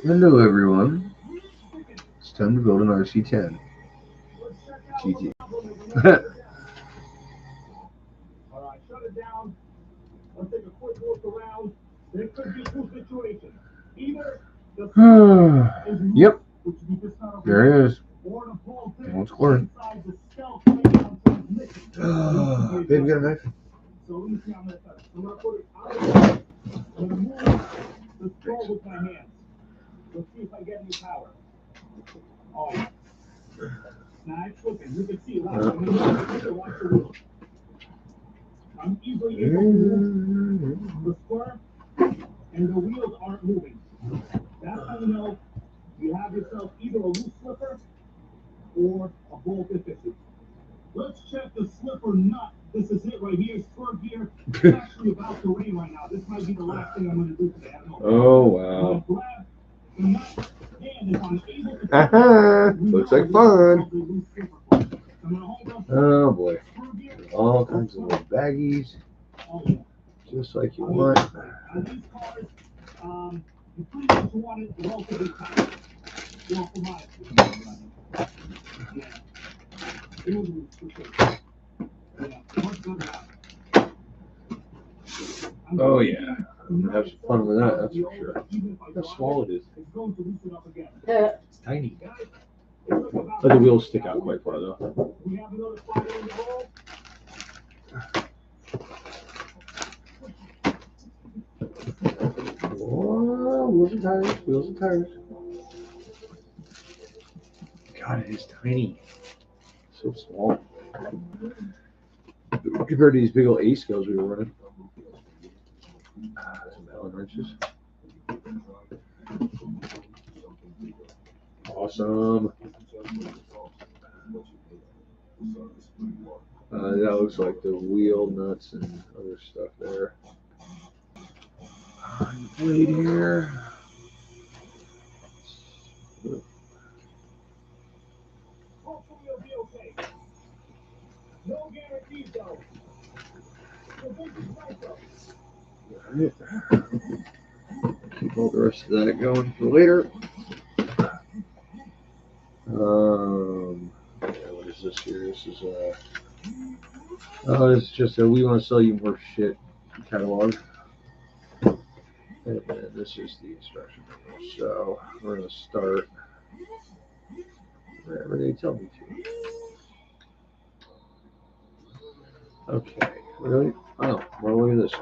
Hello everyone, it's time to build an RC10 GT. Alright, shut it down. Let's take a quick look around. There could be two situations. Either the is Yep, which would be just not there he is. or the ball Won't score. inside the stealth on transmission. Baby got a knife. So let me see how I'm gonna put it out of the way. I'm gonna move the scroll with my hands. Let's see if I get any power. Oh yeah. Now it's flipping. You can see it. I'm gonna watch the wheel. I'm easily able to move the square, and the wheels aren't moving. That's how you know you have yourself either a loose slipper or a bolt deficit. Let's check the slipper nut. This is it right here. Spur gear. It's actually about to rain right now. This might be the last thing I'm going to do today. I don't know. Oh wow. Grab the nut, and if I'm able to Looks like fun. Oh boy. All kinds of little baggies. Just like you want. These cars, you pretty much want it relatively tight. Well, for my yeah. It was for sure. Yeah, much better now. Oh yeah. I'm gonna have some fun with that, that's for sure. Look how small it is. Yeah. It's tiny. Let the wheels stick out quite far though. We have another fire in the hole. Oh, wheels and tires, wheels and tires. God, it is tiny. So small. Compared to these big old A scales we were running. Some Allen wrenches. Awesome. That looks like the wheel nuts and other stuff there. Blade here. Hopefully it'll be okay. No guarantees though. Alright. Keep all the rest of that going for later. Yeah, what is this here? This is it's just a we want to sell you more shit catalog. And then this is the instruction manual. So we're gonna start wherever they tell me to. Okay, really? Oh, well, look at this.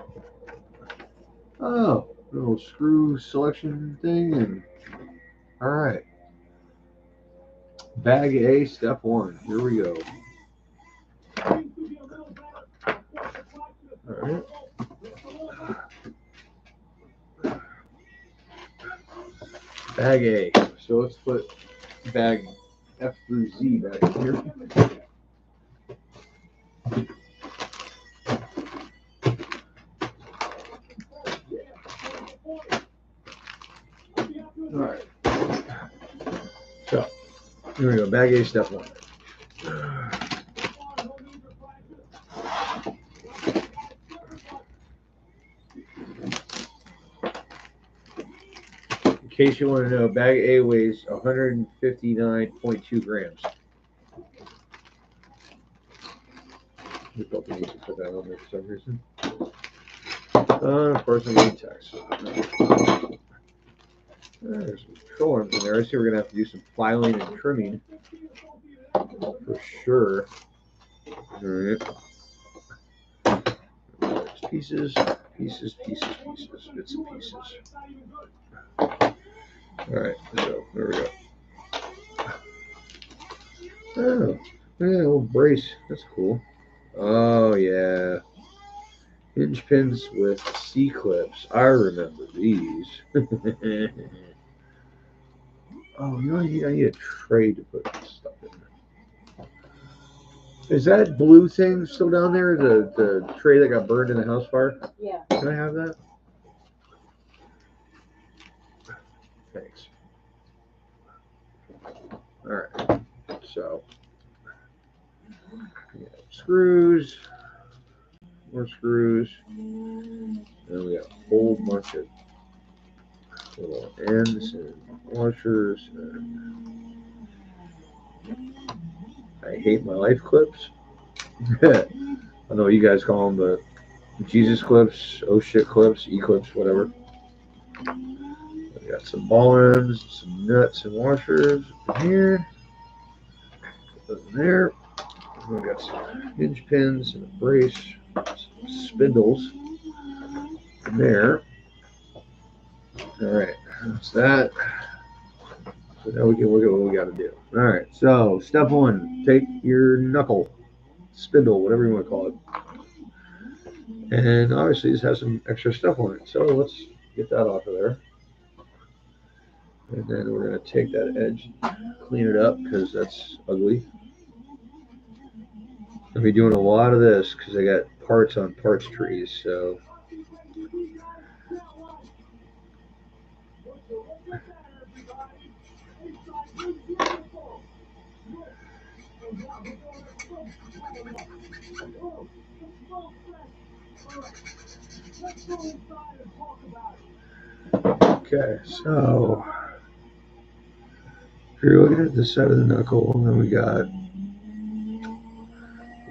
Oh, little screw selection thing, and all right. Bag A, step 1. Here we go. All right. Bag A. So let's put bag F through Z back in here. All right. So here we go. Bag A, step 1. In case you want to know, bag A weighs 159.2 grams. We felt the need to put that on there for some reason. Of course, I'm getting text. There's some control arms in there. I see we're going to have to do some filing and trimming for sure. All right. There's pieces, bits and pieces. All right, so there we go. Oh, yeah, little brace. That's cool. Oh, yeah. Hinge pins with C-clips. I remember these. Oh, you know, I need a tray to put this stuff in. Is that blue thing still down there? The tray that got burned in the house fire? Yeah. Can I have that? Thanks. All right. So, yeah, screws, more screws, and we got a whole bunch of little ends and washers. I hate my life clips. I don't know what you guys call them, but Jesus clips, oh shit clips, E clips, whatever. We got some ball ends, some nuts and washers in here. Those in there. We got some hinge pins and a brace, some spindles in there. All right, that's that. So now we can look at what we got to do. All right, so step one, take your knuckle, spindle, whatever you want to call it. And obviously this has some extra stuff on it. So let's get that off of there. And then we're going to take that edge, clean it up because that's ugly. I'll be doing a lot of this because I got parts on parts trees. So okay, so if you're looking at the side of the knuckle, then we got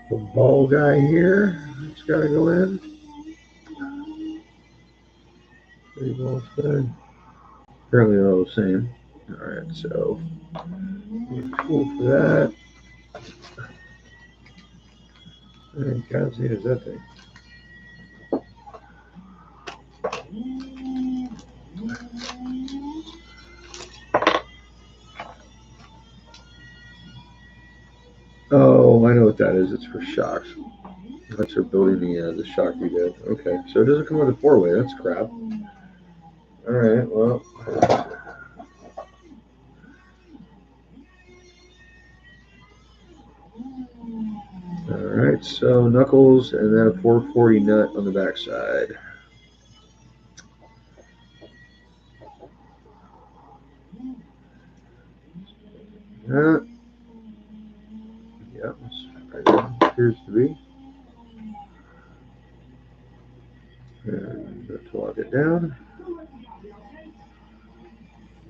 the ball guy here. It's got to go in. Pretty well said. Apparently they're all the same. All right, so cool for that. And God, see, is that thing? Oh, I know what that is. It's for shocks. That's for building the shock we did. Okay, so it doesn't come with a 4-way. That's crap. All right, well. All right, so knuckles and then a 440 nut on the backside. Yeah, that's right there. Appears to be. And let's lock it down.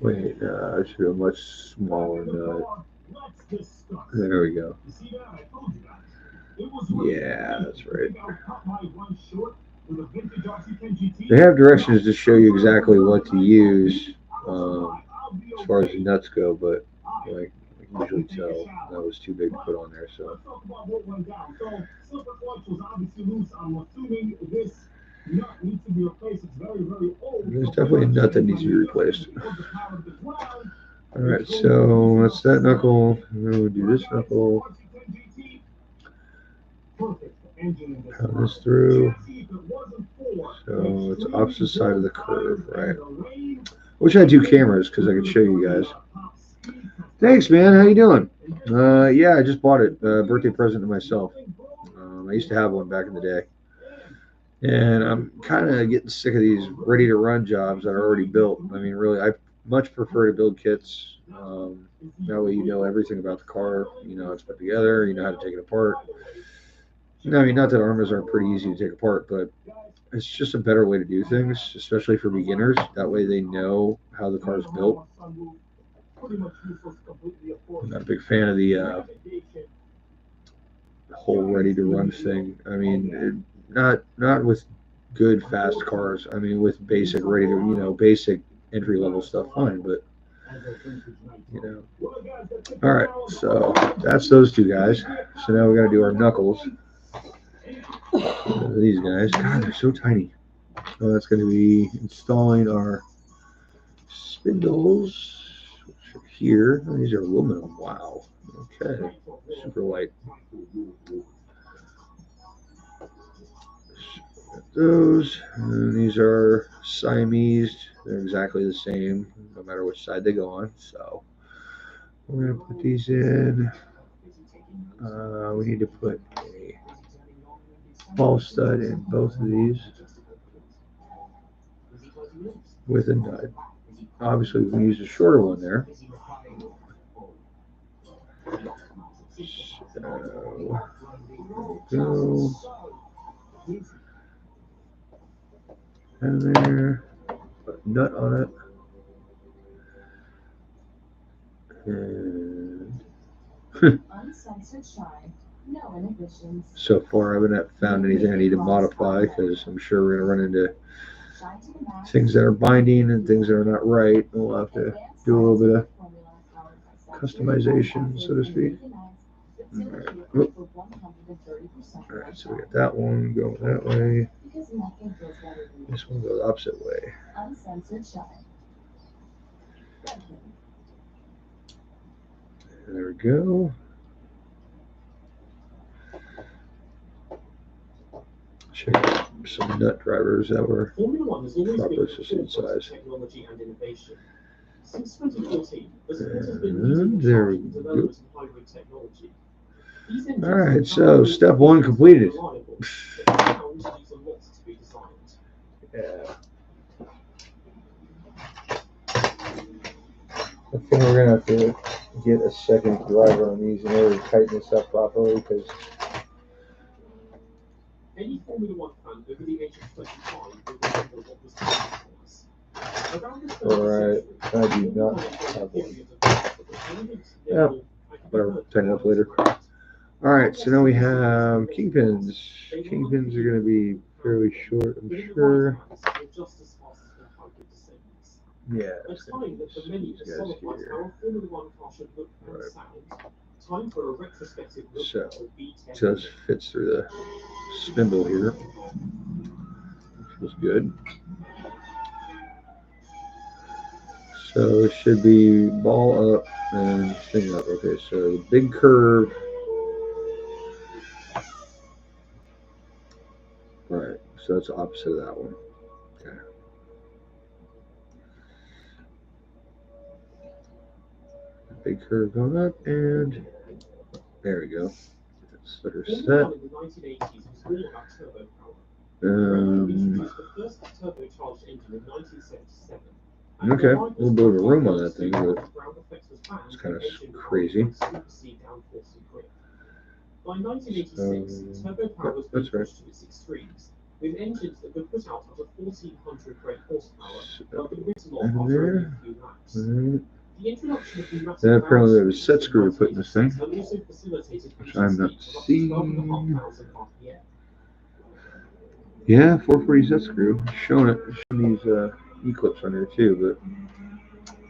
Wait, I should have a much smaller nut. There we go. Yeah, that's right. They have directions to show you exactly what to use as far as the nuts go, but like I can usually tell that was too big to put on there. So there's definitely a nut that needs to be replaced. All right, so that's that knuckle. And then we'll do this knuckle. Pound this through. So it's opposite side of the curve, right? I wish I had 2 cameras because I could show you guys. Thanks, man. How you doing? Yeah, I just bought it. Birthday present to myself. I used to have one back in the day. And I'm kind of getting sick of these ready-to-run jobs that are already built. I mean, really, I much prefer to build kits. That way you know everything about the car. You know how it's put together. You know how to take it apart. I mean, not that armors aren't pretty easy to take apart, but it's just a better way to do things, especially for beginners. That way they know how the car is built. I'm not a big fan of the whole ready-to-run thing. I mean, not with good fast cars. I mean, with basic basic entry-level stuff, fine. But all right. So that's those 2 guys. So now we got to do our knuckles. These guys, God, they're so tiny. So that's going to be installing our spindles, which are here. Oh, these are aluminum. Wow. Okay. Super light. Those. And these are Siamese. They're exactly the same, no matter which side they go on. So we're going to put these in. We need to put a ball stud in both of these with a nut. Obviously, we can use a shorter one there. So, go. And there, put a nut on it. And so far, I haven't found anything I need to modify because I'm sure we're going to run into things that are binding and things that are not right. We'll have to do a little bit of customization, so to speak. All right, so we got that one going that way. This one goes the opposite way. There we go. Check some nut drivers that were proper system size. And there we go. All right, so step one completed. Yeah. I think we're gonna have to get a second driver on these in order to tighten this up properly because. Any Formula One fan over the age of 25 will remember what was happening. Alright, I do not have one. Yeah, whatever, tighten it up later. Alright, so now we have kingpins. Kingpins are going to be fairly short, I'm sure. Yeah, it's going to be these guys here. Right. So, it just fits through the spindle here. Feels good. So it should be ball up and thing up. Okay, so the big curve. Right, so that's the opposite of that one. Okay. Big curve going up, and there we go. Slitter set. Okay, a little bit of a room on that thing, but it's kind of crazy. That's right. With engines that could put out up to 1,400 brake horsepower, but the written off after a few laps. Then apparently there was a set screw to put in this thing, which I'm not seeing. Yeah, 440 set screw. Showing it. Showing these E-clips on there too, but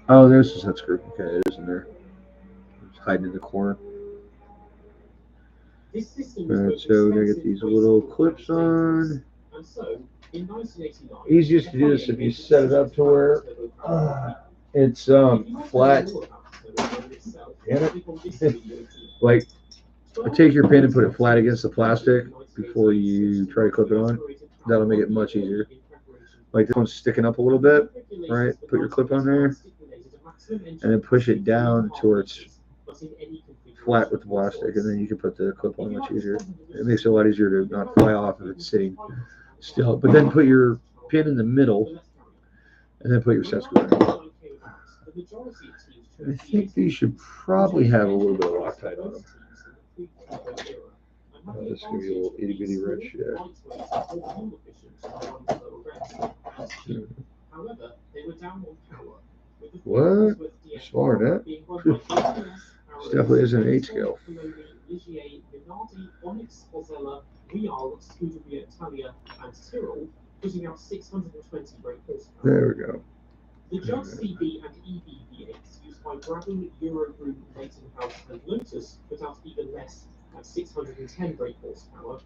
oh, there's the set screw. Okay, it is in there. It's hiding in the corner. Alright, so we're gonna get these little clips on. Easiest to do this if you set it up to where it's flat. Damn it. Like, take your pin and put it flat against the plastic before you try to clip it on. That'll make it much easier. Like this one's sticking up a little bit, right? Put your clip on there and then push it down to where it's flat with the plastic, and then you can put the clip on much easier. It makes it a lot easier to not fly off if it's sitting still. But then put your pin in the middle and then put your set screw in. I think these should probably have a little bit of Loctite on them. This is going to be a little itty bitty wrench, yeah. What? Smaller than that? This definitely isn't an 8-scale. There we go. The Judge CB and EB V8s used by Brabham, Eurogroup, Leighton and Lotus put out even less at 610 brake horsepower,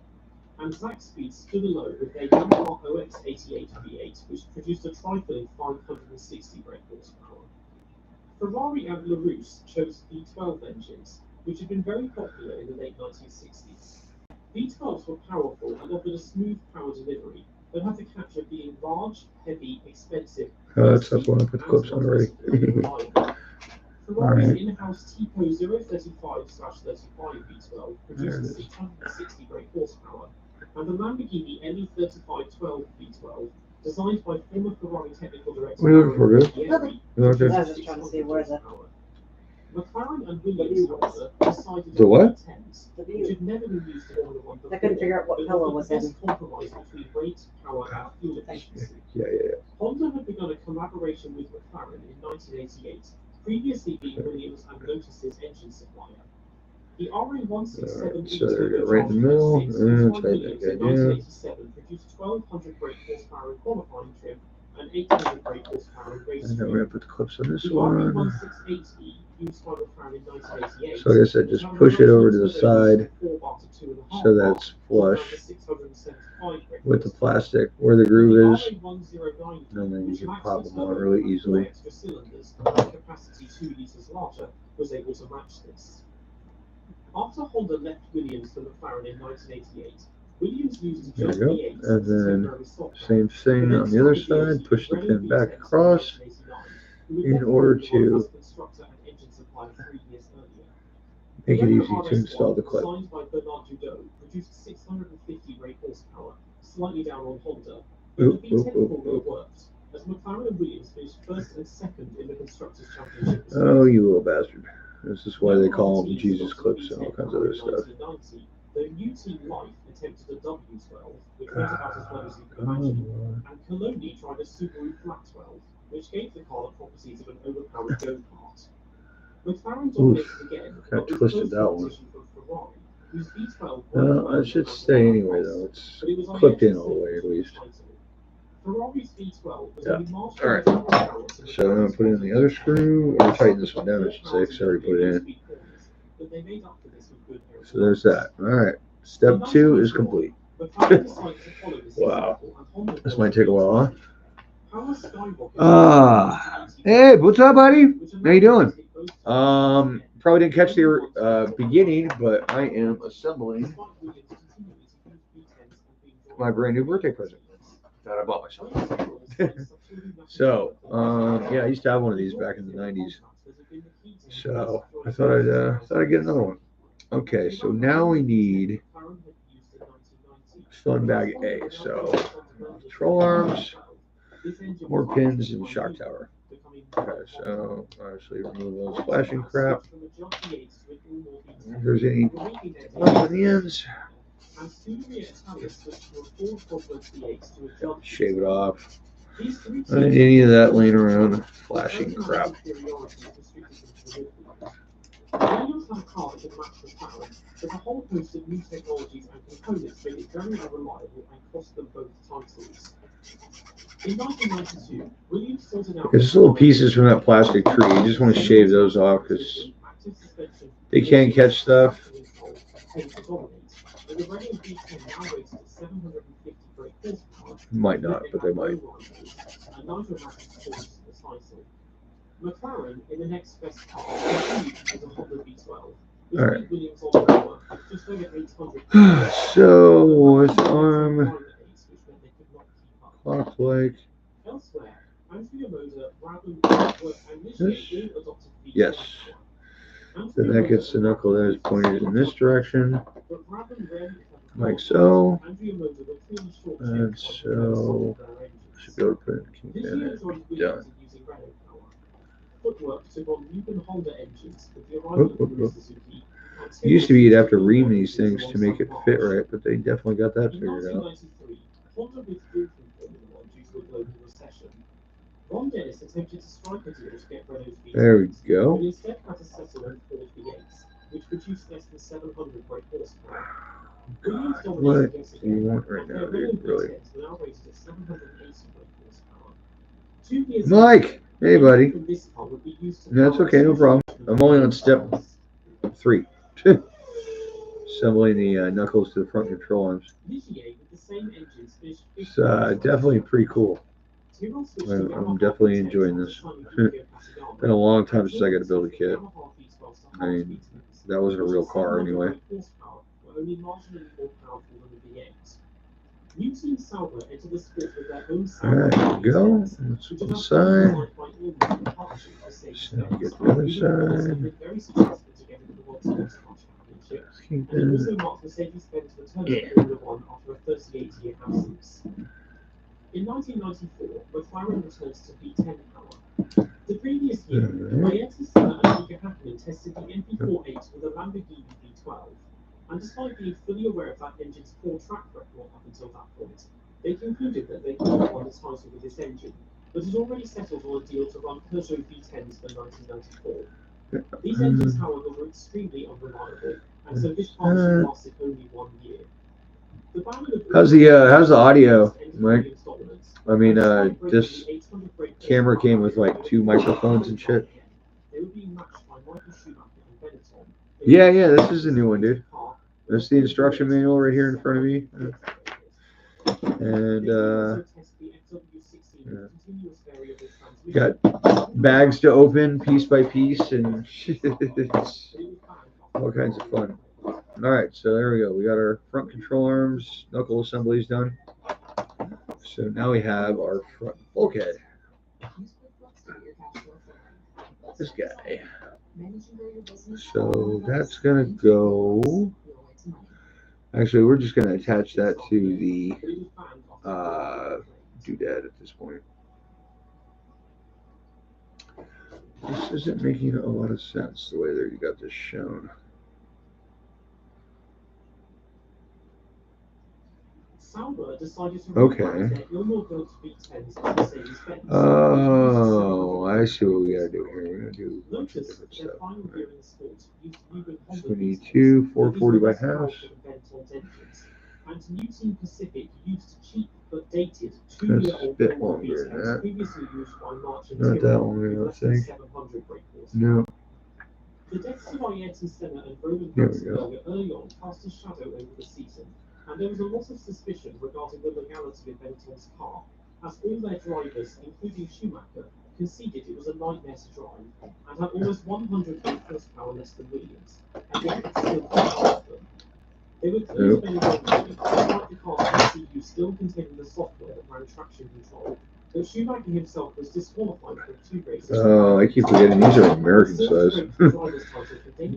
and Zaxby's stood alone with their Yamaha OX88 V8, which produced a trifling 560 brake horsepower. Ferrari and LaRousse chose V12 engines, which had been very popular in the late 1960s. V12s were powerful and offered a smooth power delivery, but had the catch of being large, heavy, expensive. That's one I put the clips on already. Ferrari's in-house Tipo 035/35 V12 produced 660 brake horsepower, and the Lamborghini LE3512 V12, designed by former Ferrari technical director. What are you looking for, good? I was just trying to see where is it. McLaren and Williams, however, decided the what? which had never been used in Formula One before. I couldn't figure out what color was in. Compromise between weight, power, and fuel efficiency. Yeah. Honda had begun a collaboration with McLaren in 1988 Previously being Williams and Lotus's engine supplier. The RA167 So there we go, right in the middle. And tighten Williams that in guy down. 1987 produced 1,200 brake horsepower in qualifying trim and 800 brake horsepower in race And then we're trim. gonna put the clips on this The one. RA1680 used by McLaren in 1988. So like I said, just push it over to the side so that's flush with the plastic where the groove is. And then you can pop them on really easily. Capacity 2 litres larger was able to match this. After Honda left Williams for McLaren in 1988, Williams used There just we go. V8s And to then temporarily stop same thing on the other side. Push the pin back across in order to make it easy to install the clip. Signed by Bernard Judot, produced 650 brake horsepower, slightly down on Honda, but the V10 formula worked, as McLaren and Williams finished first and second in the Constructors' Championship. Oh, you little bastard. This is why they call them Jesus clips and all kinds of other stuff. The new team Life attempted a W12, which went about as well as you can imagine, and Coloni tried a Subaru Flat 12, which gave the car the properties of an overpowered go-kart. McLaren dominated again, I twisted that one. from Ferrari, whose V12 Well, it should stay anyway though. It's clipped in all the way at least. Ferrari's V12 was Yeah. only marginally Alright. overpowered to the So I'm gonna put in the other screw, or tighten this one down, I should say, because I already put it in. but they made up for this with good aerodynamics. So there's that. Alright. Step 2 is complete. Wow. This might take a while, huh? Hey, what's up, buddy? How you doing? Probably didn't catch the beginning, but I am assembling my brand new birthday present that I bought myself. So, yeah, I used to have one of these back in the 90s. So I thought I'd get another one. Okay, so now we need fun bag A. So control arms, more pins, and shock tower. Okay, so obviously remove those flashing crap. If there's any on the ends, shave it off. I don't need any of that laying around flashing crap. Williams had a car that could match McLaren, but a whole host of new technologies and components made it very unreliable and cost them both titles. In 1992, Williams sorted out... There's little pieces from that plastic tree. You just want to shave those off because they can't catch stuff. Might not, but they might. McLaren in the next best car is a Honda V12. All right. So with arm clock like this. Yes. Then that gets the knuckle that is pointed in this direction, like so. And so should be able to put it in it. Done. It used to be you'd have to ream these things to make it fit right, but they definitely got that figured out. There we go. What do you want right now, dude? Really? Mike! Hey, buddy. That's okay, no problem. I'm only on step 3. Assembling the knuckles to the front control arms. It's definitely pretty cool. I'm definitely enjoying this. Been a long time since I got to build a kit. I mean, that wasn't a real car anyway. Alright, there we go. That's one side. So get the other side. Keep In 1994, McLaren returns to V10 power. The previous year, Rietti Senna and Mika Hakkinen tested the MP48 with a Lamborghini V12, and despite being fully aware of that engine's poor track record up until that point, they concluded that they could not win the title with this engine. but had already settled on a deal to run Peugeot V10s for 1994. These engines, however, were extremely unreliable, and so this partnership lasted only 1 year. The how's the audio, Mike? I mean, this camera came with like 2 microphones and shit. Yeah, this is a new one, dude. That's the instruction manual right here in front of me. And got bags to open piece by piece, and it's all kinds of fun. All right, so there we go. We got our front control arms, knuckle assemblies done. So now we have our front bulkhead. This guy. So that's gonna go. Actually, we're just gonna attach that to the doodad at this point. This isn't making a lot of sense the way that you got this shown. Okay. Oh, I see what we gotta do here. We're gonna do a bunch of different stuff. Right. So we need 2 440 by half. That's a bit longer than that. Not that longer, I don't think. No. There we go. And there was a lot of suspicion regarding the legality of Benetton's car, as all their drivers, including Schumacher, conceded it was a nightmare to drive and had almost 100 horsepower less than Williams, and yet it still passed them. They were clearly very wrong, despite the car's ECU still containing the software that ran traction control. But Schumacher himself was disqualified from 2 races. Oh, I keep forgetting these are American size.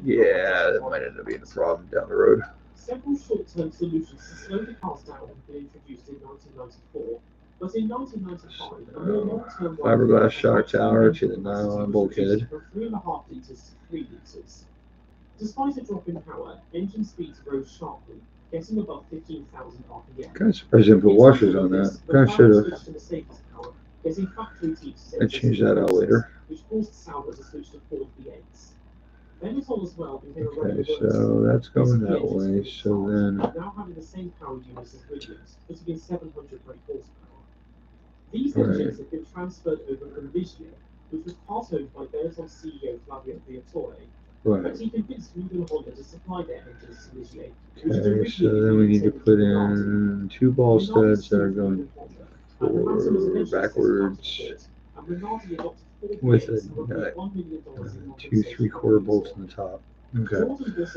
Yeah, that might end up being a problem down the road. Several short-term solutions to slow the cars down have been introduced in 1994, but in 1995, a more long-term fiberglass shock tower to the nylon bulkhead. From 3.5 liters to 3 liters. Despite a drop in power, engine speeds rose sharply, getting above 15,000 RPM. Kind of surprised I didn't put washers on that. Kind of should have. I changed that out later. Which caused Sauber to switch to Ford V8s. Okay, so that's going that way. So then. Now having the same power units as Williams, putting in 700 brake horsepower. These Right. engines have been transferred over from Vigio, which was part owned by Benetton's CEO Flavio Briatore. Right. But he convinced Mugen and Honda to supply their engines to Vigio. Okay, so then we need to put in 2 ball studs that are going forward, backwards, with a 2 3/4 bolts in the top. Okay.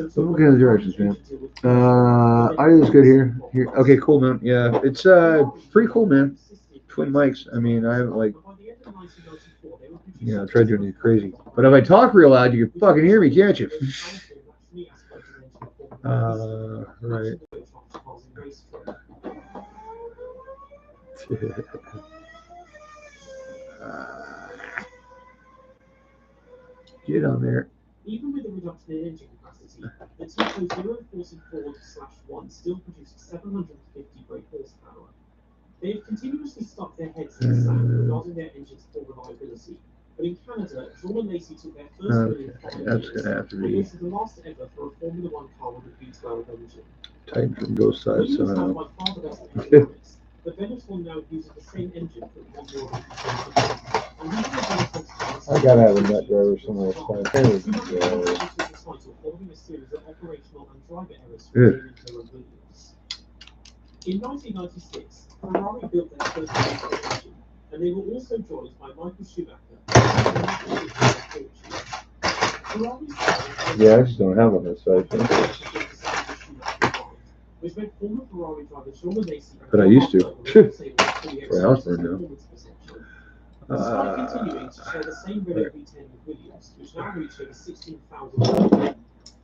So what kind of directions, man? Audio's good here. Okay, cool, man. Yeah, it's pretty cool, man. Twin mics. I mean, I haven't like, tried doing anything crazy. But if I talk real loud, you can fucking hear me, can't you? Right. Get on there. Even with a reduction in engine capacity, the Tipo 044/1 still produced 750 brake horsepower. They have continuously stuck their heads in the sand regarding their engine's poor reliability. But in Canada, John and Lacey took their first win in 5 that's years, gonna have to and be this is the last ever for a Formula One car with a V12 engine. tightened from both sides Williams had somehow. by far the best aerodynamics, but Benetton now uses the same engine for one more and even the Benetton's cars. I gotta have a nut driver somewhere. Following a series of operational and driver errors from Benetton and Williams. In 1996, Ferrari built their first engine, and they were also joined by Michael Schumacher. Yeah, I just don't have on this side. But I used to. My house burned down. Continuing to share the same Renault V10 with Williams, which now reached over 16,000.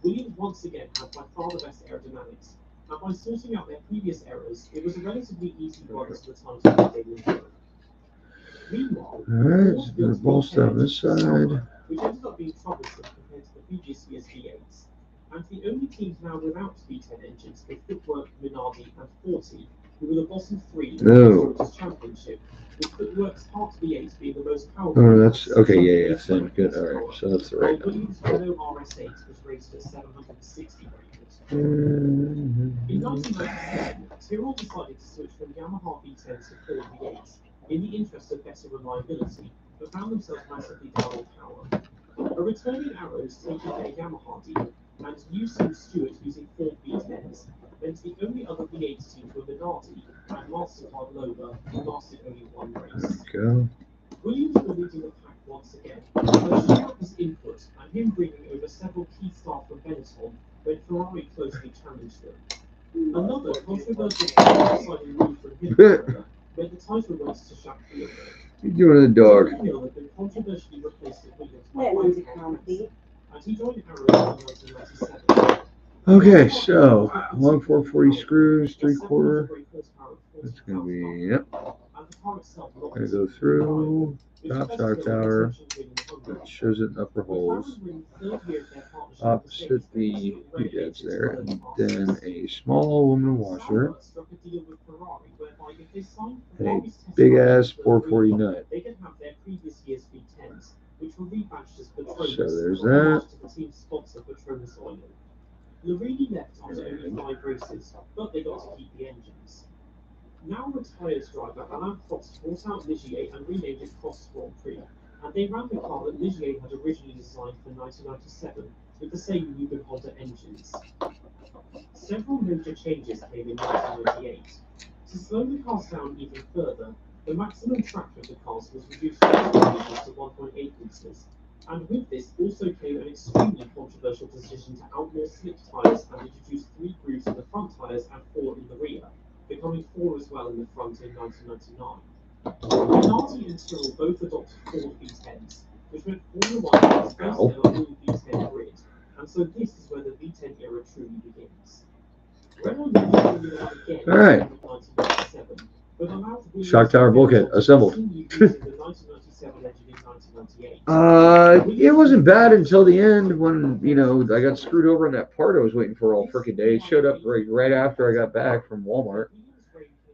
Williams once again had by far the best aerodynamics, and by sorting out their previous errors, it was a relatively easy run to the time to they were. Meanwhile, Alright, so the ball down this side. Which ended up being troublesome compared to the previous year's V8s. And the only teams now without V10 engines were Footwork, Minardi, and Forti, who were the bottom three in the No. Constructors' Championship, with Footwork's Part V8 being the most powerful. Oh, that's okay. Yeah. Then good. All right. So that's the right While number. Williams' Renault RS8 was rated at 760 brake horsepower. In 1997, Tyrrell decided to switch from Yamaha V10s to Ford V8s in the interest of better reliability, but found themselves massively down on power. A returning Arrows taking their Yamaha deal and Newsom Stewart using Ford V10s meant the only other V8 teams were Minardi and Mastercard Loba, who lasted only one race. Go. Williams were leading the pack once again, but Schumacher's input and him bringing over several key staff from Benetton when Ferrari closely challenged them. Another controversial outside move from him, however, meant the title went to Jacques Villeneuve. You're doing the dog. Villeneuve had been controversially replaced at Williams by That Mike one's a Collins, comfy. and he joined Arrows in 1997. Okay, so long 440 screws, 3/4. That's gonna be yep. Gonna go through top side tower. That shows it in upper holes. Opposite the doodads there, and then a small aluminum washer. A big ass 440 nut. So there's that. Larini left after only 5 races, but they got to keep the engines. Now retired driver Alain Prost brought out Ligier and renamed it Prost Grand Prix, and they ran the car that Ligier had originally designed for 1997 with the same Newman Honda engines. Several major changes came in 1998. To slow the cars down even further, the maximum track of the cars was reduced from 2 litres to 1.8 litres. And with this also came an extremely controversial decision to outlaw slick tyres and introduce 3 grooves in the front tyres and 4 in the rear, becoming 4 as well in the front in 1999. Minardi and Tyrrell both adopted Ford V10s, which meant Formula 1 was based on a full V10 grid, and so this is where the V10 era truly begins. Renault never Formula 1 again All right. in 1997, but allowed Williams Shock tower bulkhead assembled. to continue using the 1997 engine in 1998. It wasn't bad until the end when, you know, I got screwed over on that part I was waiting for all freaking day. It showed up right after I got back from Walmart.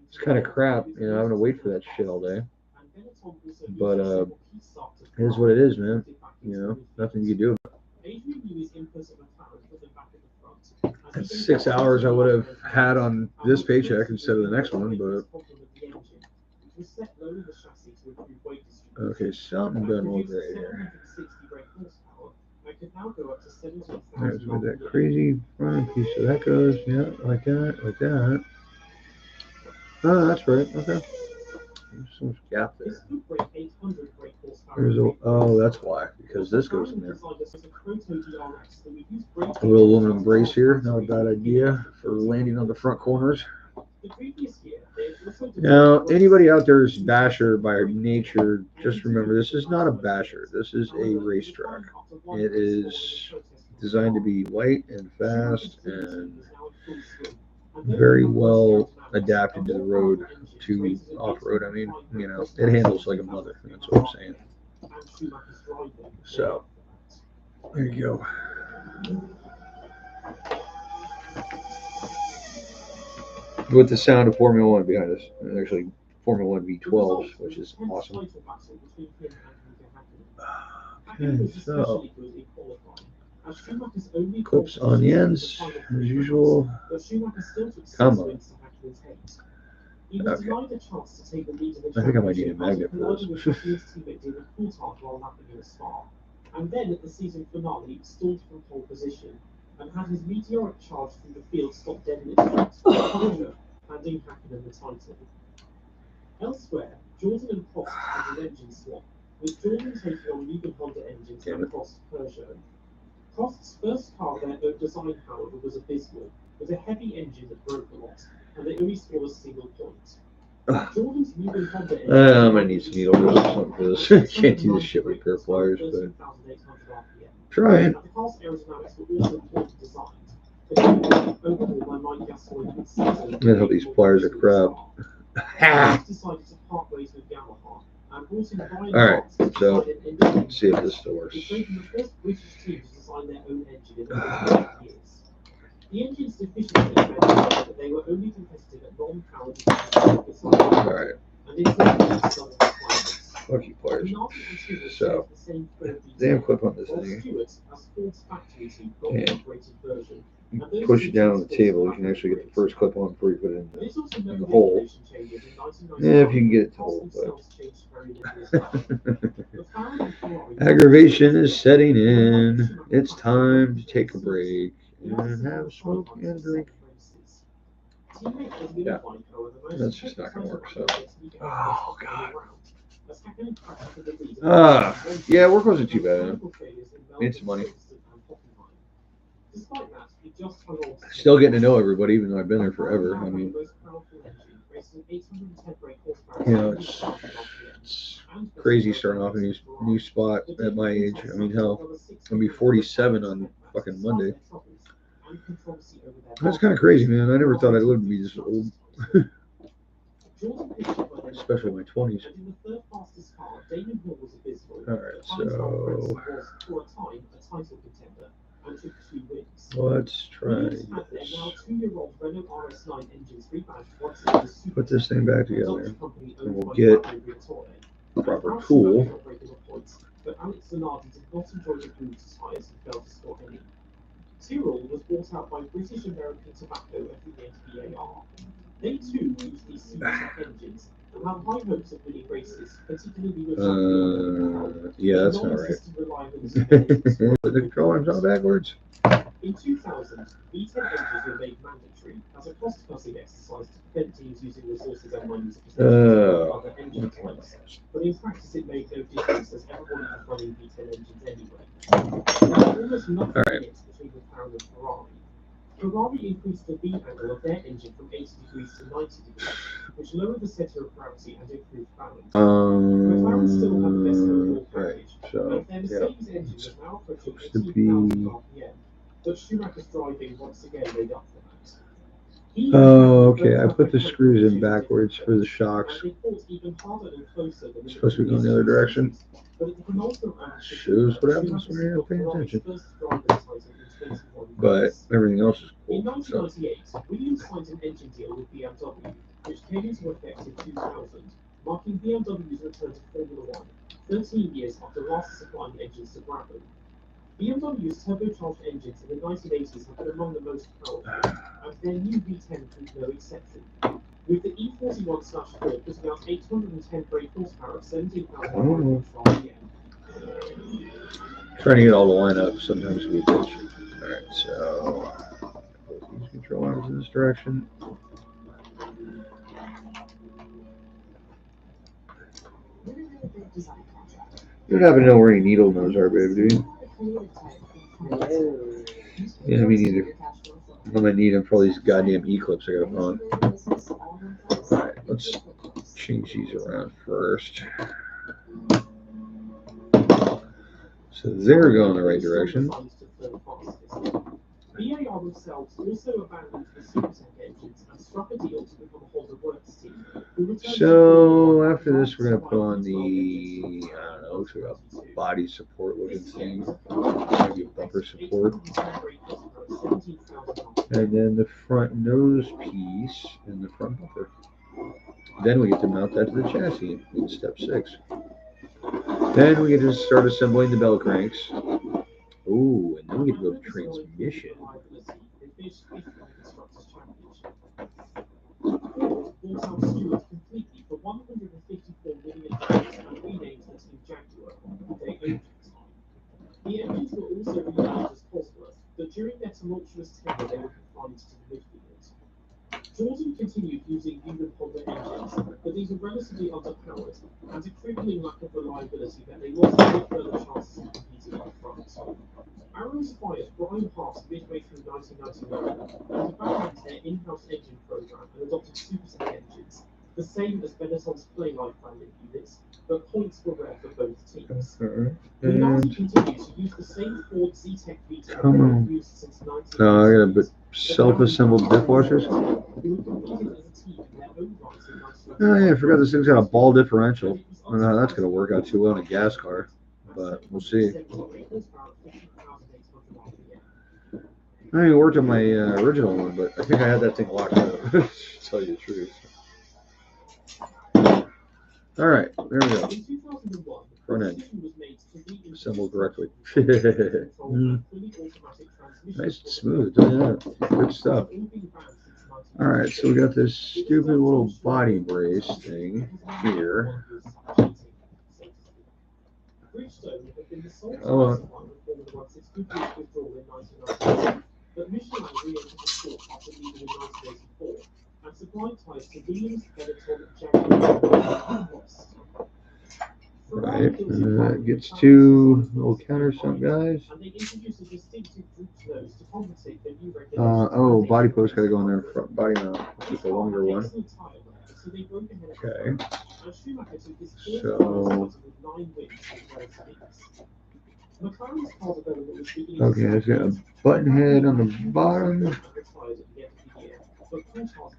It's kind of crap, you know, having to wait for that shit all day. But it is what it is, man. You know, nothing you can do about it. That's 6 hours I would have had on this paycheck instead of the next one, but okay, something doesn't look right here. There's where that crazy front piece of that goes. Yeah, like that, like that. Oh, that's right. Okay. There's so much gap there. There's a, oh, that's why, because this goes in there. A little aluminum brace here, not a bad idea for landing on the front corners. Now, anybody out there is basher by nature, just remember this is not a basher. This is a racetrack. It is designed to be light and fast and very well adapted to the road, to off-road. I mean, you know, it handles like a mother. That's what I'm saying. So, there you go. With the sound of Formula One behind us. Actually, Formula One V12s, which is awesome. Okay, so clips on the ends, as usual. Come on. Okay. I think I might need a magnet for this. And then at the season finale, stalled from pole position and had his meteoric charge through the field stop dead in its tracks, handing Hakkinen the title. Elsewhere, Jordan and Prost had an engine swap, with Jordan taking on Newman Honda engines and Prost Peugeot. Prost's first car of their own design, however, was abysmal, with a heavy engine that broke a lot, and they only scored a single point. Jordan's Newman Honda engine. I'm gonna need some needles or something for this. Can't do this shit with pair of pliers, but try it. The car's aerodynamics were also poorly designed. Overhauled by Mike Gascoigne mid-season. I hope these pliers are crap. Decided to part ways with Yamaha and brought in Brian Alright, Hart to so design an engine. let's see if this still works. It made them the first British team to design their own engine in over 20 years. The engine's deficiency meant that they were only competitive at non-powered. Alright. Fuck you players. So, damn clip on this thing. And you push it down on the table, you can actually get the first clip on before you put it in the hole. Yeah, if you can get it to hold, but aggravation is setting in. It's time to take a break and have a smoke and a drink. Yeah, that's just not gonna work. So, oh god. Yeah, work wasn't too bad. Made some money. Still getting to know everybody, even though I've been there forever. I mean, you know, it's crazy starting off a new spot at my age. I mean, hell, I'll be 47 on fucking Monday. That's kind of crazy, man. I never thought I'd live to be this old. Especially in my 20s. Alright, so let's try this. Put this thing back together and we'll get a proper tool. Tyrrell was bought out by British American Tobacco at the end of the AR. They too use these super engines and have high hopes of winning races, particularly with yeah, that's not right. The control arm's all backwards. In 2000, V10 engines were made mandatory as a cost-cutting exercise to prevent teams using resources and money to other engine types. But in practice, it made no difference as everyone was running V10 engines anyway. There was almost nothing in it between McLaren and Ferrari. Ferrari increased the V angle of their engine from 80 degrees to 90 degrees, which lowered the center of gravity and improved balance. McLaren still had the best overall package, so, and their Mercedes engine was now approaching 18,000 RPM, but Schumacher's driving once again made up for that. Okay, I put the screws in backwards for the shocks. It's supposed to be going the other direction. Shows what happens when you're not paying attention. But everything else is cool. In 1998, Williams signed an engine deal with BMW, which came into effect in 2000, marking BMW's return to Formula One, 13 years after last supplying engines to Brabham. BMW's turbocharged engines in the 1980s have been among the most powerful, and their new V10 proved no exception. With the E41/4 putting out 810 brake horsepower at 17,000 RPM. Trying to get all the line up sometimes we bitch. Alright, so both these control arms in this direction. You don't happen to know where any needle nose are, baby, do you? Yeah, me neither. I'm gonna need them for all these goddamn E-clips I gotta put on. Alright, let's change these around first. So they're going the right direction. BAR themselves also abandoned the Supertech engines and struck a deal to become a Honda Works team. So after this, we're gonna put on the, I don't know, looks like a body support looking thing, maybe bumper support, and then the front nose piece and the front bumper. Then we get to mount that to the chassis in step 6. Then we get to start assembling the bell cranks. Ooh, and then we get to go to transmission. The engines were also renamed as Cosworth, but during their tumultuous tenure they were confined to the midfield. Jordan continued using Newman Honda engines, but these were relatively underpowered and a crippling lack of reliability that they lost any further chances of competing up front. Arrows fired Brian Hart midway through 1999 and abandoned their in-house engine program and adopted Supertech engines, the same as Benetton's Playlife branded units, but points were rare for both teams. Minardi continued to use the same Ford Z-Tech V10 used since 1990. I got a self-assembled diff washers. Oh yeah, I forgot this thing's got a ball differential. That's gonna work out too well in a gas car, but we'll see. I only worked on my original one, but I think I had that thing locked up. To tell you the truth. All right, there we go. In 2001, Front the end decision was made to reintroduce assembled correctly. fully automatic transmission Nice, for the smooth. car. Yeah, good stuff. All been banned since All right, so we got this stupid little body brace thing here. Bridgestone had been the sole Oh, tire supplier of Formula One since Goodyear's withdrawal in 1992, but Michelin re-entered the sport after leaving in 1984 and supplied tyres to Williams, Benetton, Jaguar, and Lost. right, and that gets two little countersunk guys. And they introduced a distinctive drooped nose to compensate for new regulations. Oh, body post got to go in there front body mount, which is the longer one. Excellent tire wear, so they broke ahead of Okay. and Schumacher took his fourth So- title with 9 wins with relative ease. McLaren's car development was beginning Okay, it's got a button head on the bottom. and retired at the end of the year, but Coulthard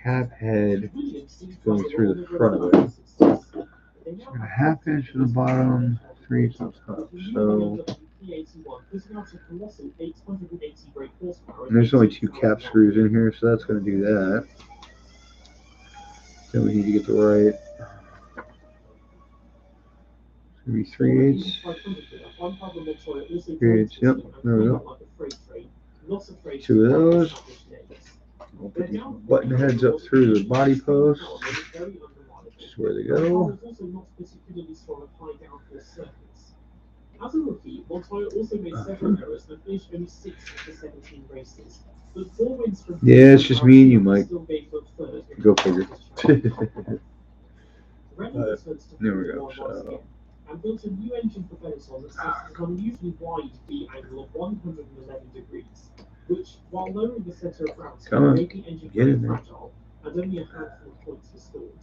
Cap head Williams seemed going like through a the long front of road it. to success. They now Got a have half inch to the bottom, 3/8 on top. So and there's only 2 cap screws in here, so that's going to do that. Then we need to get the right. Maybe 3/8. 3/8. Yep, there we go. 2 of those. We'll put these button heads up through the body post. This is where they go. As a rookie, Montoya also made several errors and finished only 6 of the 17 races. But 4 wins from Yeah, it's just me and you, Mike. still gave them third in Go the figure. Renault returns to There we Formula go. One once So again and built a new engine for Benetton that sets an unusually wide V angle of 111 degrees, which, while lowering the center of gravity, Come on, made the engine get very in there. fragile and only a handful of points were scored.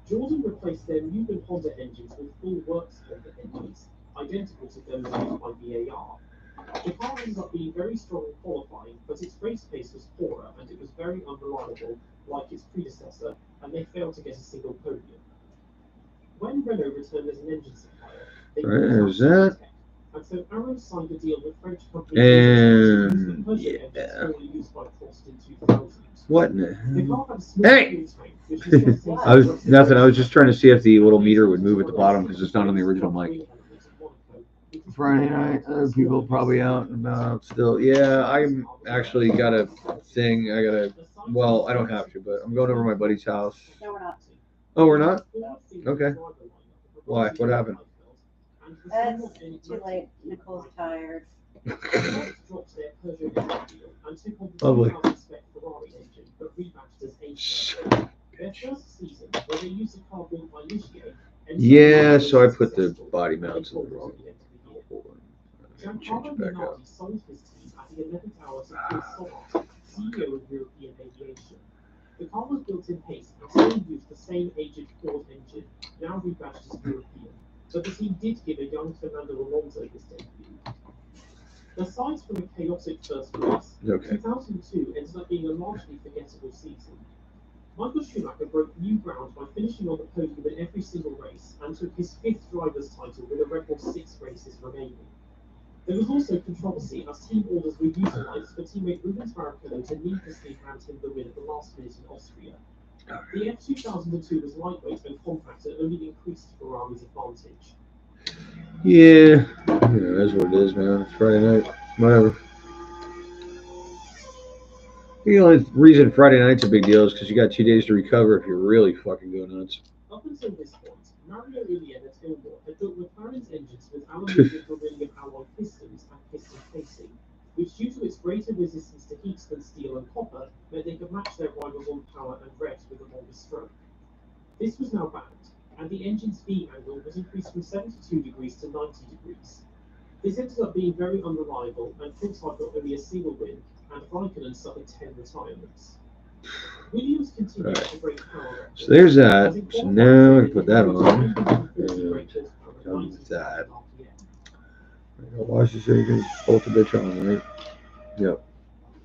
Jordan replaced their Newman Honda engines with full works Honda engines, identical to those used by VAR. The car ended up being very strong in qualifying, but its race pace was poorer and it was very unreliable, like its predecessor, and they failed to get a single podium. When Renault returned as an engine supplier, they there's that. and so Arrow signed a deal with French company And yeah. used by Prost in 2000. What in the The hell? car had a small Hey! fuel tank, which was I was nothing. I was just trying to see if the little meter would move at the bottom because it's not on the original mic. Friday night, other people probably out and about still. Yeah, I'm actually got a thing. I gotta. Well, I don't have to, but I'm going over to my buddy's house. No, we're not. Oh, we're not? Okay. Why? What happened? It's too late. Nicole's tired. Lovely. Yeah, so I put the body mounts in the wrong. Hold on. Change it back up. Sold his team at the 11th hour to Chris Sommart, CEO of European Aviation. The car was built in haste and still used the same aged Ford engine, now rebadged as European. But the team did give a young Fernando Alonso his debut. Aside from a chaotic first race, Okay. 2002 ended up being a largely forgettable season. Michael Schumacher broke new ground by finishing on the podium in every single race and took his 5th driver's title with a record 6 races remaining. There was also controversy as team orders were utilised for teammate Rubens Barrichello to needlessly hand him the win at the last minute in Austria. The F2002 was lightweight and compact and only increased Ferrari's advantage. Yeah, that's what it is, man. It's Friday night. Whatever. The only reason Friday night's a big deal is because you got 2 days to recover if you're really fucking going nuts. Up until this point, Mario Ilian at Ilmore had built McLaren's engines with aluminium beryllium alloy pistons and piston casing, which, due to its greater resistance to heat than steel and copper, meant they could match their rivals on power and revs with a longer stroke. This was now banned, and the engine's V angle was increased from 72 degrees to 90 degrees. This ended up being very unreliable, and Coulthard got only a single win, and Raikkonen suffered 10 retirements. Williams continued to break power records. So there's that. So now I can put that on. Done with that. Wash it so you can bolt the bitch on, right? Yep.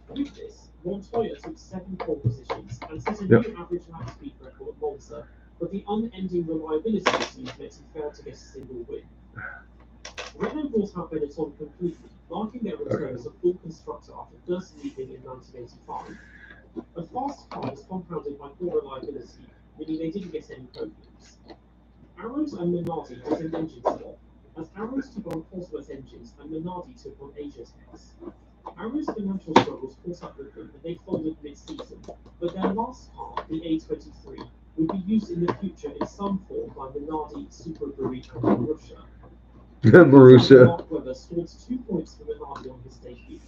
With this, Montoya took 7 pole positions and set a new average lap speed record at Monza, but the unending reliability issues meant he failed to get a single win. Renault brought out Benetton completely, marking their return as a full constructor after first leaving in 1985. A fast car was compounded by poor reliability, meaning they didn't get any podiums. Arrows and Minardi did an engine swap, as Arrows took on Cosworth engines and Minardi took on Asia Techs. Arrow's financial struggles caught up with them and they folded mid-season, but their last car, the A23, would be used in the future in some form by Minardi, Super Buick, and Marussia. Marussia. Mark Webber scored 2 points for Minardi on his debut.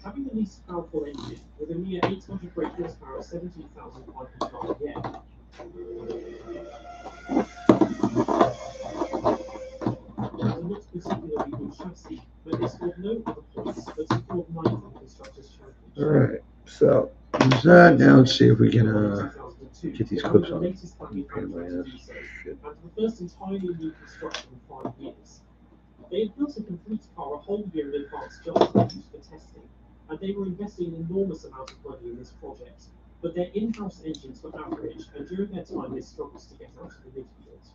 Having the least powerful engine, with a mere 800 brake horsepower at 17,500 yen. And a not particularly good chassis, but they scored no other points, but scored 9th in the Constructors' Championship. Alright, so there's that. Now let's see if we can get these clips on. And the first entirely new construction in 5 years. They had built a complete car a whole year in advance just to be used for testing, and they were investing an enormous amount of money in this project. But their in-house engines were average, and during their time they struggled to get out of the midfield.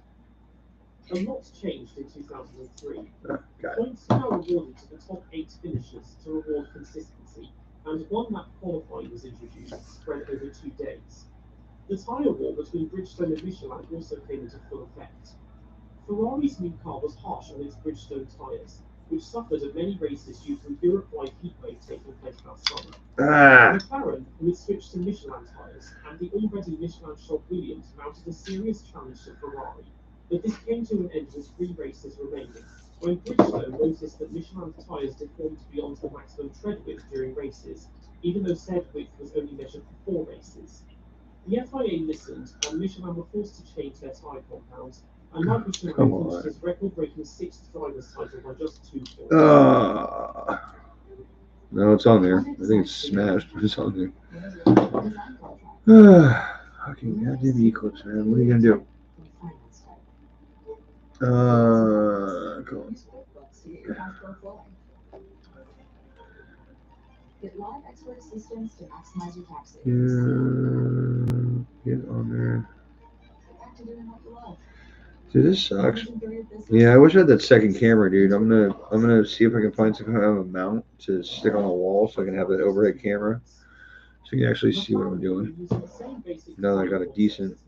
A lot changed in 2003. Points were now awarded to the top 8 finishers to reward consistency, and one-lap qualifying was introduced, spread over 2 days. The tyre war between Bridgestone and Michelin also came into full effect. Ferrari's new car was harsh on its Bridgestone tyres, which suffered at many races due to a Europe-wide heatwave taking place last summer. McLaren, who had switched to Michelin tyres, and the already Michelin-shod Williams mounted a serious challenge to Ferrari, but this came to an end with 3 races remaining, when Bridgestone noticed that Michelin's tyres deformed beyond the maximum tread width during races, even though said width was only measured for 4 races. The FIA listened, and Michelin were forced to change their tyre compounds, and Mike Michelin finished his record-breaking 6th driver's title by just 2 points. No, it's on there. I think it's smashed, but it's on there. Fucking goddamn Eclipse, man. What are you gonna do? Come on. Get live expert assistance to maximize your taxes. Yeah, get on there. Back to doing what you love. Dude, this sucks. Yeah, I wish I had that second camera, dude. I'm gonna see if I can find some kind of a mount to stick on the wall so I can have that overhead camera, so you can actually see what I'm doing. Now that I got a decent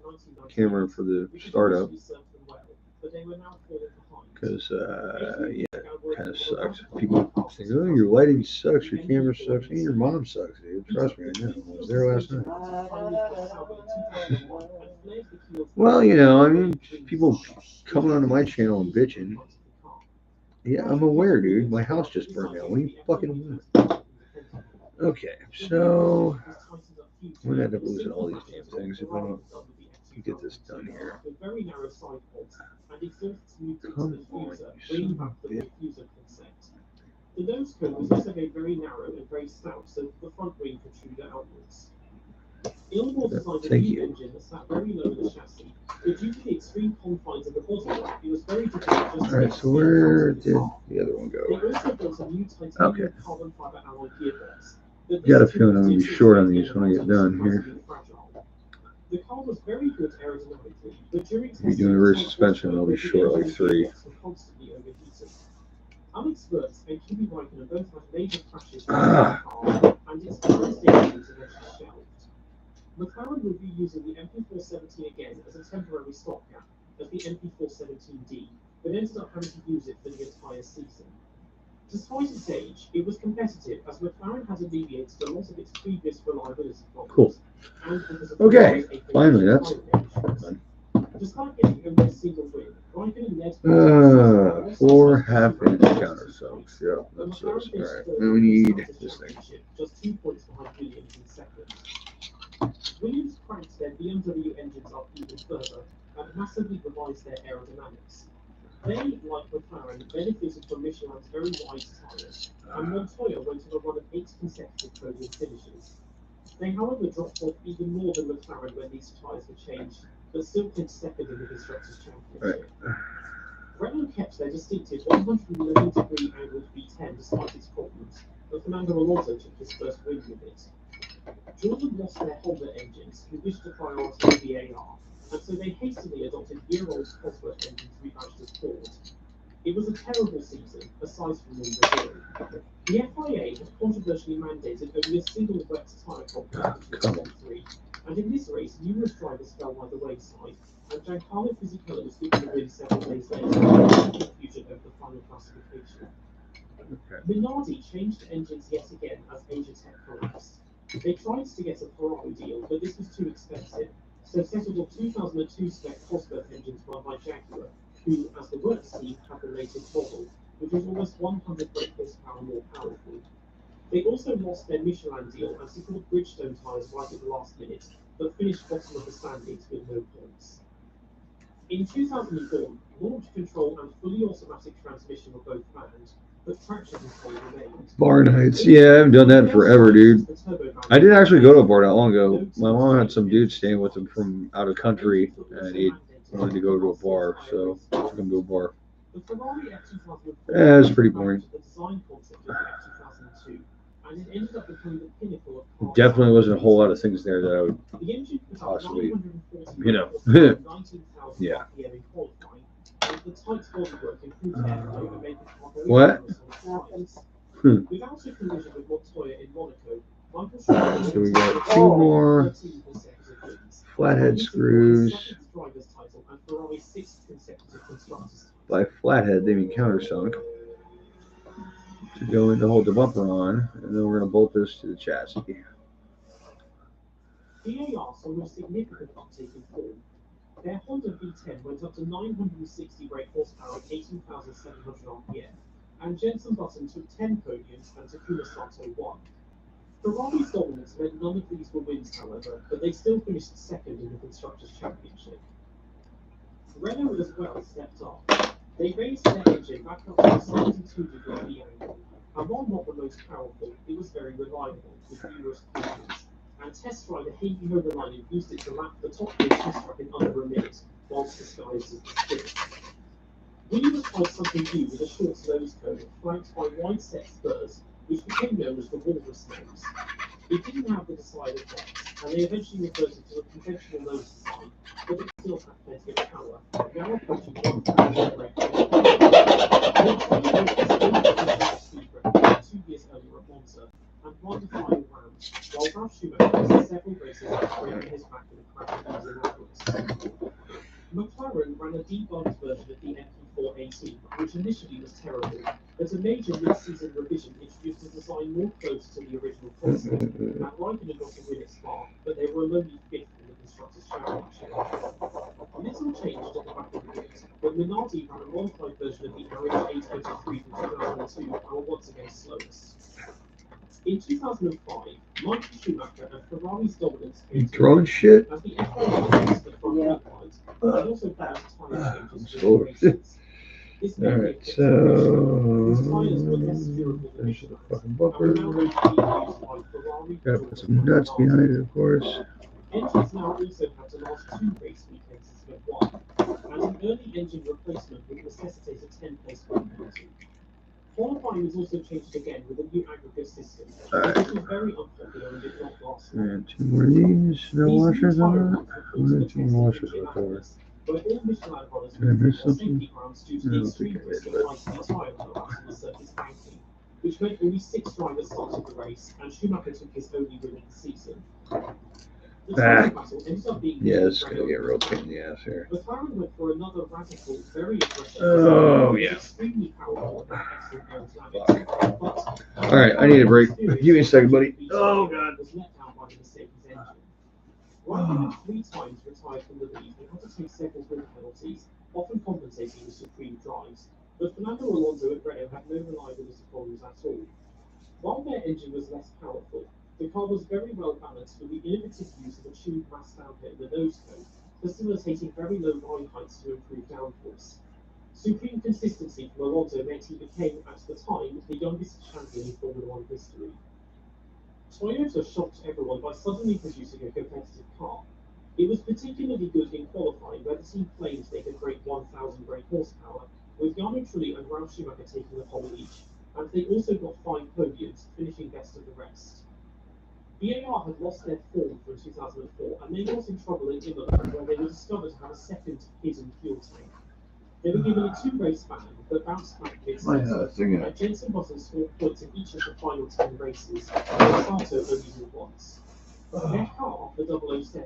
camera for the startup, because yeah, it kind of sucks. People think, oh, your lighting sucks, your camera sucks, and your mom sucks, dude. Trust me, I know. I was there last night. Well, you know, I mean, people coming onto my channel and bitching. Yeah, I'm aware, dude. My house just burned down. What do you fucking want? Okay, so I'm gonna end up losing all these damn things if I don't get this done here. Come on, you son of a bitch. The nose cone was also made very narrow and very stout, so that the front wing protruded outwards. Ilmore designed a new engine that sat very low in the chassis, but due to the extreme confines of the bottom, it was very difficult just to Alright, so where did the other one They go? also built a new titanium carbon fiber alloy gearbox. Got a feeling I'm gonna be short on these when I get done here. The car was very good aerodynamically, but during If you're doing rear suspension, I'll be short like 3. constantly overheating. Alex Wurz and Kimi Räikkönen both had major crashes with the car, and its current debut was eventually shelved. McLaren will be using the MP417 again as a temporary stopgap, as the MP417D, but ended up having to use it for the entire season. Despite its age, it was competitive as McLaren had alleviated a lot of its previous reliability problems. Cool. And because of Okay, the finally, that's done. Despite getting only a single win, Räikkönen led 4 half-inch countersucks. Yeah, that's those. Alright, now we need this thing. Just 2 points behind Williams in second. Williams cranked their BMW engines up even further and massively revised their aerodynamics. They, like McLaren, benefited from Michelin's very wide tyres, and Montoya went on a run of 8 consecutive podium finishes. They, however, dropped off even more than McLaren when these tyres were changed, but still came second in the Constructors' Championship. Renault kept their distinctive 111-degree angled V10 despite its problems, but Fernando Alonso took his first win with it. Jordan lost their Honda engines, who wished to prioritise VAR, and so they hastily adopted year-old Cosworth engines rebadged as Ford. It was a terrible season, aside from in Brazil. The FIA had controversially mandated only a single wet tyre compound for 2003, and in this race, numerous drivers fell by the wayside, and Giancarlo Fisichella was given the win several days later, confusion over the final classification. Minardi changed engines yet again as Asia Tech collapsed. They tried to get a Ferrari deal, but this was too expensive, so settled on 2002 spec Cosworth engines run by Jaguar, who, as the works team, had the latest model, which was almost 100 brake horsepower more powerful. They also lost their Michelin deal and secured Bridgestone tyres right at the last minute, but finished bottom of the standings with no points. In 2004, launch control and fully automatic transmission were both banned, but traction control remained. Bar nights. Yeah, I haven't done that in forever, dude. I did actually go to a bar not long ago. My mom had some dude staying with him from out of country, and he wanted to go to a bar, so I took him to a bar. Yeah, it was pretty boring. Definitely wasn't a whole lot of things there that I would possibly, yeah. What? So we got two more flathead screws. By flathead, they mean countersunk. To go in to hold the bumper on, and then we're going to bolt this to the chassis. VAR saw a significant uptake in form. Their Honda V10 went up to 960 brake horsepower at 18,700 RPM, and Jenson Button took 10 podiums and Takuma Sato 1. Ferrari's dominance meant none of these were wins, however, but they still finished second in the Constructors' Championship. Renault as well stepped up. They raised their engine back up to a 72-degree angle, and while not the most powerful, it was very reliable, with numerous podiums. And test driver Heikki Kovalainen used it to lap the top of the test track in under a minute, whilst disguised as the sprint. Williams tried something new with a short nose cone, flanked by wide-set spurs, which became known as the walrus nose. It didn't have the desired effects, and they eventually reverted to a conventional nose design, but it still had plenty of power, now approaching 1,000 brake speed record 2 years earlier at Monza, and won the final round, while Ralf Schumacher missed several races after breaking his back in a crash at Indianapolis. McLaren ran a debunked version of the MP418, which initially was terrible, but a major mid-season revision introduced a design more close to the original concept, and Raikkonen got a win at Spa, but they were only fifth in the Constructors' Championship. Little changed at the back of the grid, but Minardi ran a modified version of the Arrow 823 from 2002 and were once again slowest. In 2005, Michael Schumacher and Ferrari's dominance came throwing shit? as the FIA released the front wheel light, and also banned tyre changes for races. Alright, so there's the fucking bumper. Gotta put some nuts behind it, of course. Engines now also have to last 2 race weekends instead of 1, and an early engine replacement would necessitate a 10-place win penalty. Qualifying was also changed again with a new aggregate system, which was very unpopular and did not last long. And 2 more of these, no washers on it. 2 more washers left over. Where all Michelin runners Did I miss something? safety grounds due to the extreme risk of icy tyre collapse on the surface banking, which meant only 6 drivers started the race, and Schumacher took his only win of the season. Yeah, it's gonna get real pain in the ass here. McLaren went for another radical, very aggressive, extremely powerful and excellent aerodynamics. But alright, I need a break. Give me a second, buddy. Oh god. Was let down by the Mercedes engine. Raikkonen 3 times retired from the lead and had to take several win penalties, often compensating with supreme drives. But Fernando Alonso at Renault had no reliability problems at all. While their engine was less powerful, the car was very well balanced with the innovative use of a tube mass downhit in the nose cone, facilitating very low line heights to improve downforce. Supreme consistency from Alonso meant he became, at the time, the youngest champion in Formula 1 history. Toyota shocked everyone by suddenly producing a competitive car. It was particularly good in qualifying, where the team claimed they could break 1,000 brake horsepower, with Jarno Trulli and Ralf Schumacher taking the pole each, and they also got 5 podiums, finishing best of the rest. VAR had lost their form from 2004, and they got in trouble in Imola, where they were discovered to have a second hidden fuel tank. They were given a 2-race ban, but bounced back My mid-season. singing. Jensen Button scored points in each of the final 10 races, and Sato only won once. Their car, the 007,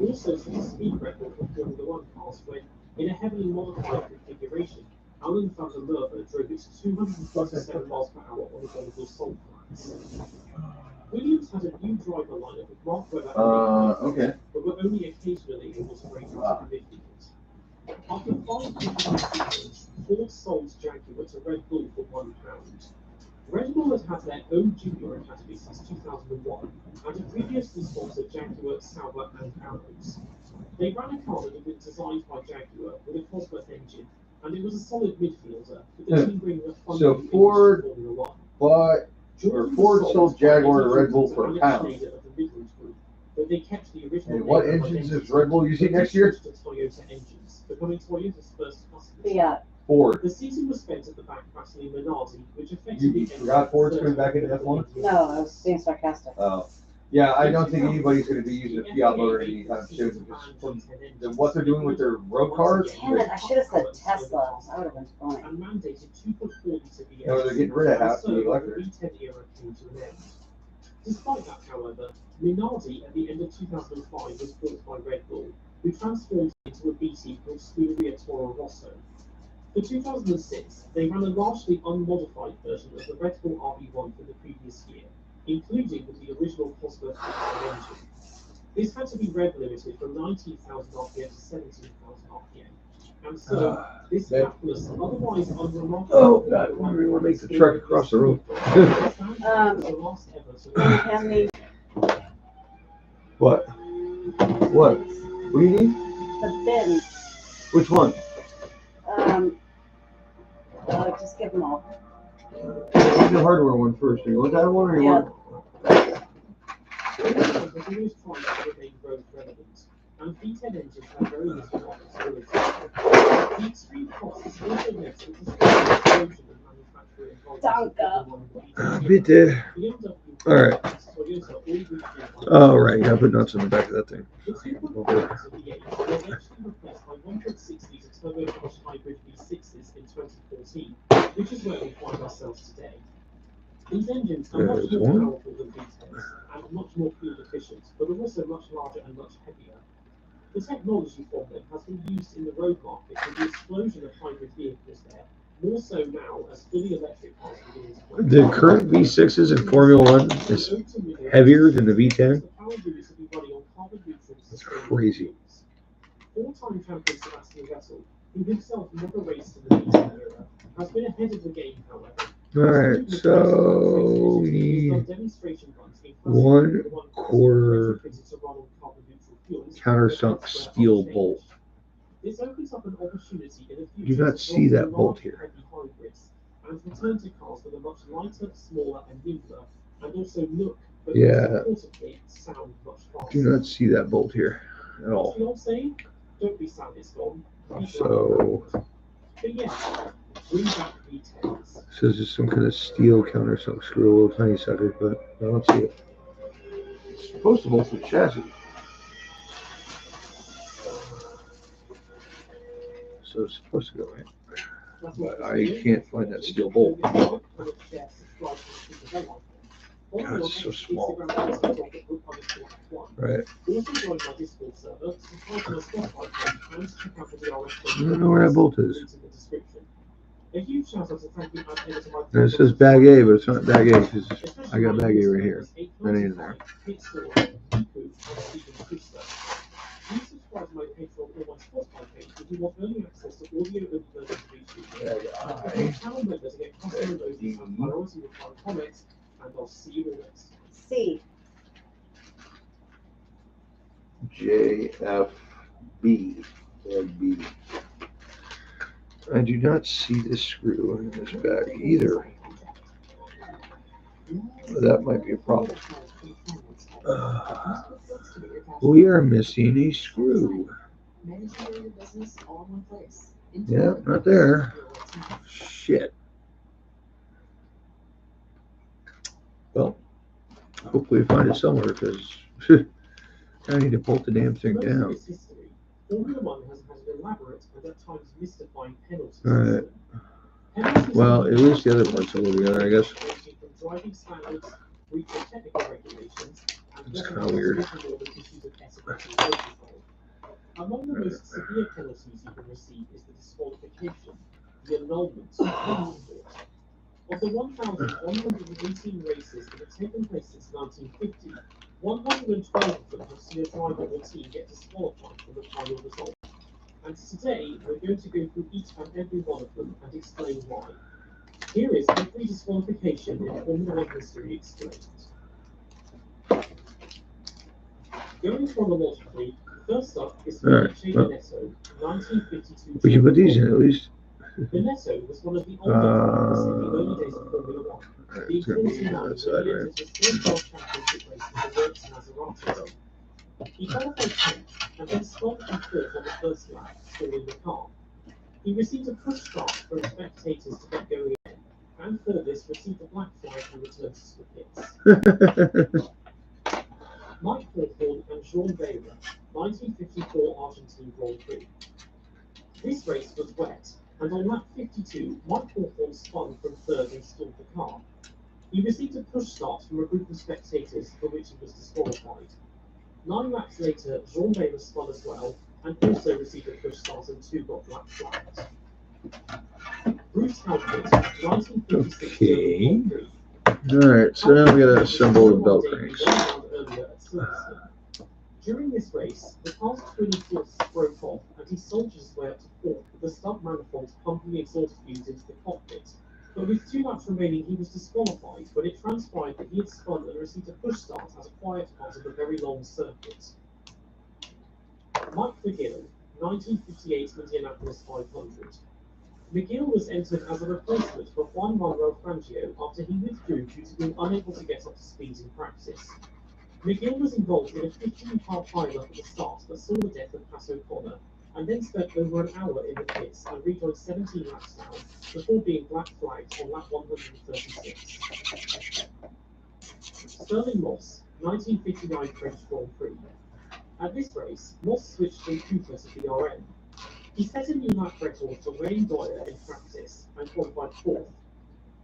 also set a speed record for Formula One cars when, in a heavily modified configuration, Alan van der Merwe drove it to 247 miles per hour on the Bonneville Salt Flats. Williams had a new driver lineup with Mark Webber and Nick Kvyat, but were only occasionally able to break into the midfield. After 5 different seasons, Ford sold Jaguar to Red Bull for £1. Red Bull had had their own junior academy since 2001 and had previously sponsored Jaguar, Sauber and Arrows. They ran a car that had been designed by Jaguar with a Cosworth engine, and it was a solid midfielder, with the team bringing a fun So new Ford image to Formula One. Ford sold Jaguar to Red Bull for £1. But they kept the original. And what engines is Red Bull using next year? Toyota engines, becoming Toyota's first customer. Yeah. Ford. The season was spent at the back battling Minardi, which effectively You forgot Ford's coming back into F1? No, I was being sarcastic. Oh. Yeah, I don't think anybody's going to be using a Fiat motor anytime soon. Because what they're doing with their road cars. Damn it, I should have said Tesla. That would have been funny. And mandated 2.40 to be No, they're getting rid of half the electric. The V10 era came to an end. Despite that, however, Minardi at the end of 2005 was bought by Red Bull, who transformed it into a BT called Scuderia Toro Rosso. For 2006, they ran a largely unmodified version of the Red Bull RB1 for the previous year, including with the original Cosworth engine. This had to be rev limited from 19,000 RPM to 17,000 RPM. And so, this hapless, otherwise unremarkable... Oh, God, I want to make the trek across the road. Hand me What? What? What do you need? the bin. Which one? Just give them all. The hardware one first. You want that one or you want? And V10 engines have very little profitability. The extreme costs also led to the explosion of manufacturing volumes. Bitte. All right. Oh, right. You gotta put nuts in the back of that thing. The 2.4 of the 8 were eventually replaced by 1.6 litre turbocharged hybrid V6s in 2014, which is where we find ourselves today. These engines are much more powerful than V10s and much more fuel efficient, but are also much larger and much heavier. The technology for them has been used in the road market with the explosion of hybrid vehicles there, more so now as fully electric cars begin to play. The current V6s in Formula One is heavier than the V10. That's crazy. Four-time champion Sebastian Vettel, who himself never raced in the V10 era, has been ahead of the game, however. All right, so we need 1/4 countersunk steel bolt. This opens up an opportunity in the You future do not see that bolt here. and return to cars that are much lighter, smaller, and nimbler, and also look, but Yeah. importantly, sound much faster. Do not see that bolt here at What's all. the old saying? Don't be sad it's gone. So But yeah, bring back V10s. this is just some kind of steel countersunk screw, a little tiny sucker, but I don't see it. It's supposed to bolt the chassis. So it's supposed to go in. But I can't find that steel bolt. God, it's so small. Right. I don't know where that bolt is. And it says bag A, but it's not bag A because I got bag A right here. That ain't in there. Subscribe to my Patreon or my Spotify page if you want early access to audio-only versions of each video. Become a channel member to get custom emojis and priority reply comments, and I'll see you all next time. C. JFB. B. I do not see this screw in this bag either. That might be a problem. We are missing a screw. Yeah, not there. Shit. Well, hopefully we find it somewhere because I need to bolt the damn thing down. Formula One has had an elaborate and at times mystifying penalty All right. system. Well, at least the other parts will be together, I guess. It's kind of weird. Among the most severe penalties you can receive is the disqualification, the annulment of the sport. Of the 1,118 races that have taken place since 1950, 112 of them have seen a driver or team get disqualified from the final result. And today, we're going to go through each and every one of them and explain why. Here is every disqualification in Formula One history explained. Going chronologically, first up is Felice Benetto, 1952. We can put these in at least. Benetto was one of the older drivers in the early days of Formula One. Being It's gonna be 49 on that when side, he right? entered his first World Championship race with the Works Maserati. He qualified 10th and then spun from fourth on the first lap, stalling the car. He received a push start from spectators to get going again, and for this received a black flag and returned to the pits. Mike Hawthorne and Jean Behra, 1954 Argentine Grand Prix. This race was wet, and on lap 52, Mike Hawthorne spun from third and stalled the car. He received a push start from a group of spectators for which he was disqualified. 9 laps later, Jean Behra spun as well, and also received a push start and 2 got black flags. Bruce Halford, 1956 German Grand Prix. Alright, so now we gotta assemble the belt cranks. During this race, the car's twin exhausts broke off and he soldiered his way up to fourth with the stub manifold pumping the exhaust fumes into the cockpit. But with 2 laps remaining, he was disqualified when it transpired that he had spun and received a push start at a quiet part of a very long circuit. Mike McGill, 1958 Indianapolis 500. McGill was entered as a replacement for Juan Manuel Fangio after he withdrew due to being unable to get up to speed in practice. McGill was involved in a 15-car pileup at the start that saw the death of Pat O'Connor, and then spent over an hour in the pits and rejoined 17 laps down before being black flagged on lap 136. Sterling Moss, 1959 French Grand Prix. At this race, Moss switched from Cooper to BRM. He set a new lap record for Wayne Dwyer in practice and qualified 4th.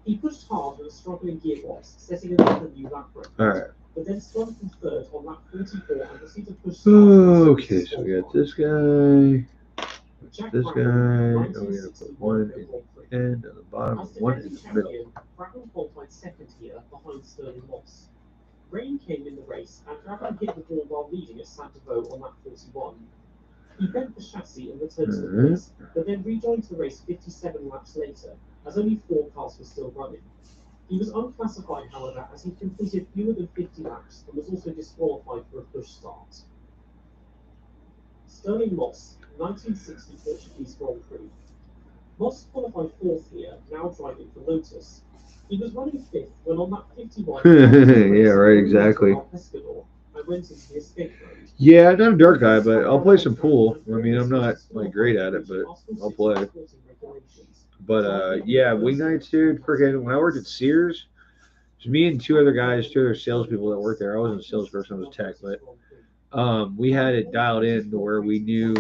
He pushed hard with a struggling gearbox, setting another new lap record. Alright. But then spun from third on lap 44 and received a push. Okay, so we got this guy, this guy, Brown, and we're gonna put one in the end and the bottom, As and one in defending the middle. champion, Brabham qualified second here behind Sterling Moss. Rain came in the race and Brabham hit the ball while leading at Saint-Deveau on lap 41. He bent the chassis and returned to the race, but then rejoined the race 57 laps later, as only 4 cars were still running. He was unclassified, however, as he completed fewer than 50 laps and was also disqualified for a push start. Sterling Moss, 1960 Portuguese Grand Prix. Moss qualified 4th here, now driving for Lotus. He was running 5th when on lap 51, yeah, right, exactly. and went into the escape mode. Yeah, I'm not a dart guy, but I'll play some pool. I mean, I'm not like great at it, but I'll play. But yeah, weeknights, dude. Freaking, when I worked at Sears, it was me and 2 other guys, 2 other salespeople that worked there. I wasn't a salesperson, I was tech, but we had it dialed in to where we knew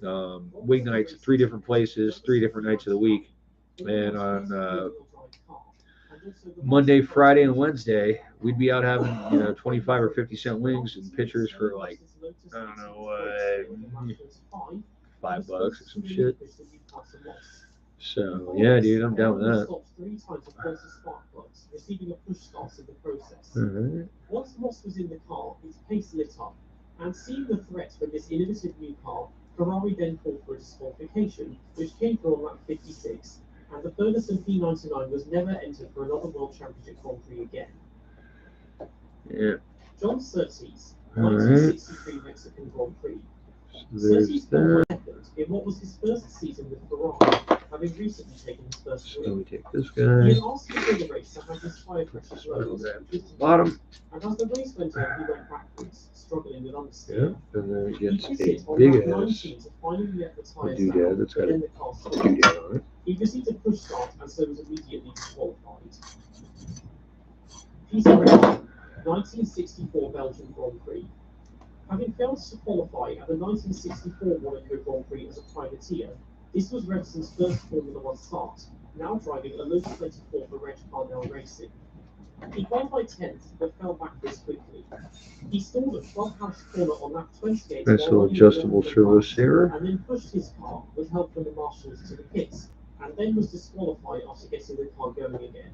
weeknights, 3 different places, 3 different nights of the week, and on Monday, Friday, and Wednesday, we'd be out having 25 or 50-cent wings and pitchers for like I don't know $5 or some shit. So yeah, dude, I'm down with that. 3 times a faulty spark plugs, receiving a push start in the process. Alright. Once Moss was in the car, his pace lit up, and seeing the threat from this innovative new car, Ferrari then called for a disqualification, which came through on lap 56, and the Ferguson P99 was never entered for another World Championship Grand Prix again. Yeah. John Surtees, Alright. 1963 Mexican Grand Prix. So there's Surtees that. qualified in what was his first season with Ferrari, having recently taken his first So win. we take this He guy. had asked before the race to have his tire pressure lowered, Bottom. and as the race went on, he went backwards, struggling with Yeah. understeer. And then it He gets pitted a on big lap ass 19 to finally let the tyres doodad down, that's but got then a the car stopped. doodad on it. He received a push start and so was immediately disqualified. Peter Remy, 1964 Belgian Grand Prix. Having failed to qualify at the 1964 Monaco Grand Prix as a privateer, this was Revson's first Formula One start, now driving a Lotus 24 for Reg Parnell Racing. He qualified 10th, but fell backwards quickly. He stalled at Clubhouse Corner on lap 28 Nice little adjustable turbo saver. and then pushed his car with help from the marshals to the pits, and then was disqualified after getting the car going again.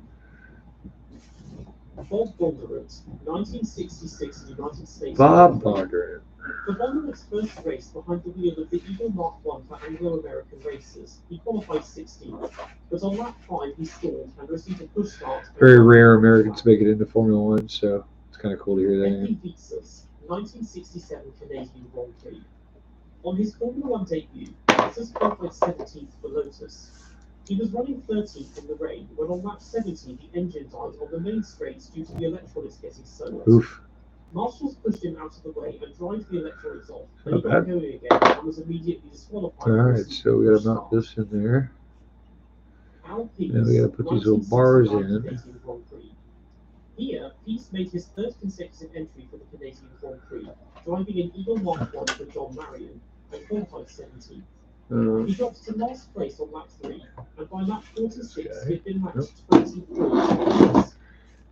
Bob Bondurant, 1966 United States. Bob Bondurant. For Bondurant's first race behind the wheel of the Eagle Mark I for Anglo-American racers, he qualified 16th, but on lap 5 he stalled and received a push start. Very rare Americans make it into Formula One, so it's kind of cool to hear that. Eddie Vitsas, 1967 Canadian Grand Prix. On his Formula One debut, Vitsas qualified 17th for Lotus. He was running 13th in the rain when on lap 70 the engine died on the main straights due to the electronics getting soaked. Oof. Marshals pushed him out of the way and dried the electronics off, but Not he got bad. going again and was immediately disqualified. Alright, so we gotta mount this in there. Al Pease, Now we gotta put these little bars in. Canadian Grand Prix. Here, Pease made his third consecutive entry for the Canadian Grand Prix, driving an Eagle Mark I for John Marion, and qualified 17th. He dropped to last place on lap 3, and by lap 46 he had been matched 24.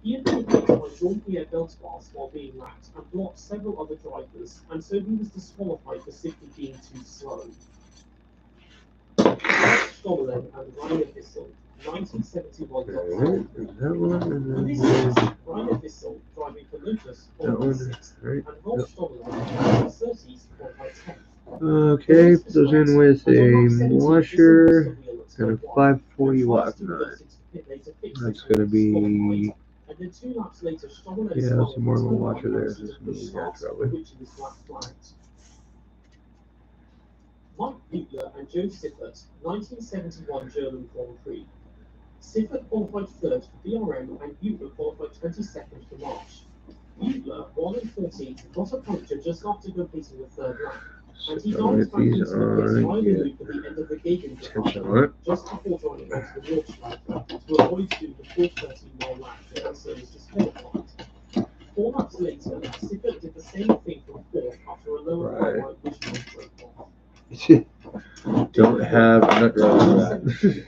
He had been hit by Jean-Pierre Beltbars while being lapped and blocked several other drivers, and so he was disqualified for simply being too slow. Stommelen and Rainer Wissel, 1971 Alright, there's that one, For and this then race, Rainer Wissel driving for Lotus that qualified one. 6th, Right. and Rolf Stommelen driving for 30th qualified 10th. Okay, put those in with a washer and a 540 watt nut. That's gonna be, And then 2 laps later, Stommelen yeah, some more of a washer there. This is me, yeah, probably. which was black flagged. Mike Butler and Joe Siffert, 1971 German Grand Prix. Siffert qualified 3rd for BRM and Butler qualified 22nd for March. Butler, 1 and 14th, got a puncture just after completing the 3rd lap, and he So dived get back these into the pits on, via the get loop at the end of the Gagan tension on it. just before joining onto the Nordschleife to avoid doing the 4:30-mile lap and so was disqualified. 4 laps later, Siffert did the same thing from 4th after a lower Right. right wishbone broke off. Don't have a nut driver for that.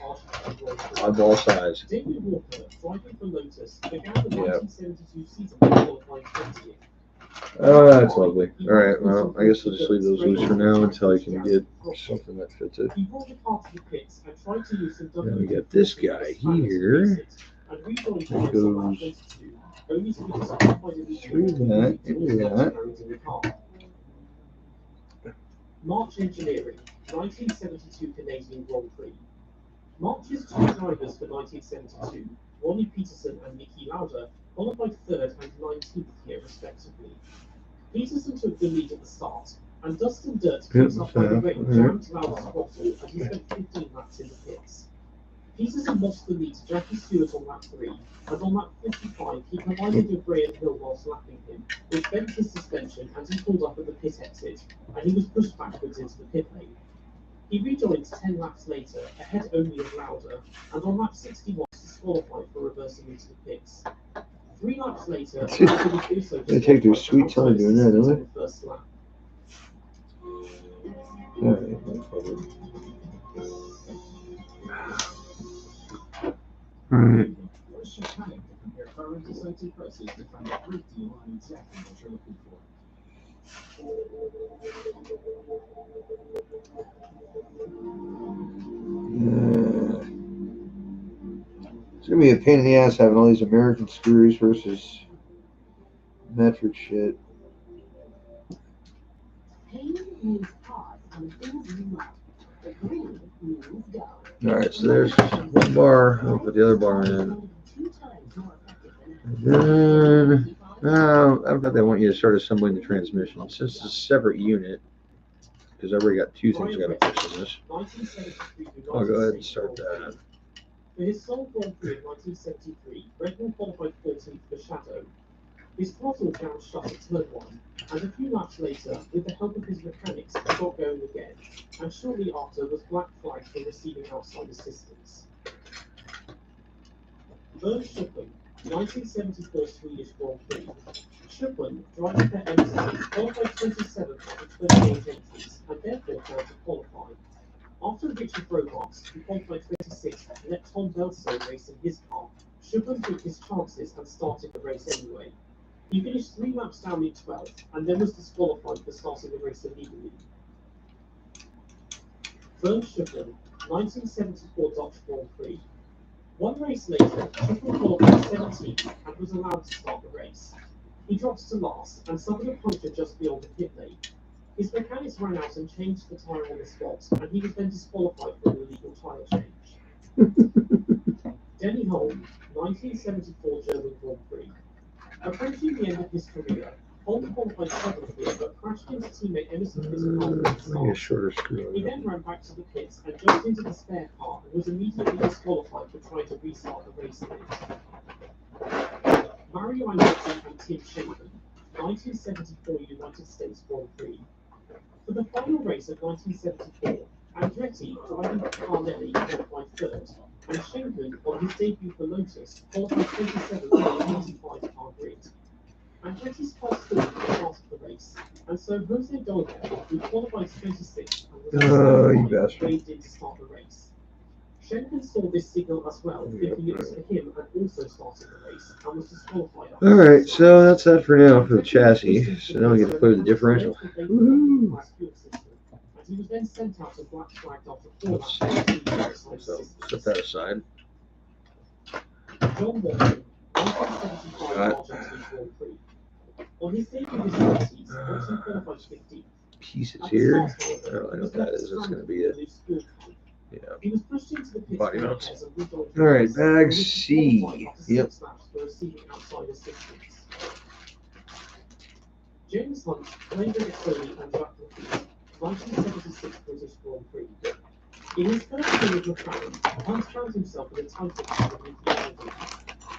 Oddball size. David Walker, driving for Lotus, began the Yep. 1972 season by qualifying 20th. Oh, that's lovely. Alright, well, I guess I'll just leave those loose for now until I can get something that fits it. He brought the car to the pits and tried to use some Then we got this guy here. and rejoined the That race on lap goes 22, only to be disqualified through that, into that. in the car. March Engineering, 1972 Canadian Grand Prix. March's 2 drivers for 1972, Ronnie Peterson and Nicky Lauda, qualified 3rd and 19th here respectively. Peterson took the lead at the start, and Dustin Dirt came up by the rain, jammed Lauda's throttle, and he spent 15 laps in the pits. Peterson lost the lead to Jackie Stewart on lap 3, and on lap 55 he collided with Graham Hill whilst lapping him, which bent his suspension and he pulled up at the pit exit, and he was pushed backwards into the pit lane. He rejoined 10 laps later, ahead only of Lauda, and on lap 61 was disqualified for reversing into the pits. 3 laps later, Lauda was also They take their sweet time doing that, don't they? on the first lap. Alright, no problem. Alright. What's your panic to compare current and safety prices to find a great deal on exactly what you're looking for? It's gonna be a pain in the ass having all these American screws versus metric shit. Pain means pause on the things you love. The green means go. Alright, so there's one bar. I'll put the other bar in. And then, I don't think they want you to start assembling the transmission. Since it's a separate unit, because I've already got 2 things I gotta push in this. I'll go ahead and start that. For his sole Grand Prix in 1973, Redmond qualified 14th for Shadow. His throttle jammed shut at turn 1, and a few laps later, with the help of his mechanics, he got going again, and shortly after was black flagged for receiving outside assistance. Bernd Schuppen, 1974 Swedish Grand Prix. Schuppen, driving for MC, qualified 27th out of 28 entries, and therefore failed to qualify. After Richard Robots, who qualified 26th, let Tom Belso race in his car, Schuppen took his chances and started the race anyway. He finished 3 laps down in 12th and then was disqualified for starting the race illegally. Bernd Schuppen, 1974 Dutch Grand Prix. One race later, Schuppen qualified 17th and was allowed to start the race. He dropped to last and suffered a puncture just beyond the pit lane. His mechanics ran out and changed the tyre on the spot, and he was then disqualified for an illegal tyre change. Denny Holm, 1974 German Grand Prix. Approaching the end of his career, Holm qualified 7th here but crashed into teammate Emerson Fittipaldi at the Maybe a start. shorter screw. He then ran back to the pits and jumped into the spare car and was immediately disqualified for trying to restart the race in it. Mario Andretti and Tim Schenken, 1974 United States Grand Prix. For the final race of 1974, Andretti, driving for Carnelli, qualified 3rd, and Schenken, on his debut for Lotus, qualified 27th on the 25-car grid. Andretti's first thought at the start of the race, and so Jose Dolga, who qualified 26th and was bastard. waved in to start the race. Schenken saw this signal as well, thinking it was for him and also started the race, and was disqualified. Alright, so that's that for now for the chassis. So now we get to play with the differential. Woohoo! He was then sent out and black flagged after 4 Let's laps. see. So set that aside. John Watson, 1975 Argentine Grand Prix. On his debut in his 20s, Watson qualified 15th. Pieces here. I don't know what that is. That's going to be it. Yeah. He was pushed into the pits Body by mounts. Lopez and rejoined All right, Lopez, bag who was C. disqualified after Yep. 6 laps for receiving outside assistance. James Hunt, Wayne Sony and Jack Lafitte, 1976 British Grand Prix. In his first year with McLaren, Hunt found himself in a title battle with Ferrari.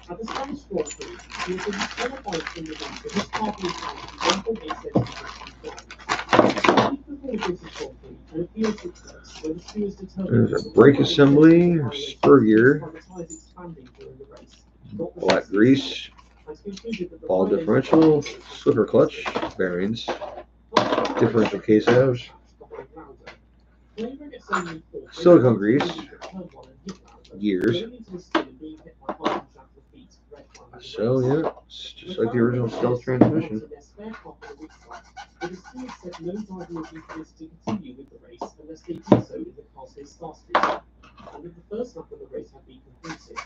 At the Spanish Grand Prix, he was disqualified from the race for his car being found 1.8 centimeters There's a brake assembly, spur gear, black grease, ball differential, slipper clutch, bearings, differential case halves, silicone grease, gears. So yeah, it's just like the original stealth transmission. The stewards said no driver would be permitted to continue with the race unless they did so in the cars they started in, and that the first lap of the race had been completed.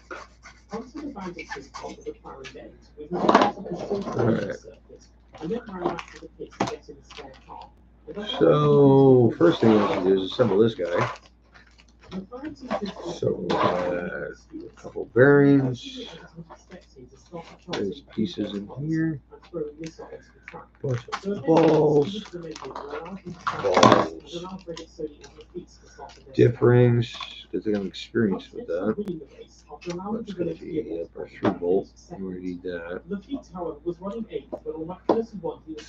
Hunt had abandoned his car at the McLaren bend with his cars on the short racing circuit, and then ran back to the pit to get in the spare car. So first thing we have to do is assemble this guy. So a couple bearings, there's pieces in here, bunch of balls, dip rings, because I'm experienced with that. That's going to be a 3-bolt, we need that.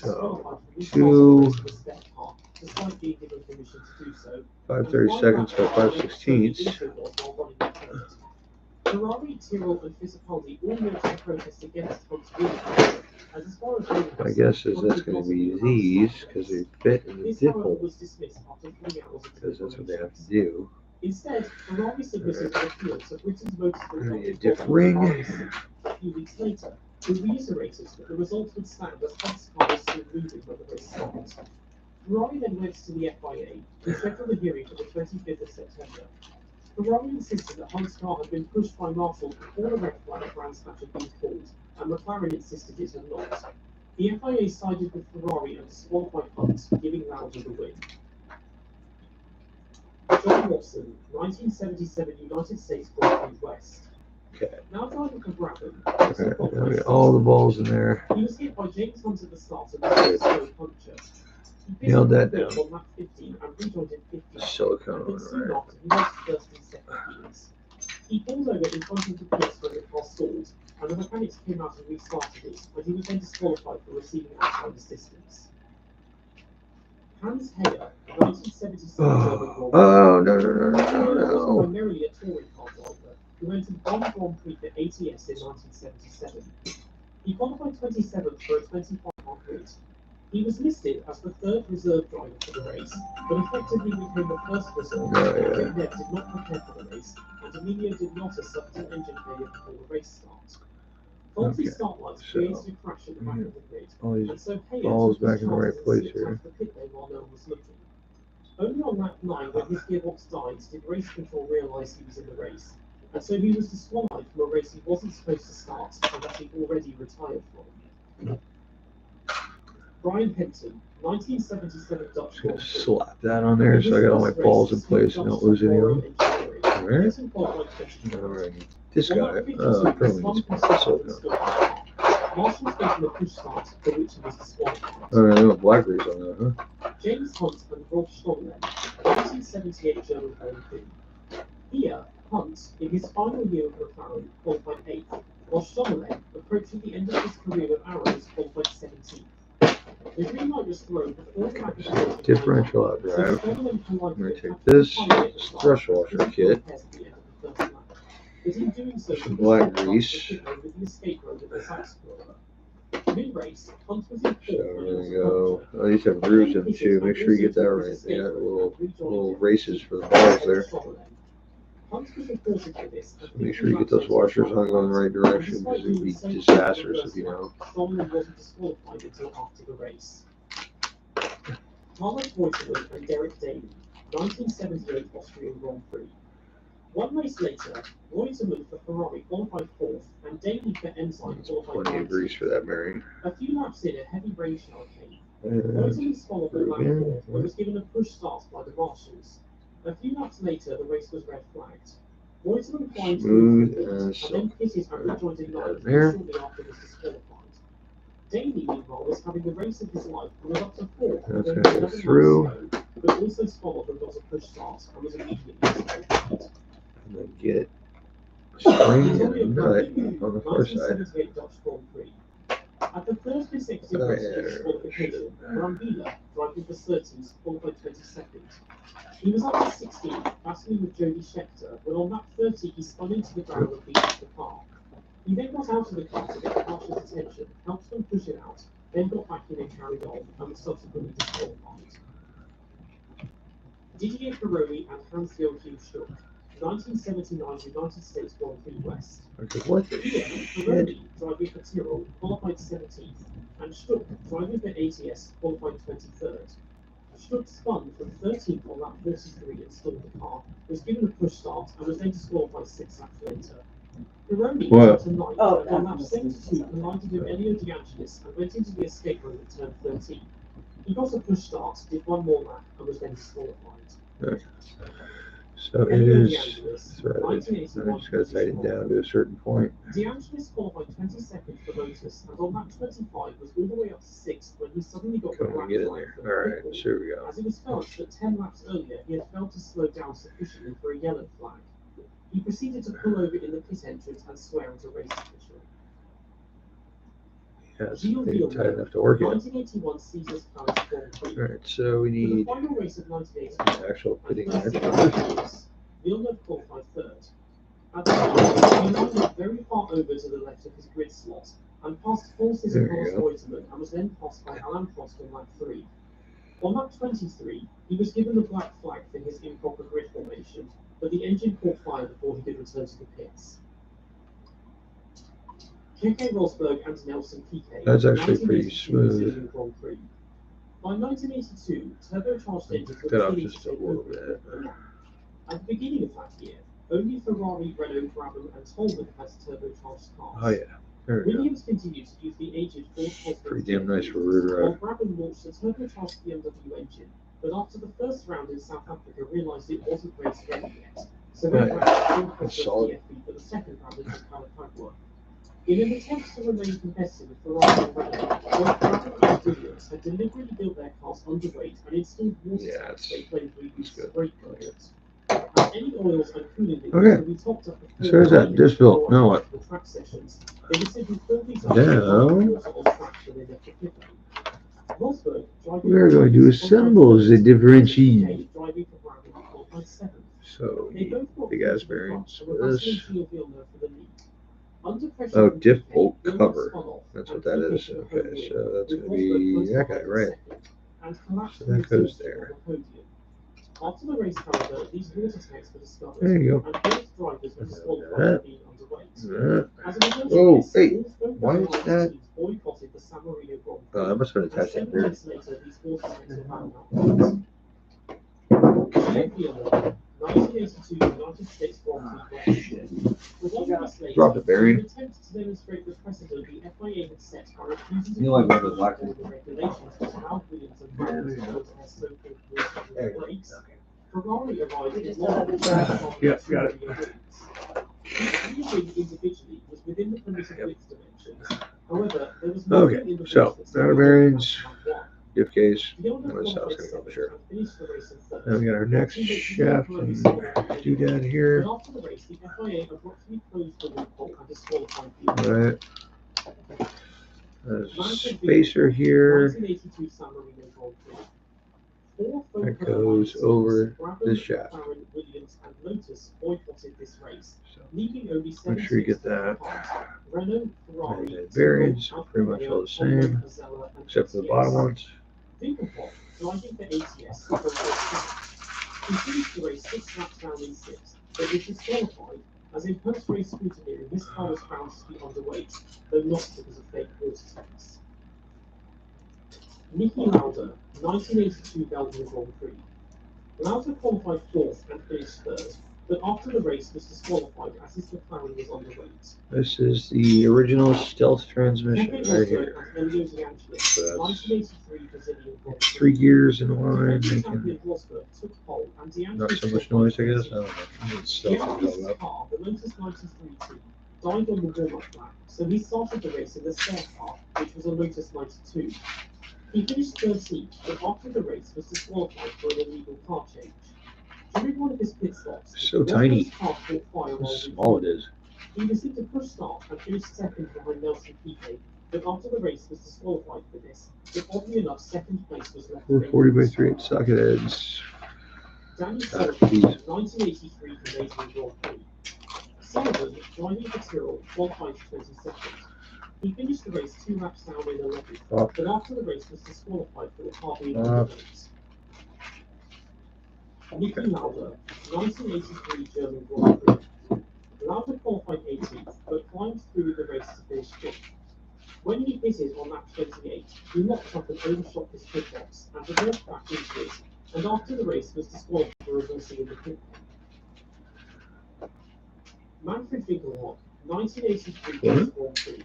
So 2 5/32 by 5/16. Ferrari, Tyrrell, and Fittipaldi all launched a protest against Hunt's winning, as far as My guess is that's going to be these, because they fit in the dip hole, because that's what they have to do. Instead, Ferrari submitted an appeal to Britain's motorsport A dip ring. A few weeks later, who reiterated that the results would stand as Hunt's car was still moving when the race stopped. Ferrari then went to the FIA, who scheduled the hearing for the 25th of September. Ferrari insisted that Hunt's car had been pushed by marshals before the red flag Brands match had been called, and McLaren insisted it had not. The FIA sided with Ferrari and disqualified Hunt, giving Lauda the win. John Watson, 1977 United States Grand Prix West. Okay. Now driving for Brabham, Okay, now we got all the balls in there. he was hit by James Hunt at the start of the slow puncture. Nailed that down. On lap 15 and rejoined in 15th. Silicone, And then soon right. after, he lost first and second gears. He pulled over in front of the pits where the car stalled, and the mechanics came out and restarted it, and he was then disqualified for receiving outside assistance. Hans Heyer, 1977 German Grand Prix. Oh, no. He was primarily a touring car driver who entered one Grand Prix for ATS in 1977. He qualified 27th for a 25-car grid. He was listed as the third reserve driver for the race, but effectively became the first reserve Oh, as yeah. Ned did not prepare for the race, and Emilio did not suffer an engine failure before the race start. Faulty Okay, start lights so, created a crash at the back of the grid, all these and so Hayes balls took his back in the right chances and place slipped here. out of the pit lane while no one was looking. Only on lap 9, when his gearbox died, did race control realise he was in the race, and so he was disqualified from a race he wasn't supposed to start and that he'd already retired from. Brian Hinton, 1977 Dutch Just Grand gonna Prix. slap that on there so I got all my balls in place and don't lose any of them. Alright. Hinton qualified 22nd. Alright. This On guy, lap 52, apparently his needs fun so consultant Marshall was making a push start, for which he was disqualified. Alright, I got black race on that, huh? James Hunt and Rob Stoneman, 1978 German Grand Prix. Here, Hunt, in his final year of McLaren, qualified 8th, while Stoneman, approaching the end of his career with Arrows, qualified 17th. The green light was thrown before the back of the Differential out drive. I'm going to take this thrust washer kit, some black grease. Mid-race, Hunt was in So there you go. Oh, these have grooves in them too. Make sure you get that right. They got little races for the balls there. So make sure you get those washers on going in the right direction because it would be disastrous if you don't. Solomon wasn't disqualified until after the race. Carlos Reutemann and Derek Daly, 1978 Austrian Grand Prix. One race later, Reutemann for Ferrari qualified 4th and Daly for Ensign qualified Plenty of 9th. grease for that bearing. A few laps in, a heavy rain shower came. And Reutemann followed at lap again. 4 and was given a push start by the marshals. A few laps later, the race was red flagged. Reutemann climbed Smooth through the as and then silk. pitted and rejoined in ninth, There. and shortly after was disqualified. Daly, meanwhile, was having the race of his life and was up to 4th, That's with gonna go 11 laps through. to go, but also followed and got a push start and was immediately disqualified. And then get spring and a nut on the far side. 1978 Dutch Grand Prix. At the third consecutive Oh, race yeah, disqualification, shit. Brambilla, driving for Surtees, qualified 22nd. He was up to 16th, battling with Jody Scheckter, when on lap 30 he spun into the ground and beat the car. He then got out of the car to get the marshal's attention, helped them push it out, then got back in and carried on, and was subsequently disqualified. Didier Pironi and Hans-Joachim Stuck, 1979 United States Grand Prix West. Okay, what the Here, shit? Pironi, driving for Tyrrell, qualified 17th, and Stuck, driving for ATS, qualified 23rd. Stuck spun from 13th on lap 43 and stalled the car, was given a push start, and was then disqualified 6 laps later. Pironi was up to 9th, Oh, and on lap 72 collided with Elio De Angelis and went into the escape road at turn 13. He got a push start, did one more lap, and was then disqualified. Okay. So it is threaded. I just gotta tighten it down to a certain point. De Angelis qualified 22nd for Lotus, and on lap 25 was all the way up to 6th when he suddenly got the Come on, black get in flag there. from the Alright, pit so here we go. wall, as it was felt that 10 laps earlier he had failed to slow down sufficiently for a yellow flag. He proceeded to pull over in the pit entrance and swear at a race official. Yeah, it's tight enough to work it. 1981 Caesar's Palace Grand Prix. Alright, so we For the need final race of 1981, actual pitting and edge. first Villeneuve qualified 3rd. At the time, he landed very far over to the left of his grid slot and passed forces There across you go. Reutemann and was then passed by Alain Prost on lap 3. On lap 23, he was given the black flag for his improper grid formation, but the engine caught fire before he could return to the pits. Keke Rosberg and Nelson Piquet. That's actually pretty 1982 smooth. Brazilian Grand Prix. By 1982, turbocharged engines were Cut off beginning to just a take little over bit. in the At the beginning of that year, only Ferrari, Renault, Brabham, and Tolman had turbocharged cars. Oh yeah, there we go. Williams continued to use the aged Ford Cosworth Pretty damn nice for a TFE, rear while drive. Brabham launched a turbocharged BMW engine, but after the first round in South Africa realised it wasn't race ready yet, so went Right. back to Ford That's Cosworth solid. TFE for the second round in Calipagua. In an attempt to remain competitive with Ferrari and Renault, both Brabham and Williams had deliberately built their cars underweight and installed water Yeah, tanks they claimed would use good. brake coolant. As any oils and cooling liquids Okay. could be topped up with So is that disc built? Now what? for track sessions, they would simply fill these up Now, with water on track when they left the pit lane. Rosberg, driving we are for going to Williams, assemble the differential. driving for Brabham, qualified 7th. So They both got big ass into the bearings front for and were this. battling Gilles Villeneuve for the lead. Oh, diff bolt cover. That's what that is. Okay, so that's going to be that guy, right? So that goes there. After the race, however, these water tanks were discovered, There you and both drivers were disqualified for being underweight. As a result Whoa, of this, hey, all why is that? teams boycotted the San Marino Grand Prix. Oh, that must have been And attached to 7 there. months later, these water tanks were banned outright. Champion 1982 United States Grand Prix. With 1 year later, Drop it, Barry. in an attempt to demonstrate the precedent the FIA had set by refusing to You like follow those black ones? the regulations that allowed Williams and Hamilton to use their so-called water brakes, Ferrari arrived in one Yeah, got it. Using individually was within the permitted width dimensions. However, there was nothing Okay, in the so rules that said outer that bearings, one. diff case. The owner What else of was the going to go sure? and finished the race in third. Then we got our next shaft and doodad here. But after the race, the FIA abruptly closed the loophole and disqualified the Right. There's a spacer here 1982 San Marino Grand Prix. that goes over this shaft. Williams and Lotus boycotted this race, So leaving only make sure you get that. Renault, Ferrari, And the variants are pretty much all the same, except for the bottom ones. Finkelhoff, driving for ATS, he finished the race 6 laps down in 6th, but was disqualified, as in post-race scrutiny, his car was found to be underweight, though not because of fake water tanks. Niki Lauda, 1982 Belgian Grand Prix. Lauda qualified 4th and finished 3rd, but after the race was disqualified as his McLaren was underweight. This is the original stealth transmission Pepe right Rosso here. and Elio De Angelis, So that's 1983 Brazilian Grand Prix. 3 gears in line, Defending making champion Rosberg took pole, and De not so Angelis much noise, I guess. I don't know. It's De stealth Angelis' all up. car, the Lotus 93T, died on the warm-up lap, so he started the race in the spare car, which was a Lotus 92. He finished 13th, but after the race was disqualified for an illegal car change. During one of his pit stops, So tiny. Rosberg's car caught fire How while small it is. he received a push start and finished 2nd behind Nelson Piquet, but after the race was disqualified for this. But oddly enough, 2nd place was left. 440 by 3/8 socket heads. Danny Ah, Sullivan, geez. 1983 Canadian Grand Prix. Sullivan, driving for Tyrrell, qualified 22nd. He finished the race 2 laps down in 11th, Up. but after the race was disqualified for the car being Up. underweight. Niki Lauda, 1983 German Grand Prix. Lauda qualified 18th, but climbed through the race to finish 5th. When he pitted on lap 28, he locked up and overshot his pit box and reversed back into it, and after the race was disqualified for reversing in the pit lane. Manfred Winkelhock, 1983 Dutch Grand Prix.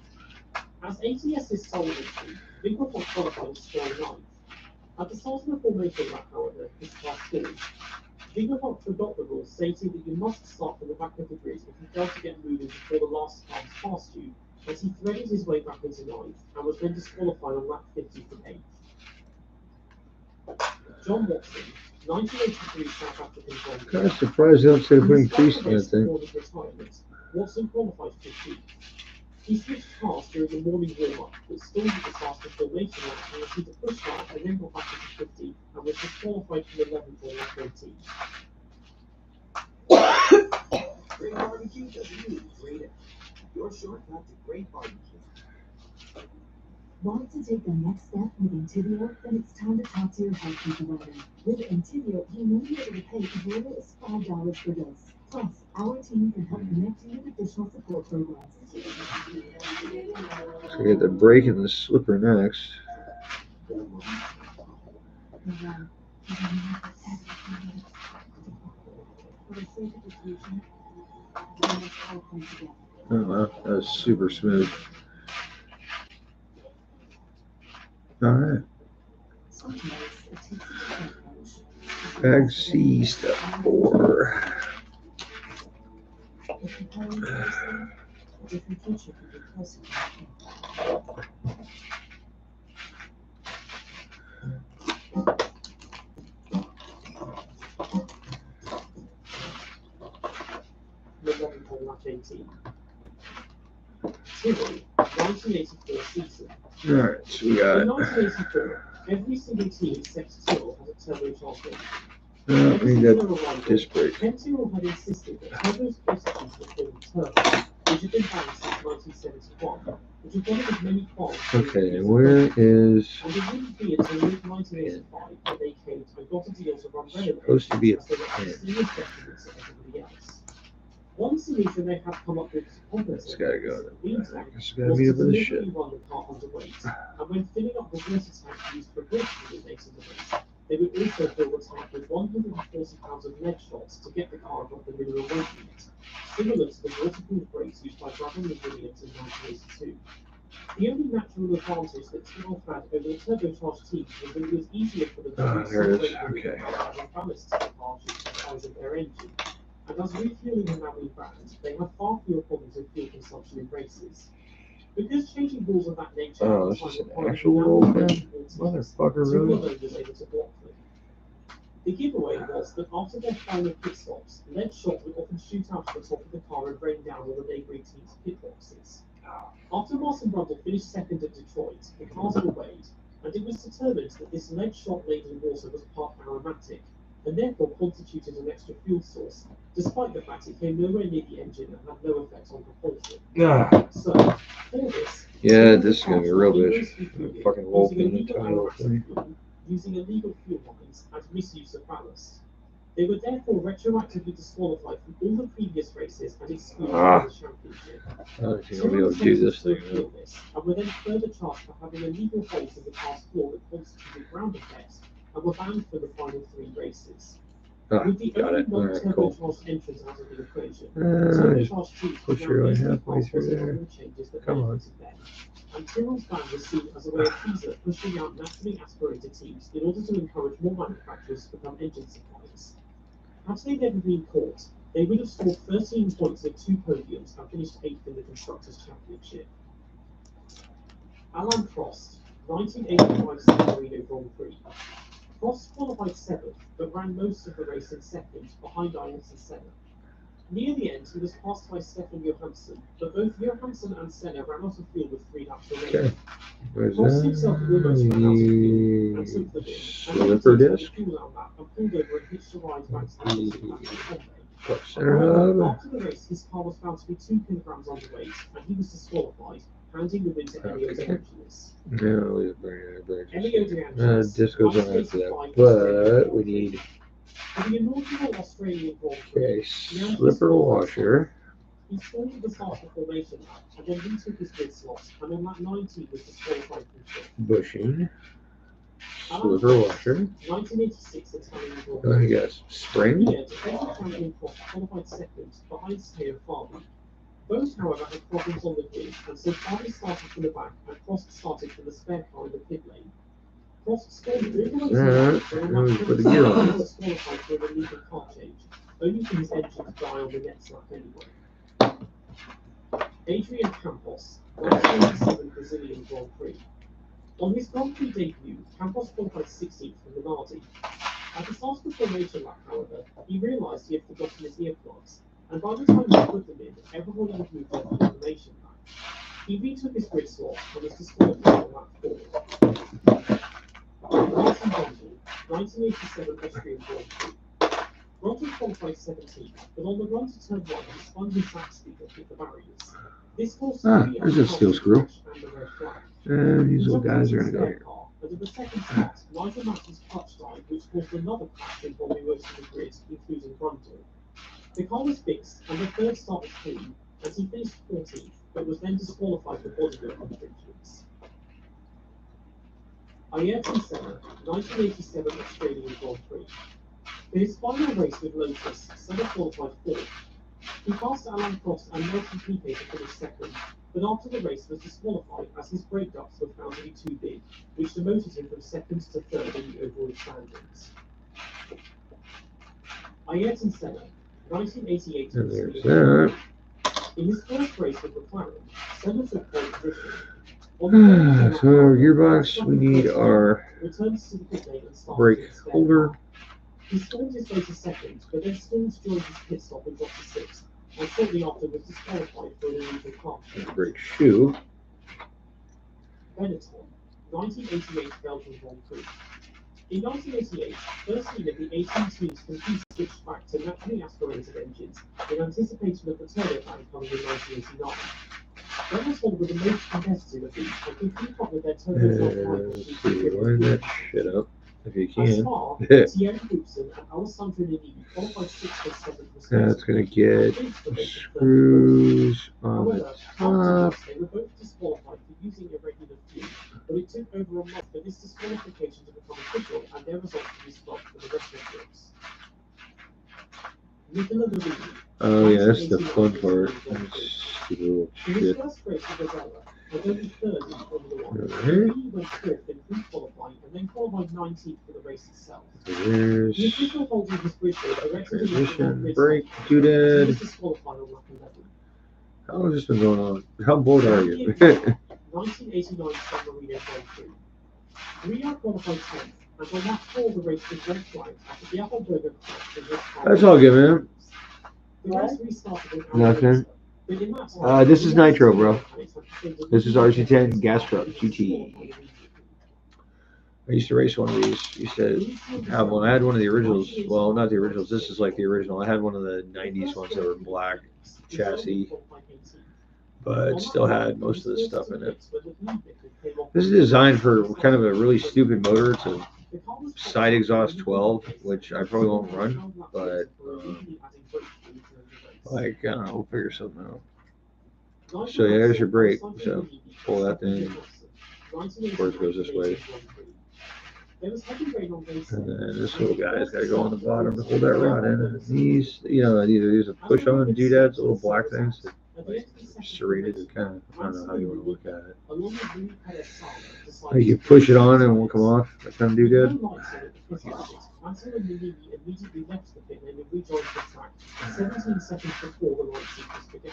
As ATS's sole entry, Winkelhock qualified a strong 9th. At the start of the formation lap, however, his car stalled. Winkelhock forgot the rules, stating that you must start from the back of the grid if you fail to get moving before the last car passed you, and he threaded his way back into 9th, and was then disqualified on lap 50 from 8th. John Watson, 1983 South African Grand Prix. Kind of surprised they don't say putting Despite crease the in that race thing. before his retirement, Watson qualified 15th. He switched cars during the morning warm-up, but stalled at the start of the formation lap and received a push start and then got back into 50th and was disqualified from 11th on lap 18. Great barbecue doesn't mean great effort. Your shortcut to great barbecue. Want to take the next step with Intivio? Then it's time to talk to your healthcare provider. With Intivio, you may be able to pay as little as $5 per dose. Plus, our team can help connect you with additional support programs. So we got the brake and the slipper next. Oh wow, that was super smooth. Alright. Bag C, step 4. November on lap 18. Tyrrell, 1984 season. Alright, so we In got 1984, every single team except Tyrrell has a turbocharged engine. we Ever need since that their arrival, disc brake. Ken Tyrrell had insisted that turbos basically were called turbo, which and had been banned since 1971, which was one of his many qualms. Okay, where is And it wouldn't be until mid-1985 that they came and got a deal to run supposed to be a as they were pen? serious detriments to everybody else. One solution they had come up with to compensate It's gotta go. in the meantime It's gotta was meet to up with this deliberately shit. run the car underweight, and when filling up the water tank used for bridge relays of the race, they would also fill the tank with 140 pounds of lead shots to get the car above the minimum weight limit, similar to the waterproof brakes used by Brabham and Williams in 1982. The only natural advantage that Tyrrell had over the turbocharged teams was that it was easier for them to There it is. reaccelerate Okay. having ballast to the car due to the size of their engine. And as refueling had now been banned, they had far fewer problems with fuel consumption in races. Because changing rules of that nature Oh, at this the is time an required actual now roll available pen? teams, Motherfucker, Tyrrell really? alone was able to block them. The giveaway was that after their final pit stops, lead shot would often shoot out of the top of the car and rain down on the neighbouring team's pit boxes. After Martin Brundle finished second at Detroit, the cars were weighed, and it was determined that this lead shot laden water was part aromatic, and therefore constituted an extra fuel source, despite the fact it came nowhere near the engine and had no effect on propulsion. Ah, So, for this, yeah, this is gonna be a real bitch. A fucking roll pin and tiny little thing. using illegal fuel lines and misuse of ballast. They were therefore retroactively disqualified from all the previous races and excluded from the championship. I don't think I'll be able to do this thing. Appeal this, and were then further charged for having illegal holes in the car's floor that constituted ground effects and were banned for the final 3 races. Ah, With the got only it. Alright, cool. non-turbocharged entrance out of the equation, Just turbocharged teams push could your now way easily halfway pass through possible there. rule changes that Come on. benefited them. And Tyrrell's ban was seen as a way of Caesar pushing out naturally aspirated teams in order to encourage more manufacturers to become engine suppliers. Had they never been caught, they would have scored 13 points at 2 podiums and finished 8th in the Constructors' Championship. Alain Prost, 1985 San Marino Grand Prix. Prost qualified 7th, but ran most of the race in 2nd, behind Ayrton Senna. Near the end, he was passed by Stefan Johansson, but both Johansson and Senna ran out of fuel with 3 laps remaining. Okay. Where's Prost himself almost ran out of fuel and took the the win, and slipper then disc? the fuel out lap and pulled over and hitched a ride back to the pit at Honda. What, center However, hub? after the race, his car was found to be 2 kilograms underweight, and he was disqualified, handing the win to Elio De Angelis. No, we have burn. Elio De Angelis. Disc goes on after that, but we need For the inaugural Australian Grand Prix, okay, slipper washer. he stalled at the start of the formation lap, and then retook his grid slot, and on lap 19 was disqualified from pit. Bushing. Alan Slipper Prost, washer. 1986 Italian Grand Oh, Prix. yes. Spring. Here, defending champion Prost qualified second behind Teo Fabi. Both, however, had problems on the grid, and so Fabi started from the back and Prost started from the spare car in the pit lane. Prost scored all the way to the line, but on lap Put the gear 27 on. he was disqualified for an illegal car change, only for his engine to die on the next lap anyway. Adrian Campos, 1987 Brazilian Grand Prix. On his Grand Prix debut, Campos qualified 16th for Minardi. At the start of the formation lap, however, he realised he had forgotten his earplugs, and by the time he put them in, everybody had moved on to the formation lap. He retook his grid slot and was disqualified on lap 4. Martin Brundle, 1987 Austrian Grand Prix. Brundle qualified 17th, but on the run to turn 1, he spun his back speed and hit the barriers. This caused There's a steel screw. and the red flag. And these little guys are gonna go here. But at the second start, Nigel Mansell's clutch died, which caused another crash involving most of the grid, including Brundle. The car was fixed, and the third start was clean, as he finished 14th, but was then disqualified for bodywork infringements. Ayrton Senna, 1987 Australian Grand Prix. For his final race with Lotus, Senna qualified 4th. He passed Alain Prost and Nelson Piquet to finish 2nd, but after the race was disqualified as his brake ducts were found to be too big, which demoted him from 2nd to 3rd in the overall standings. Ayrton Senna, 1988 And there's Australian. that. In his first race with McLaren, Senna took pole position. On the So our gearbox, we need our returns to the pit lane and started brake in spare holder. car. He stalled his way to 2nd, but then stalled during his pit stop and dropped to 6th, and shortly after was disqualified for an illegal car change. Brake shoe. Benetton, 1988 Belgian Grand Prix. In 1988, first unit the 18 teams completely switched back to naturally aspirated engines in anticipation of the turbofan coming in 1989. That was one of the most competitive of these and could keep up with their turbofan Let's see, line that shit up if you As can. far, Thierry Gibson and Alessandro Nannini qualified 6th and 7th That's gonna get respectively. screws on the However, top. afterwards, they were both disqualified for using irregular fuel, but it took over a month for this disqualification to become official and their results to be stopped for the rest of the race. Nicola Marini. Oh yeah, that's the fun part. That's stupid little In his shit. first race with Gazella, and only third in Formula 1, Right. Marini went fourth in pre-qualifying and then qualified 19th for the race itself. There's The official holding his bridge directed him into the transition, grid brake, stop, and he doodad. was disqualified on lap 11. How long has this been going on? How bored are you? 1989 San Marino Grand Prix. Rio qualified 10th, and on lap 4 the race was red flagged after the Appleberger crash in his car. That's all good, man. The race restarted an hour Nothing. later, but in that time, This is Nitro, bro. mechanics had performed a This is really RC10 good Gas race Truck and GT. disqualified I used to race one of these. Used to have one. I had one of the originals. Well, not the originals. This is like the original. I had one of the 90s ones that were black chassis, but still had most of the stuff in it. This is designed for kind of a really stupid motor. It's a side exhaust 12, which I probably won't run, but like, I don't know, we'll figure something out. So yeah, there's your brake. So pull that thing. Of course, it goes this way. And then this little guy's got to go on the bottom to hold that rod in. And these, you know, these are push on doodads, little black things that like serrated or kind of, I don't know how you want to look at it. Like you push it on and it won't come off. That kind of doodad. Mansell and Nannini immediately left the pit lane and rejoined the track 17 seconds before the light sequence began.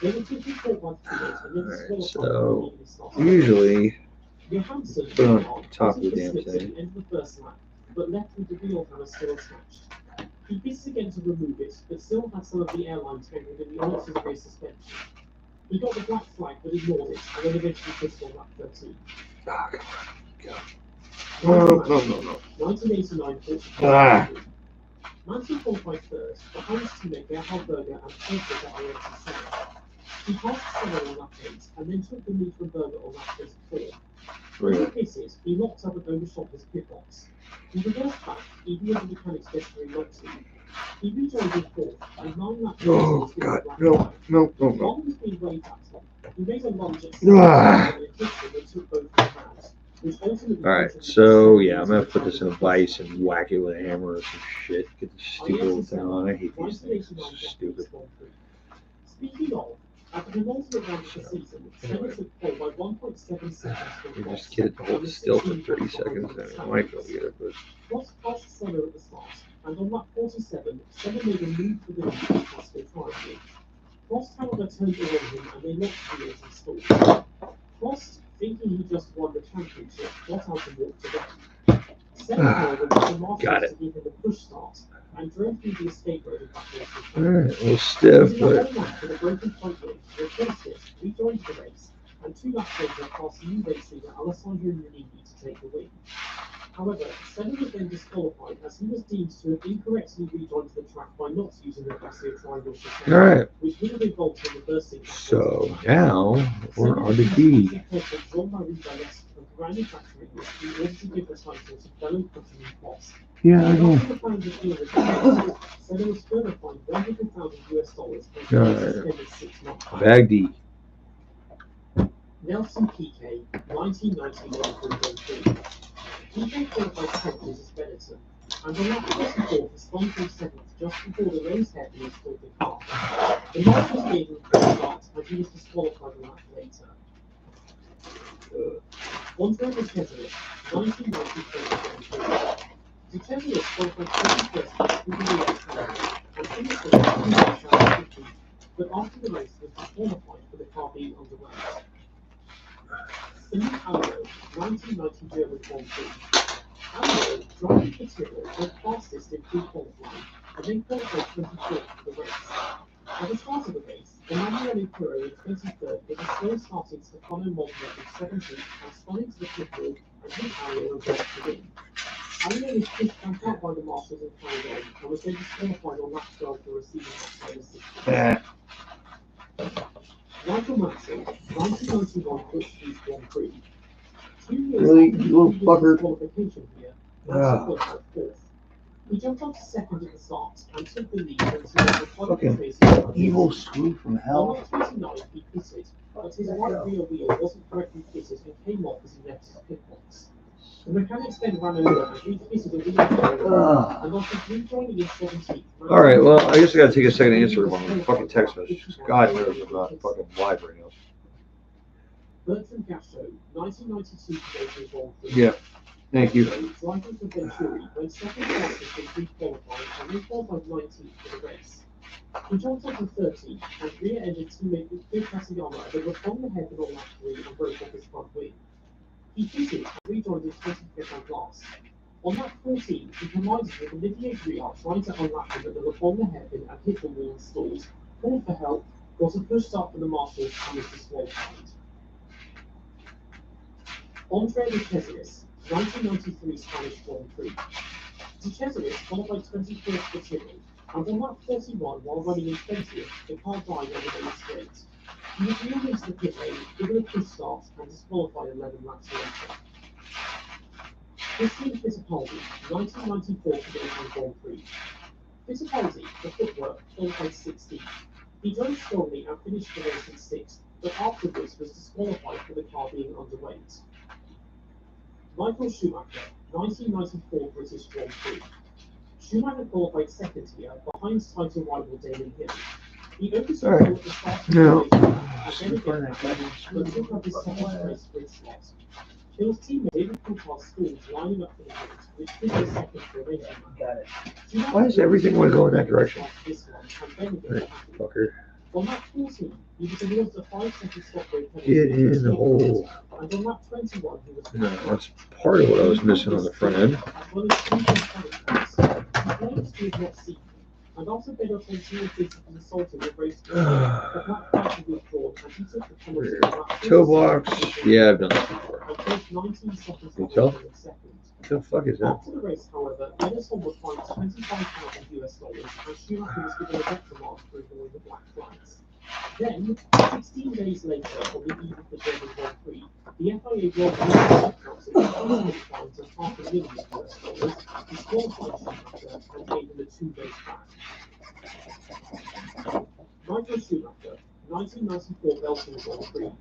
They were quickly caught by field and then Alright, disqualified so usually Johansson put it on top of the damn at the thing. end of the first lap, but left with the wheel hammer still attached. He pissed again to remove it, but still had some of the airline tangled in the auxiliary suspension. He got the black flag but ignored it, and then eventually pissed on lap 13. Ah, come on, go. No. 1989 Ah. Mansell qualified third, behind his teammate Gerhard Berger and fourth at RC7. He passed Senna on lap 8, and then took the lead from Berger on lap 24. When he pitted, he locked up and overshot his pit box. He reversed back, even with the mechanics gesturing not to. He rejoined in fourth, and 9 laps Oh, God, no. While he was being waved at him, he made a lunge at Ah. and hit him and took both of the rounds, which ultimately Alright, so yeah, I'm gonna put this in a vise and whack it with a hammer or some shit. Get the stupid little thing on. I hate these things. It's so stupid. Speaking of, at the penultimate round of the season, Senna took pole by 1.7 seconds from You Prost, just get it to hold and still for 16 30 seconds. I might go get it, but Prost passed Senna at the start, and on lap 47, Senna made a move for the lead past the triangle. Prost, however, turned away him and they locked wheels and stalled. Prost, thinking he just won the championship, got out and walked away. Senna, however, was the got Marshals it. to give him a push start and drove through the escape road and back into the track. alright, a little stiff, Using a but whole lap with a broken front wing, replaced it, rejoined the race, and 2 laps later passed new race leader Alessandro Nannini to take the win. However, Senna was then disqualified as he was deemed to have incorrectly rejoined the track by not using the Gracia triangle suspension, alright. which would have involved him reversing back. So now we're on the D. Jean-Marie Vallès of manufacturing in order to give the title to fellow countryman Prost. Yeah, I know. After the fans of deal with Senna was further fined $100,000 and Alright. suspended 6 months. Bag D. Nelson Piquet, 1991 Grand Prix. Piquet qualified 10th as Benetton, and on lap 44 he spun through 7th just before the race head restored the car. The Marshals gave him a full start, and he was disqualified a lap later. Andre de Keselowski, 1990 Grand Prix. De Keselowski qualified 21st with the US and finished the race 2 but after the race was disqualified for the car being underway. Simon Allo, 1990 German Grand Prix. Allo, driving for Tyrrell, went fastest in pre-qualifying and then qualified 24th for the race. At the start of the race, Emanuele Pirro in 23rd with a slow starting Stefano Molina in 17th and spun into the pit wall and hit Allo and got the win. Allen was pushed back out by the marshals and carried on, and was then disqualified on lap 12 for receiving outside of 60. Michael Mansell, 1991 Portuguese Grand Prix. 2 years Really? after You little his fucker. disqualification here, Mansell qualified fourth. He jumped up to second at the start and took the lead until the Fucking final evil screw from On hell. lap 29, he pitted, but his right rear wheel wasn't correctly fitted and came off as he left his pit box. The mechanics then ran over and refitted the wheel and after rejoining in 17th. Alright, well, I guess I gotta take a second to answer one of the fucking text messages. God knows I'm not fucking live right now. Bertrand Gachot, 1992 Canadian Grand Prix. Yeah, thank you. Driving for Venturi went second fastest in pre-qualifying and then qualified 19th for the race. He jumped up to 30 and rear-ended teammate Vic Cassiano that was on the head on lap 3 and broke off his front wing. He pitted and rejoined his 25th and last. On lap 14, he collided with Olivier Briard trying to unlap him at the Lapon hairpin and hit the wall and stalled, called for help, got a push start from the marshals and was disqualified. Andre de Cesaris, 1993 Spanish Grand Prix. De Cesaris qualified 21st for Tyrrell, and on lap 41 while running in 20th, the car died on the main straight. He was wheeled into the pit lane, given a push start, and disqualified 11 laps later. Christian Fittipaldi, 1994 Canadian Grand Prix. Fittipaldi, the footwork, qualified 16th. He drove strongly and finished the race in 6th, but afterwards was disqualified for the car being underweight. Michael Schumacher, 1994 British Grand Prix. Schumacher qualified second here, behind title rival Damon Hill. He overtook Alright. at the start of Now, the race and then again but took up his second race grid slot. Hill's teammate David Coulthard stalled lining up for the grid, which took the second formation. Why does everything want to go in that direction? This one, and then again Fucker. on lap 14, he was awarded a 5-second stop break penalty. Get in the hole. And on lap 21, he was No, that's part of what I was missing on the front end. as well as 2 points. He claims to have not seen them, and after better continued physically assaulted with race the black flag was withdrawn and he took the penalty on lap Toe box. Yeah, I've done that before. and finished 19 seconds You tell? behind in second. What the fuck is that? After the race, however, Edison was fined $25,000 and Schumacher was given a reprimand for ignoring the black flags. Then, 16 days later, on the eve of the German Grand Prix, the FIA World Championship Council imposed fines of $500,000, disqualified Schumacher, and gave him a 2-race ban. Michael Schumacher, 1994 Belgian Grand Prix.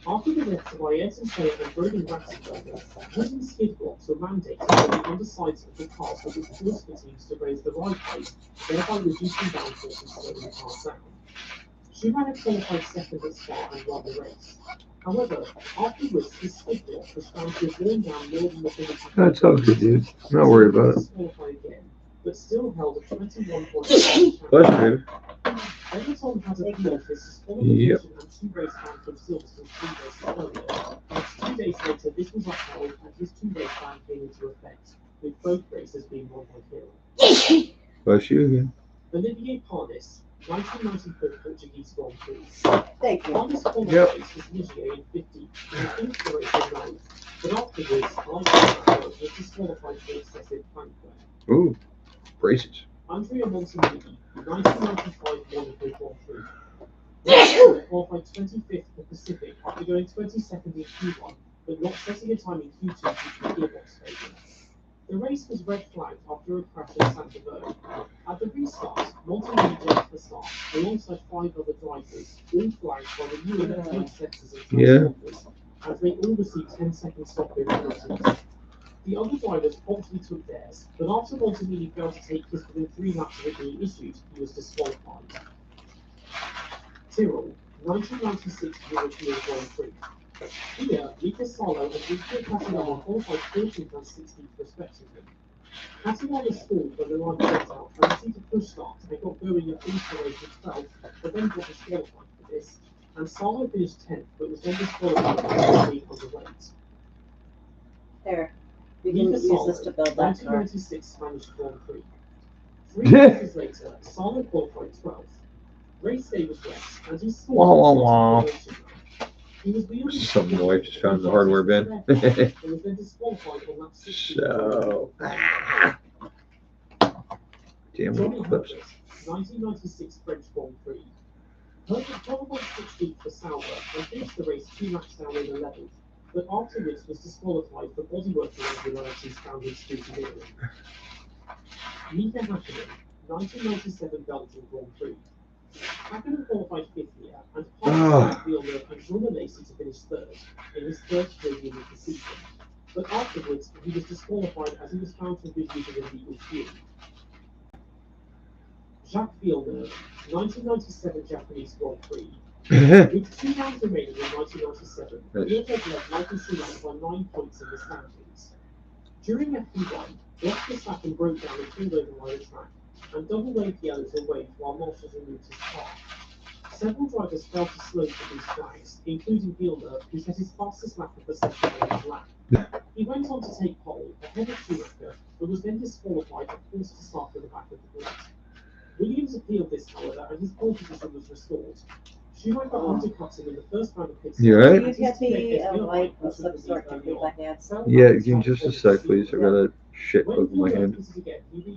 After the deaths of Ayrton Senna and Brendan Ratzenberger, using skid blocks were mandated on the undersides of the cars that would force the teams to raise the ride height, thereby reducing downforce and slowing the cars down. Schumacher qualified second at Spa and won the race. However, afterwards, his skid block was found to have worn down more than the finishing. That's all good, dude. I'm not worried about it. Disqualified again, but still held a 21-point. Bless you. Everton had appealed his disqualification Yep. and 2-race ban from Silverstone 3 races earlier. But 2 days later, this was upheld and his 2-race ban came into effect, with both races being won by Hill. Bless you again. Olivier Parnis, 1994 Portuguese Grand Prix. Thank you. Parnis qualified Yep. was Ligier in 50, and finished the race in 9th. But afterwards, Parnis was disqualified for excessive crank wear. Ooh, braces. Andrea Montanini, 1995 Monaco Grand Prix. Qualified 25th for Pacific after going 22nd in Q1, but not setting a time in Q2 due to gearbox failure. The race was red flagged after a crash at Santa Verde. At the restart, Montanini jumped the start alongside 5 other drivers, all flagged by the new electronic sensors and transponders, as they all received 10-second stop penalties. The other drivers promptly took theirs, but after Montanini failed to take his within 3 laps of it being issued, he was disqualified. Tyrrell, 1996 European Grand Prix. Here, Mika Salo and Lucio Catanara qualified 14th and 16th respectively. Catanara stalled when the line went out and received a push start and got going at installation 12th, but then got disqualified for this, and Salo finished 10th but was then disqualified for being underweight. There. We can use this to build that car. 1996 Spanish Grand Prix. 3 races later, Salo qualified 12th. Race day was wet, and he Wah, wah, wah. He was the only Something my wife just found in the hardware bin. and was then disqualified on lap 16. So, damn Johnny little clips. Herbert, 1996 French Grand Prix. Herbert qualified 16th for Sauber and finished the race 2 laps down in 11th, but afterwards was disqualified for bodywork irregularities found in scrutiny. Mika Hakkinen, 1997 Belgian Grand Prix. Hakkinen qualified 5th here and passed Villeneuve and Jean Lacey to finish 3rd in his first podium of the season, but afterwards he was disqualified as he was found to have been using illegal fuel. Jacques Villeneuve, 1997 Japanese Grand Prix. With 2 rounds remaining in 1997, Villeneuve led Michael Schumacher by 9 points in the standings. During FP1, Ross Verstappen broke down and pulled over by the track, and double waved yellows and waved while marshals removed his car. Several drivers fell to slow for these flags, including Villeneuve, who set his fastest lap of the session on his lap. He went on to take pole ahead of Schumacher, but was then disqualified and forced to start at the back of the grid. Williams appealed this, however, and his pole position was restored. Schumacher undercut him in the first round of pit stops. You right? Can you get me a light of some sort to read my hand? Yeah, give me just a sec, please. I got a shit over my hand.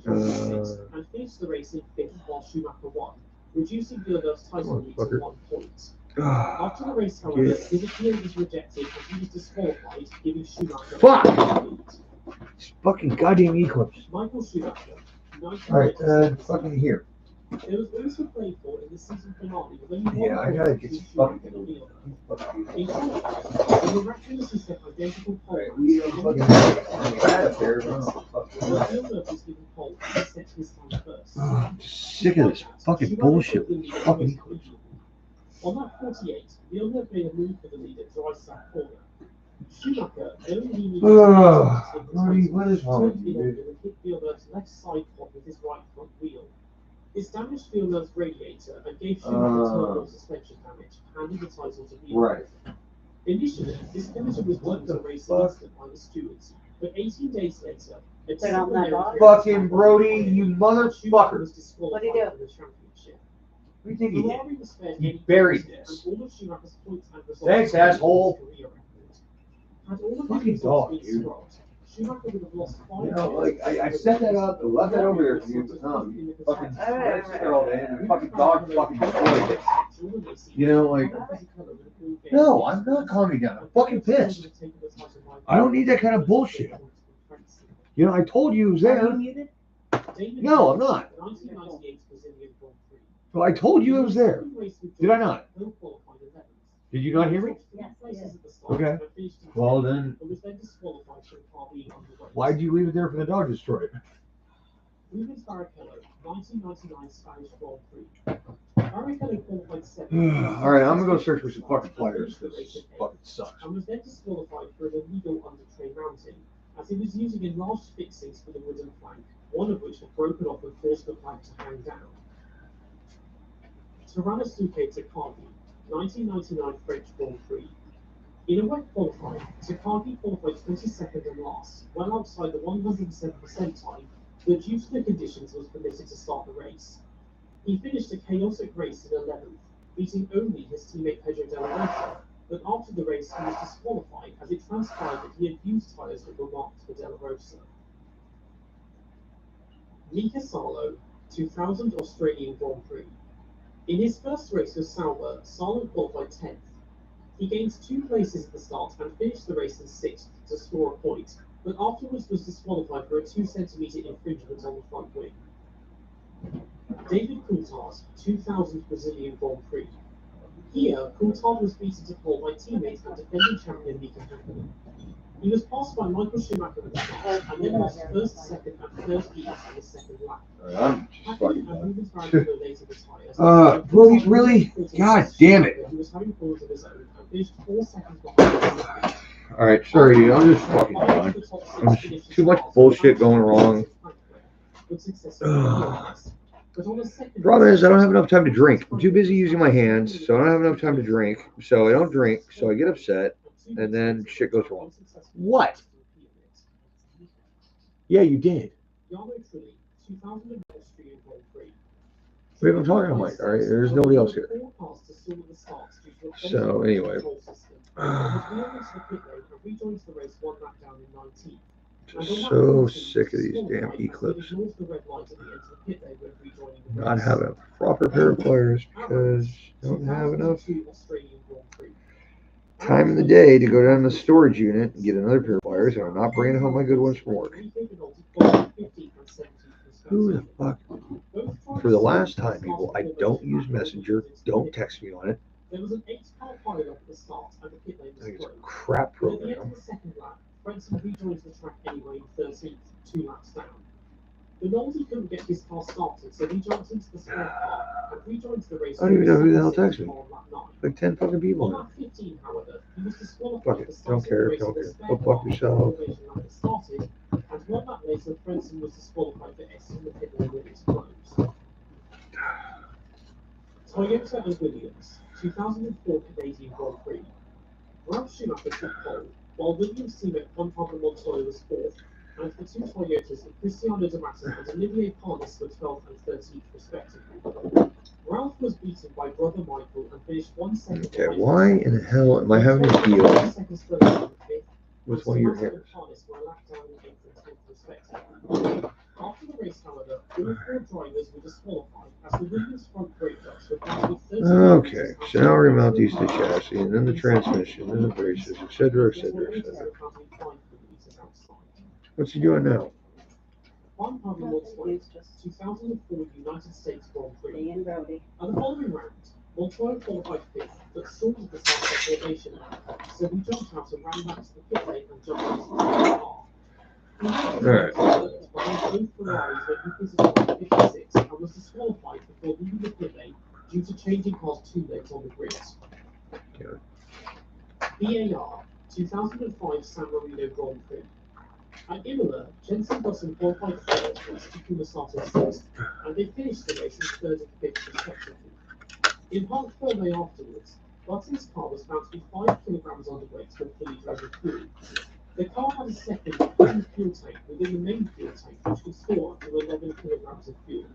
And finished the race in 5th while Schumacher won, reducing Villeneuve's title lead to 1 point. After the race, however, his appeal was rejected and he was disqualified, giving Schumacher Fuck! the lead. It's fucking goddamn Eclipse. Michael Schumacher, Alright, fucking here. There was also played for in the season finale with only Yeah, I gotta get you fucking. In short, the miraculously set identical pole We don't fucking have up there. Villeneuve was given pole and set his time first. I'm sick of this fucking bullshit. Fucking Eclipse. On lap 48, Villeneuve made a move for the lead at dry side corner. Schumacher only needed What is wrong with you, dude? and hit Villeneuve's left side pod with his right front wheel. This damaged Villeneuve's radiator and gave Schumacher turbo suspension damage, handing the title to Villeneuve. Right. Initially, this collision was worked as a racing incident by the stewards, but 18 days later, a Turn on that light. Fucking Brody, you motherfucker. was disqualified What do you do? from the championship. What do you think he did? Ferrari was spared He any buried points, this. and all of Schumacher's points and results Thanks, were asshole. his career record. Had all of Fucking his results dog, been dude. scrubbed, Schumacher would have lost 5 You know, points. like, I set that up, I left that over there for you, but no, you fucking sit there all day and the fucking dog fucking destroyed it. You know, like, no, I'm not calming down. I'm fucking pissed. I don't need that kind of bullshit. You know, I told you it was Are there. you muted? No, I'm not. 1998 Brazilian Grand Prix. So I told you it was there. Did I not? Did you not hear me? Yes, yes. Okay. Well, then, why'd you leave it there for the dog to destroy it? Rubens Barrichello, 1999 Spanish Grand Prix. Barrichello qualified 7th. Alright, I'm gonna go search for some fucking players. This fucking sucks. And was then disqualified for an illegal under-train mounting, as he was using enlarged fixings for the wooden plank, one of which had broken off and forced the plank to hang down. Terranosuke Takagi, 1999 French Grand Prix. In a wet qualifying, Takagi qualified 22nd and last, well outside the 107% time, but due to the conditions was permitted to start the race. He finished a chaotic race in 11th, beating only his teammate Pedro Della Rosa, but after the race he was disqualified as it transpired that he had used tyres that were marked for Della Rosa. Mika Salo, 2000 Australian Grand Prix. In his first race with Sauber, Salo qualified 10th. He gained 2 places at the start and finished the race in 6th to score a point, but afterwards was disqualified for a 2 centimetre infringement on the front wing. David Coulthard, 2000 Brazilian Grand Prix. Here, Coulthard was beaten to pole by teammate and defending champion Mika Hakkinen. He was passed by Michael Schumacher at the start, and then lost first, second, and third heats in the second lap. I'm just fucking Hakkinen and done. Rubens Barrichello later retired. Really? God damn it. He was having problems of his own and finished 4 seconds behind. Alright, sorry, dude. I'm just fucking done. There's too much bullshit going wrong. Problem is, I don't have enough time to drink. I'm too busy using my hands, so I don't have enough time to drink. So I don't drink, so I get upset, and then shit goes wrong. What? Yeah, you did. Wait, I'm talking to Mike, alright? There's nobody else here. So, anyway. was wheeled into the pit lane and rejoined the race one lap down in 19th. Just so sick of these damn E-clips. Not having a proper pair of pliers because I don't have enough time in the day to go down to the storage unit and get another pair of pliers, and I'm not bringing home my good ones from work. Who the fuck? For the last time, people, I don't use Messenger. Don't text me on it. There was an 8-car pileup at the start, and the pit lane I think it's a was crap closed. At the end program. of the second lap, Frenson rejoins the track anyway in 13th, 2 laps down. The novelty couldn't get his car started, so he jumped into the squad car and rejoins the race. I don't even know who the hell texted me. on lap 9. Like 10 fucking people On now. lap 15, however, he was disqualified Fuck for it. starting Don't care. the race Don't with care. a spare Go fuck car yourself. before the lap had started, and 1 lap later, Frenson was disqualified for exiting the pit lane with its closed. Toyota and Williams, 2004 Canadian Grand Prix. Ralph Schumacher took pole, while Williams' teammate Juan Pablo Montoya was 4th, and the two Toyotas of Cristiano De Massa and Olivier Panis were 12th and 13th respectively. Ralph was beaten by brother Michael and finished 1 second. Okay, why in the hell am I having a deal with one of your hairs? After the race, however, all 4 drivers were disqualified as the Williams front brake ducts were found with 30 Okay, so now we remount these to the chassis, and then the transmission, and the braces, etc., etc., etc. What's he doing now? Juan Pablo Montoya, 2004 United States Grand Prix. Being Brody. At the following round, Montoya qualified 5th, but stalled at the start of the formation lap, so he jumped out and ran back to the pit lane and jumped into the car. Alright. Behind both Ferraris when he pitted on 56 and was disqualified before leaving the pit lane due to changing cars too late on the grid. BAR, 2005 San Marino Grand Prix. At Imola, Jenson Button qualified 3rd and Takuma Sato 6th, and they finished the race in 3rd and 5th respectively. In Parc Fermé afterwards, Button's car was found to be 5 kilograms underweight when fully filled with fuel. The car had a second hidden fuel tank within the main fuel tank, which could store up to 11 kilograms of fuel.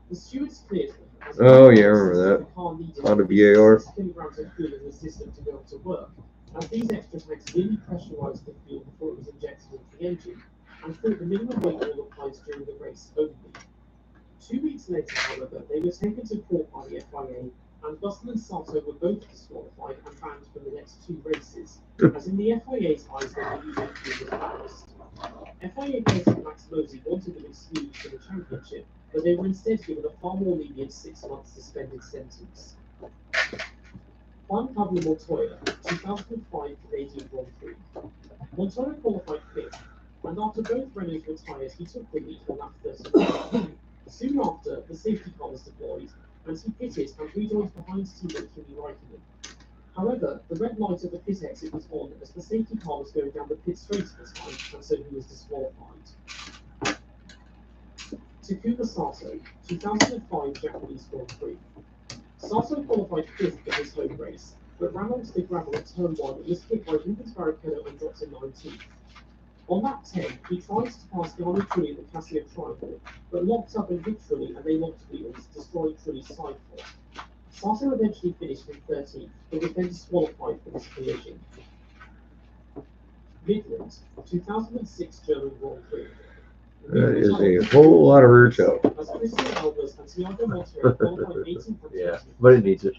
The stewards cleared them. Oh, yeah, I remember that. The car needed On the VAR. 6 kilograms of fuel in the system to go up to work, as these extra tanks really pressurized the fuel before it was injected into the engine, and thought the minimum weight will apply during the race only. 2 weeks later, however, they were taken to court by the FIA, and Button and Sato were both disqualified and banned from the next 2 races, as in the FIA's eyes they were using fuel as ballast. FIA president Max Mosley wanted them excluded from the championship, but they were instead given a far more lenient 6-month suspended sentence. Juan Pablo Montoya, 2005 Canadian Grand Prix. Montoya qualified 5th, and after both Renaults retired, he took the lead on lap 31. Soon after, the safety car was deployed, and he pitted and rejoined behind teammate Kimi Räikkönen. However, the red light at the pit exit was on as the safety car was going down the pit straight at the time, and so he was disqualified. Takuma Sato, 2005 Japanese Grand Prix. Sato qualified 5th for his home race, but ran onto the gravel at turn 1 and was hit by Rubens Barrichello and dropped to 19th. On lap 10, he tried to pass Jarno Trulli in the Casio Triangle, but locked up and hit Trulli and they locked wheels, destroying Trulli's side fork. Sato eventually finished in 13th, but was then disqualified for this collision. Midland, 2006 German Grand Prix. That is a whole lot of roots out. Yeah, but it needs it.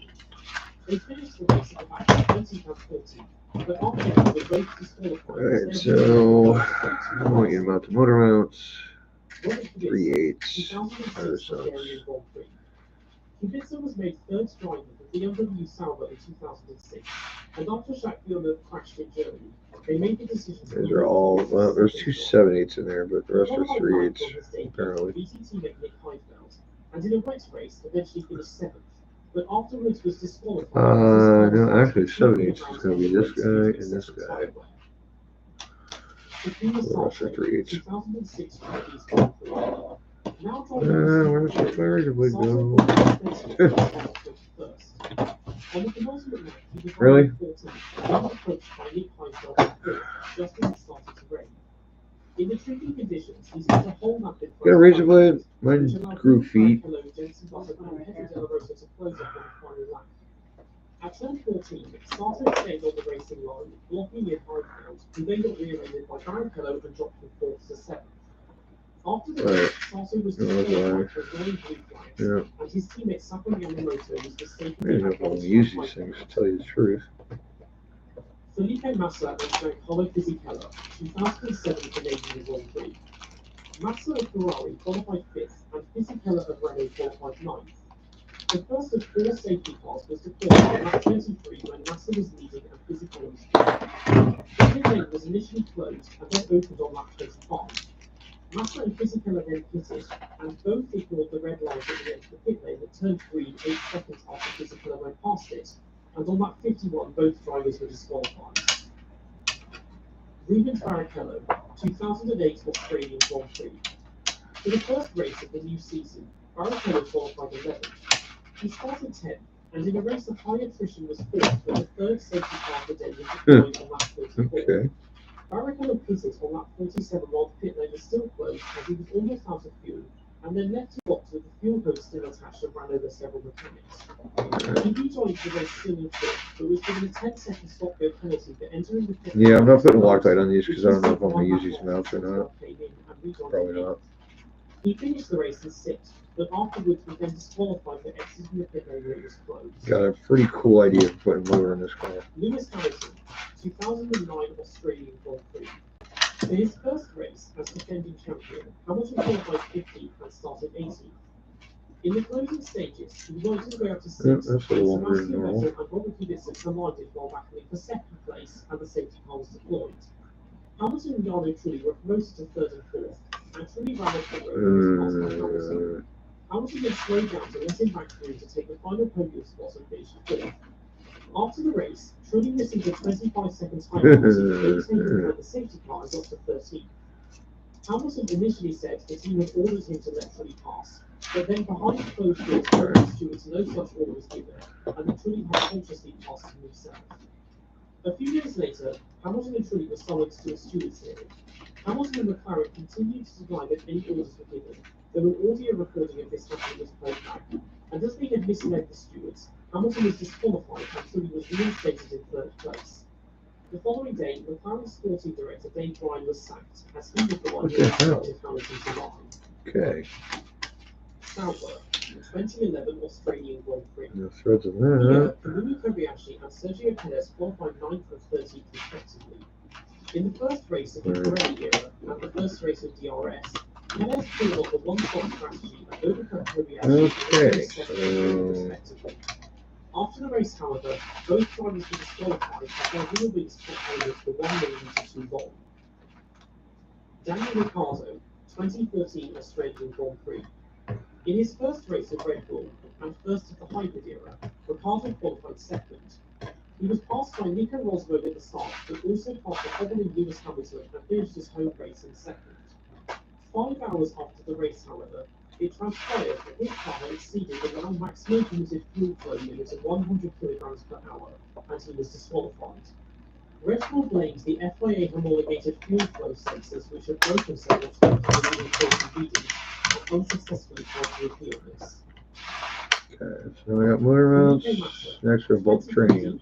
They finished the race at the back of 20th and 14th, but after that, they both disqualified. Alright, so I want you to mount the motor mounts. 3/8 or so. Kubica was made 3rd driver for BMW Sauber in 2006, and after Jacques Villeneuve crashed in Germany, they made the decision to... These are all, well, there's 2 7/8s in there, but the rest are 3/8s, apparently. BT teammate Nick Heidfeld, and in a wet race, eventually finished 7th, but afterwards was disqualified. No, actually 7/8 is going to be this guy and this guy. The rest are 3/8s. 2006 Where's my razor blade go? Really? In the tricky conditions, he's got a whole map in Got a razor blade? Mine grew feet. At At turn 14, Sarto stayed on the racing line, blocking in Highfield, who then got rear-ended by Barrichello and dropped from 4th to 7th. After the race, Sarto was disqualified for ignoring blue flags, and his teammate Sakura Yamamoto was mistakenly use these things, to tell you the truth. Felipe Massa and Giancarlo Fisichella, 2007 Canadian Grand Prix. Massa of Ferrari qualified 5th, and Fisichella of Renault qualified 9th. The first of 4 safety cars was deployed on lap 33 when Massa was leading and Fisichella was third. The pit lane was initially closed and then opened on lap 25. Massa and Fisichella then pitted, and both ignored the red light at the end of the pit lane that turned green 8 seconds after Fisichella went past it, and on lap 51 both drivers were disqualified. Rubens Barrichello, 2008 Australian Grand Prix. For the first race of the new season, Barrichello qualified 11th. He started 10th, and in a race of high attrition was 4th, but the third safety car of the day was deployed on lap 34. Okay. Barrichello pitted on lap 47 while the pit lane was still closed as he was almost out of fuel, and then left his box with the fuel hose still attached and ran over several mechanics. He rejoined the race still in 5th, but was given a 10-second stop-go penalty for entering the pit. Yeah, I'm not putting a Loctite on these because I don't know if I'm going to use these mounts or not. Probably not. He finished the race in 6th, but afterwards was then disqualified for exiting the pit lane where it was closed. Got a pretty cool idea of putting motor in this car. Lewis Hamilton, 2009 Australian Grand Prix. For his first race as defending champion, Hamilton qualified 15th and started 18th. In the closing stages, he worked his way up to 6th, that's a little longer than Sebastian normal. Vettel and Robert Kubica collided while battling for 2nd place, and the safety car was deployed. Hamilton and Jarno Trulli were promoted to 3rd and 4th, and Trulli ran off the road and was passed by Hamilton. Hamilton then slowed down to let him back through to take the final podium spot and finish 4th. After the race, Trulli received a 25-second time penalty for overtaking behind the safety car and got to 13th. Hamilton initially said the team had ordered him to let Trulli pass, but then behind closed doors told the stewards no such order was given, and that Trulli had consciously passed him himself. A few days later, Hamilton and Trulli were summoned to a stewards hearing. Hamilton and McLaren continued to deny that any orders were given, though an audio recording of this happening was played back, and as they had misled the stewards, Hamilton was disqualified and Trulli was reinstated in 3rd place. The following day, McLaren sporting director Dave Bryan was sacked, as he was the one who instructed Hamilton to lie. Okay. Sauber, 2011 Australian Grand Prix. No threads in Here, that. Fumio Kobayashi and Sergio Perez qualified 9th and 13th respectively. In the first race of the Pirelli era and the first race of DRS, Perez pulled off a one-stop strategy and overcut Kobayashi Okay, and respectively. After the race, however, both drivers were disqualified as their rear wings top elements were 1 millimeter too long. Daniel Ricciardo, 2014 Australian Grand Prix. In his first race of Red Bull, and first of the hybrid era, Ricciardo qualified 2nd. He was passed by Nico Rosberg at the start, but also passed the hovering Lewis Hamilton and finished his home race in 2nd. 5 hours after the race, however, it transpired that his car had exceeded the now maximum permitted fuel flow limit of 100 kilograms per hour, and he was disqualified. Red Bull blames the FIA homologated fuel flow sensors, which had broken several times for the faulty reading, and unsuccessfully tried to repeal this. Okay, so we got motor mounts. Next we're bolt training.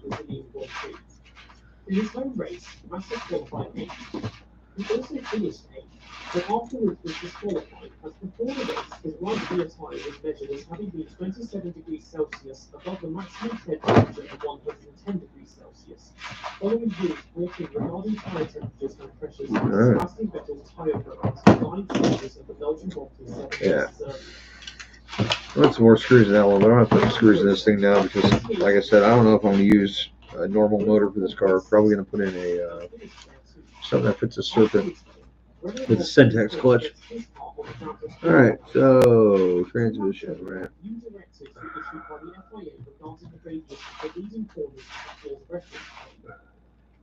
In his home race, Massa qualified 8th. He also finished 8th, but afterwards was disqualified as before the race his right rear tyre was measured as having been 27 degrees Celsius above the maximum temperature of 110 degrees Celsius. Following years working regarding tyre temperatures and pressures, Sebastian Vettel's tyre programs 9 changes of the Belgian Grand Prix 7 races earlier. I'll put some more screws in that one, but I don't have to put screws in this thing now because, like I said, I don't know if I'm going to use a normal motor for this car. Probably going to put in a something that fits a Serpent with a Syntax clutch. Alright, so transmission, right?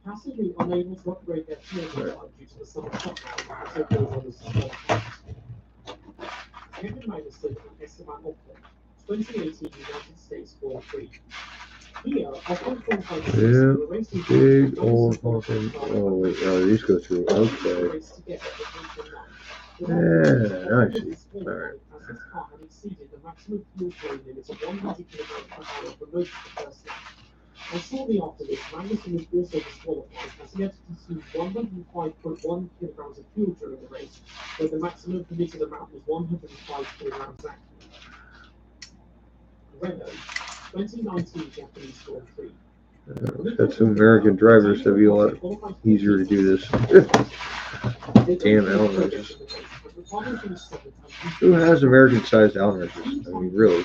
Passengers unable to upgrade their fuel supply due to the summer shutdown, so goes on the supply. Kevin Magnussen and Esteban Ocon, 2018 United States Grand Prix. Here, Ocon qualified for racing big old fucking. Oh wait, these go through. Okay. Yeah, I see. Alright. As his car had exceeded the maximum fuel flow limit of 100 kilograms per hour for most of the first lap. And shortly after this, Magnussen was also disqualified as he had to consume 105.1 kilograms of fuel during the race, where the maximum permitted amount was 105 kilograms actually. Renault, 2019 Japanese Grand Prix. Got some American drivers that'd be a lot easier to do this. Damn Allen wrenches. Who has American-sized Allen wrenches? I mean, really.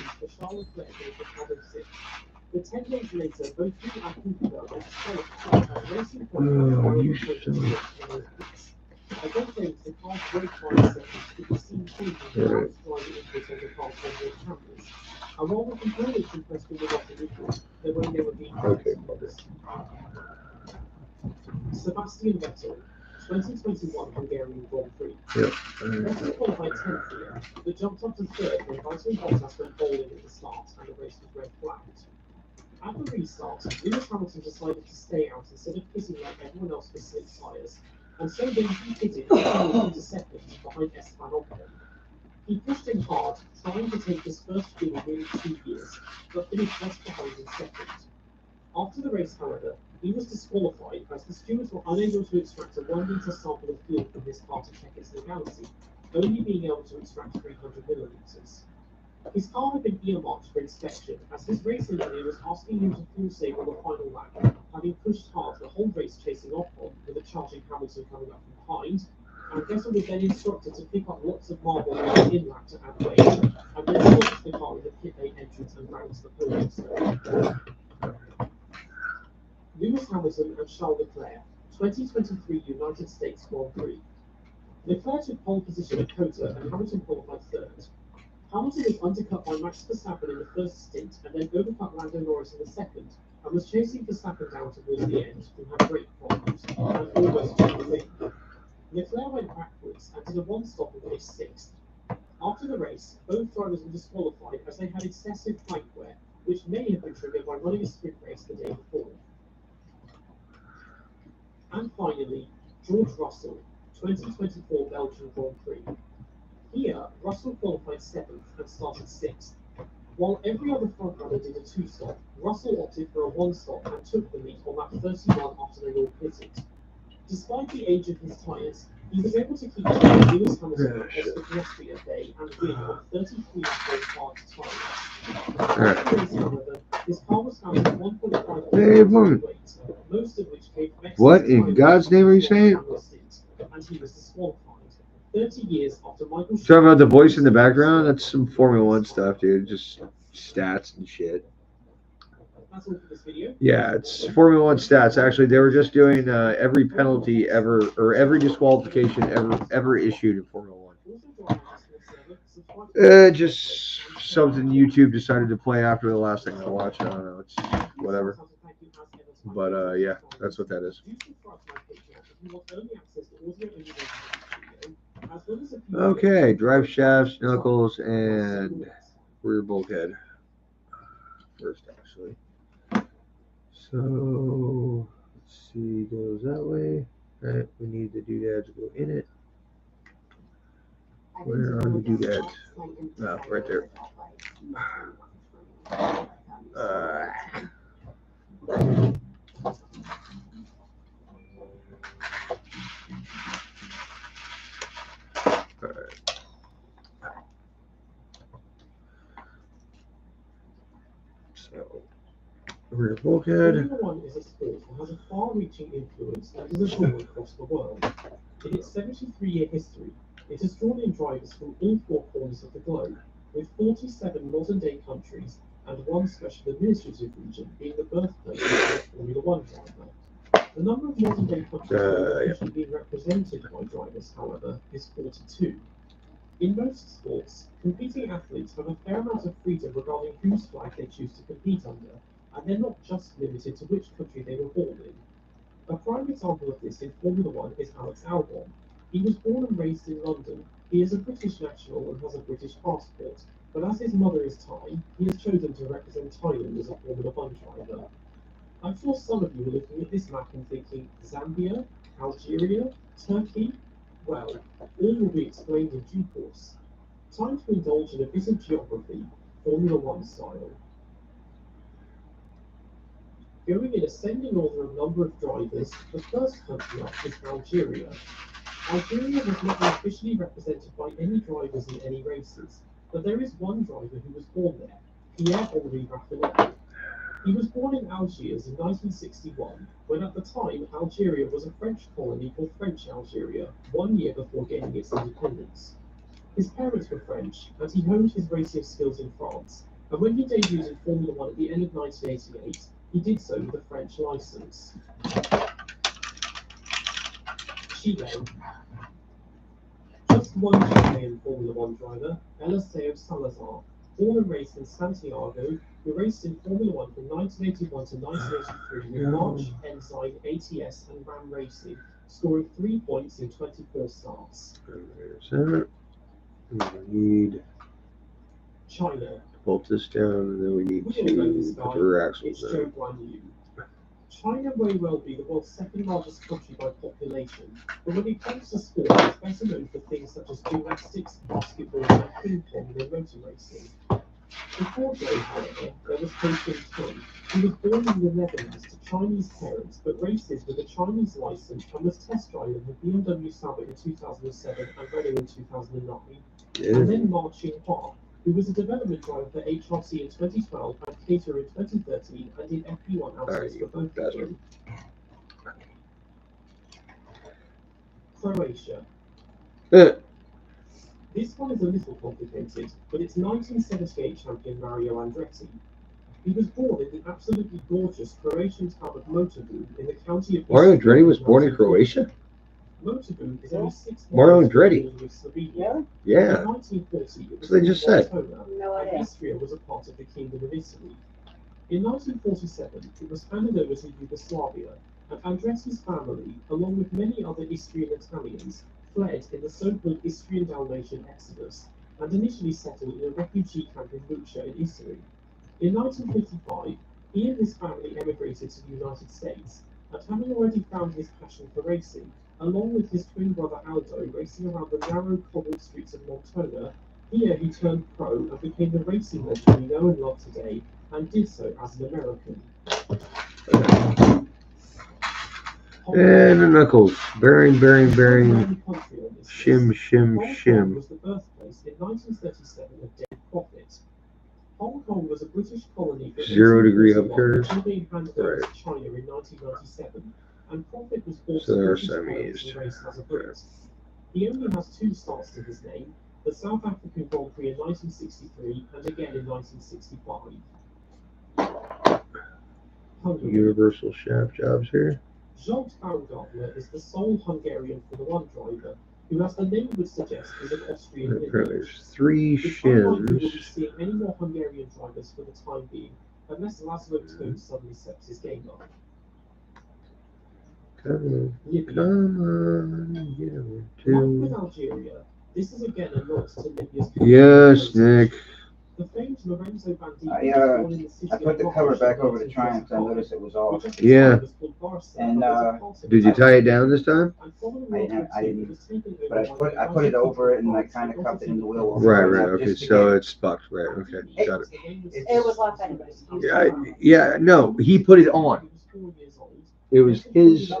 The 10 days later, both he and Cooper were disqualified as Racing Point Oh, you I don't think the car's brake line settings could be seen changing the Right. driving input on the car's onboard cameras. And while the components in question were not illegal, they when they were being Okay. Sebastian Vettel, 2021 Hungarian Grand Prix. Yep. Vettel qualified 10th here, but jumped up to third when Valtteri Bottas went bowling at the start and the race was red flagged. At the restart, Lewis Hamilton decided to stay out instead of pitting like everyone else with slick tyres, and so then he pitted into second behind Esteban Ocon. He pushed him hard, trying to take his first win in nearly 2 years, but finished just behind in second. After the race, however, he was disqualified as the stewards were unable to extract a 1 litre sample of fuel from his car to check its legality, only being able to extract 300 millilitres. His car had been earmarked for inspection as his race engineer was asking him to fuel save on the final lap, having pushed hard the whole race chasing Ocon with a charging Hamilton coming up from behind, and Vettel was then instructed to pick up lots of marble on the in-lap to add weight, and then stopped the car in the pit lane entrance and round the podium. Lewis Hamilton and Charles Leclerc, 2023 United States Grand Prix. Leclerc took pole position at COTA and Hamilton qualified third. Hamilton was undercut by Max Verstappen in the first stint and then overcut Lando Norris in the second, and was chasing Verstappen down towards the end, who had brake problems, and almost took the win. Leclerc went backwards and did a one-stop and finished sixth. After the race, both drivers were disqualified as they had excessive flank wear, which may have been triggered by running a sprint race the day before. And finally, George Russell, 2024 Belgian Grand Prix. Here, Russell qualified 7th and started 6th. While every other frontrunner did a 2-stop, Russell opted for a 1-stop and took the lead on lap 31 after they all pitted. Despite the age of his tyres, he was able to keep Lewis Hamilton and Oscar Piastri at bay and win on 33.5 tyres. After the race, however, his car was found at 1.5 weight, most of which came from What in God's name are you saying? And he was disqualified. 30 years after Michael Talking about the voice in the background? That's some Formula One stuff, dude. Just stats and shit. That's all for this video. Yeah, it's Formula One stats. Actually, they were just doing every penalty ever, or every disqualification ever issued in Formula One. Just something YouTube decided to play after the last thing I watched. I don't know. It's whatever. But yeah, that's what that is. Okay, drive shafts, knuckles, and rear bulkhead. First, actually. So let's see, goes that way. Right, we need the doodads to go in it. Where are the doodads? Oh, right there. So, rear bulkhead. Formula One is a sport that has a far-reaching influence and is adopted across the world. In its 73-year history, it has drawn in drivers from all 4 corners of the globe, with 47 modern-day countries and 1 special administrative region being the birthplace of the Formula One driver. The number of modern-day countries usually being represented by drivers, however, is 42. In most sports, competing athletes have a fair amount of freedom regarding whose flag they choose to compete under, and they're not just limited to which country they were born in. A prime example of this in Formula One is Alex Albon. He was born and raised in London. He is a British national and has a British passport, but as his mother is Thai, he has chosen to represent Thailand as a Formula One driver. I'm sure some of you are looking at this map and thinking, Zambia, Algeria, Turkey? Well, all will be explained in due course. Time to indulge in a bit of geography, Formula One style. Going in ascending order of number of drivers, the first country up is Algeria. Algeria has not been officially represented by any drivers in any races, but there is one driver who was born there, Pierre-Henri Raffaello. He was born in Algiers in 1961, when at the time Algeria was a French colony called French Algeria, 1 year before gaining its independence. His parents were French, and he honed his racing skills in France, and when he debuted in Formula One at the end of 1988, he did so with a French license. Chile. Just one Chilean Formula One driver, Eliseo Salazar, born and raised in Santiago, who raced in Formula One from 1981 to 1983 with March, Ensign, ATS, and Ram Racing, scoring 3 points in 24 starts. There's that. We need China. to bolt this down, and then we need We all know this to guy. put the rear axles It's Joe in. Guan Yu. China may well be the world's second largest country by population, but when it comes to sport, it's better known for things such as gymnastics, basketball, and ping pong than motor racing. Before Joe, however, there was Ho Chin Tun, who was born in the Netherlands to Chinese parents but races with a Chinese license and was test driving the BMW Sauber in 2007 and Renault in 2009. And then Ma Qinghua, who was a development driver for HRC in 2012 and Cater in 2013 and did FP1 outsource for both of them. Croatia. This one is a little complicated, but it's 1978 champion Mario Andretti. He was born in the absolutely gorgeous Croatian town of Motobu in the county of... Mario Andretti was born in Croatia? Motobu is only 6 Mario miles Andretti. from Slovenia. Yeah. In 1940, it was So they just said. No and idea. Istria was a part of the Kingdom of Italy. In 1947, it was handed over to Yugoslavia, and Andretti's family, along with many other Istrian Italians, fled in the so-called Istrian Dalmatian exodus, and initially settled in a refugee camp in Lucca in Italy. In 1955, he and his family emigrated to the United States, and having already found his passion for racing, along with his twin brother Aldo racing around the narrow cobbled streets of Montona, here he turned pro and became the racing legend we know and love today, and did so as an American. And the knuckles. Bearing. Country on this Shim, list. shim, Hong Kong shim. was the birthplace in 1937 of Dave Profit. Hong Kong was a British colony for 0 degree 1841 up curves. until being handed over Right. to China in 1997, and Profit was forced So to there are British some parents used. and raced as a Brit. He only has 2 starts to his name, the South African Grand Prix in 1963 and again in 1965. Hungary. Universal shaft jobs here. Zsolt Baumgartner is the sole Hungarian Formula One driver, who, as the name would suggest, is of Austrian Apparently lineage. there's 3 It's unlikely we'll be shims. seeing any more Hungarian drivers for the time being, unless Laszlo Toad suddenly steps his game up. Come Libya. on. Yeah, Like with 2. Algeria, this is again a nod to Libya's... Yes, Nick. The famed Lorenzo Bandini I, was born in the city I put the of cover Marrakesh back in over the Triumph, I 1935, noticed it was off. which at the Yeah. time was called Barca, And, was a part of Did you the- tie it down this time? And following I World didn't- War I II, didn't, it was taken over But I by put it over it and I France, kind of but cupped it in the not wheel. Right. Okay. Just So again. it's bucked. Right. Okay. Got it. It was left anyways. Yeah. No, he put it on. It was his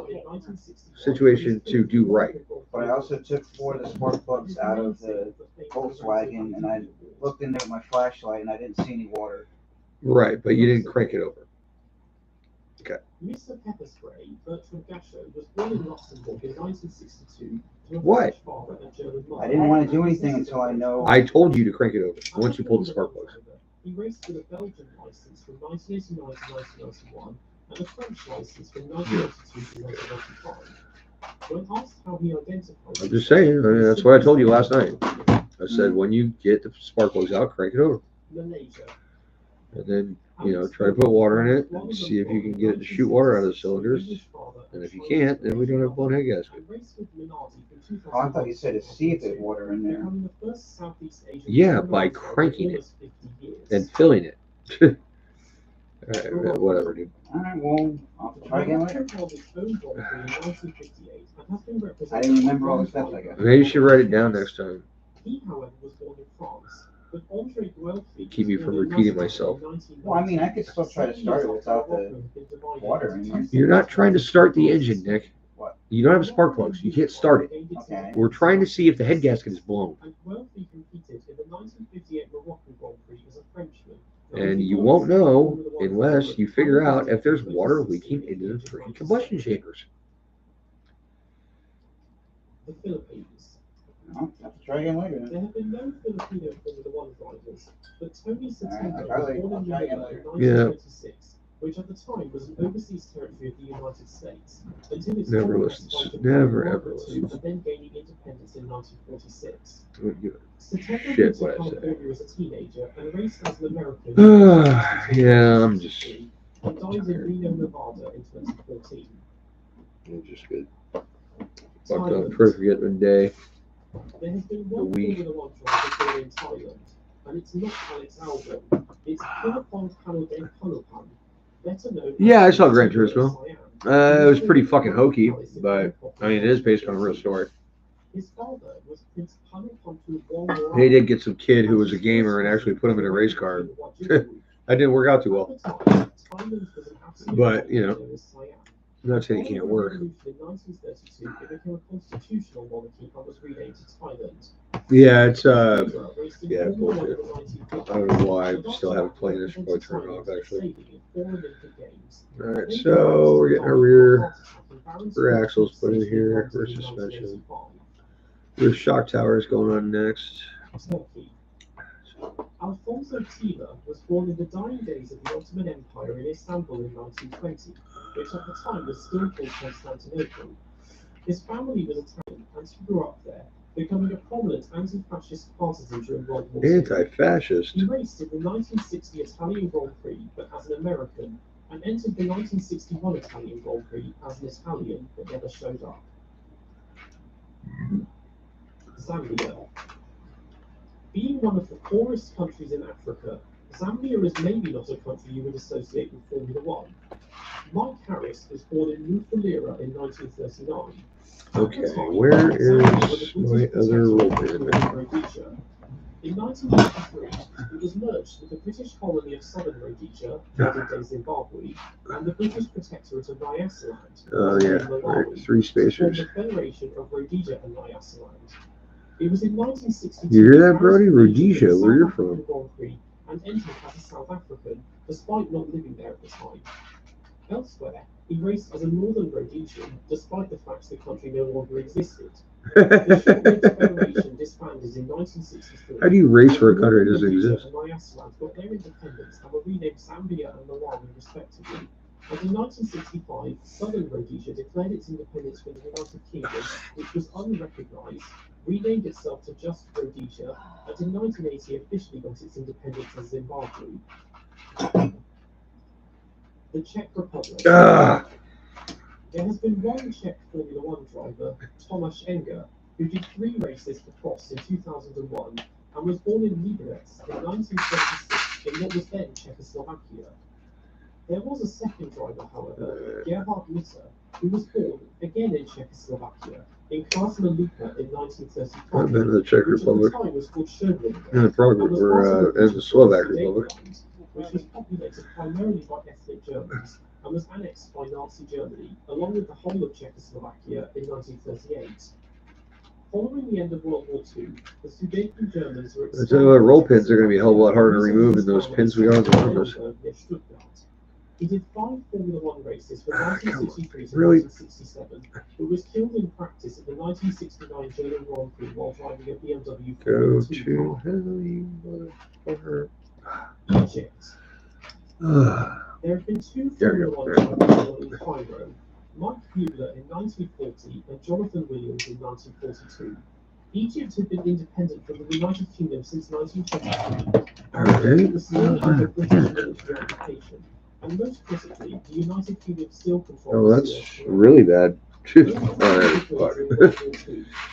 situation to do right. But I also took 4 of the spark plugs out of the Volkswagen and I looked in there with my flashlight and I didn't see any water. Right, but you didn't crank it over. Mr. Pepper Spray, Bertrand Gachot, was born in Luxembourg in 1962 to a What? French father and German mother. I didn't want to do anything until I know. I told you to crank it over once you pulled the spark plugs. He raced with a Belgian license from 1989 to 1991 and a French license from 1992 to 1995. When asked how he identified I'm just saying. I mean, that's what I told you last night. I said when you get the spark plugs out, crank it over, Malaysia. and then try to put water in it and see if you can get it to shoot water out of the cylinders. And if you can't, then we don't have blown head gasket. Oh, I thought you said to see if there's water in there. Yeah, by cranking it and filling it. All right, whatever, dude. Alright, well, I'll have to try again later. I didn't remember all the steps, I guess. Maybe you should write it down next time. He, however, was born in France, keep me from repeating myself. Well, I mean, I could still try to start it without the water in there. You're not trying to start the engine, Nick. What? You don't have a spark plug, so you can't start it. Okay. We're trying to see if the head gasket is blown. And you won't know unless you figure out if there's water leaking into the freaking combustion chambers. The Philippines. I'll have to try again later. There have been no Filipino Formula One drivers, but Tony Satingo I'll was born in try Manila again in later. 1926, which at the time was an overseas territory of the United States, until its Never former listens. split in Never, World ever War II, listens. and then gaining independence in 1946. Satingo Shit, moved to what I say. California as a teenager and raced as an American. Yeah, I'm just. And died in Reno, Nevada in 2014. Just good. Fucked up for forgetting day. There has been one Formula One driver born in Thailand, and it's not Alex Albon. It's Philippon Panopan, better known. Yeah, I saw Gran Turismo. It was pretty fucking hokey, but I mean, it is based on a real story. His father was Prince Panopan. They did get some kid who was a gamer and actually put him in a race car. That didn't work out too well. But, you know, I'm not saying it can't work. In 1932, it became a constitutional monarchy and was renamed to Thailand. Yeah, it's yeah, bullshit. I don't know why I still haven't played this. Probably turn it off actually. All right, so we're getting our rear axles put in here, rear suspension. Rear shock tower is going on next. Turkey. Alfonso Tila was born in the dying days of the Ottoman Empire in Istanbul in 1920, which at the time was still called Constantinople. His family was Italian and he grew up there, becoming a prominent anti-fascist partisan during World War II. Anti-fascist. He raced in the 1960 Italian Grand Prix, but as an American, and entered the 1961 Italian Grand Prix as an Italian, but never showed up. Zambia. Being one of the poorest countries in Africa, Zambia is maybe not a country you would associate with Formula One. Mike Harris was born in Mufulira in 1939. Okay, where is my other Rhodesia? In 1953, it was merged with the British colony of Southern Rhodesia, modern-day Zimbabwe, and the British Protectorate of Nyasaland. Oh yeah, right. 3 spacers. The Federation of Rhodesia and Nyasaland. It was in 1962. You hear that, Brody? Rhodesia, where you're from? And entered as a South African, despite not living there at the time. Elsewhere, he raced as a Northern Rhodesian, despite the fact the country no longer existed. The Short-Lived Federation disbanded in 1963. How do you race for a country that doesn't exist? And Nyasaland got their independence and were renamed Zambia and Malawi, respectively. And in 1965, Southern Rhodesia declared its independence from the United Kingdom, which was unrecognised, renamed itself to just Rhodesia, and in 1980 officially got its independence as Zimbabwe. The Czech Republic. There has been one Czech Formula One driver, Tomáš Enger, who did 3 races for Prost in 2001 and was born in Liberec in 1936 in what was then Czechoslovakia. There was a second driver, however, Gerhard Mitter, who was born again in Czechoslovakia, in Krasnolika in 1935. I've been to the Czech Republic. Which at the time was called Scherblingen, And the Prague were in the Slovak Republic. Which was populated primarily by ethnic Germans and was annexed by Nazi Germany, along with the whole of Czechoslovakia in 1938. Following the end of World War II, the Sudetenland Germans were I tell you what, roll pins are going to be a hell of a lot harder to remove than those pins we got on the windows. He did 5 Formula One races from 1963 to Really? 1967, but was killed in practice at the 1969 German Grand Prix while driving a BMW Go Formula 2 to car. hell, you motherfucker. Egypt. There have been 2 There Formula you One drivers in Cairo, Mike Bugler in 1940 and Jonathan Williams in 1942. Egypt had been independent from the United Kingdom since 1923. It was still under British military occupation, and most critically, the United Kingdom still controls. Oh, that's really bad. Alright, fuck.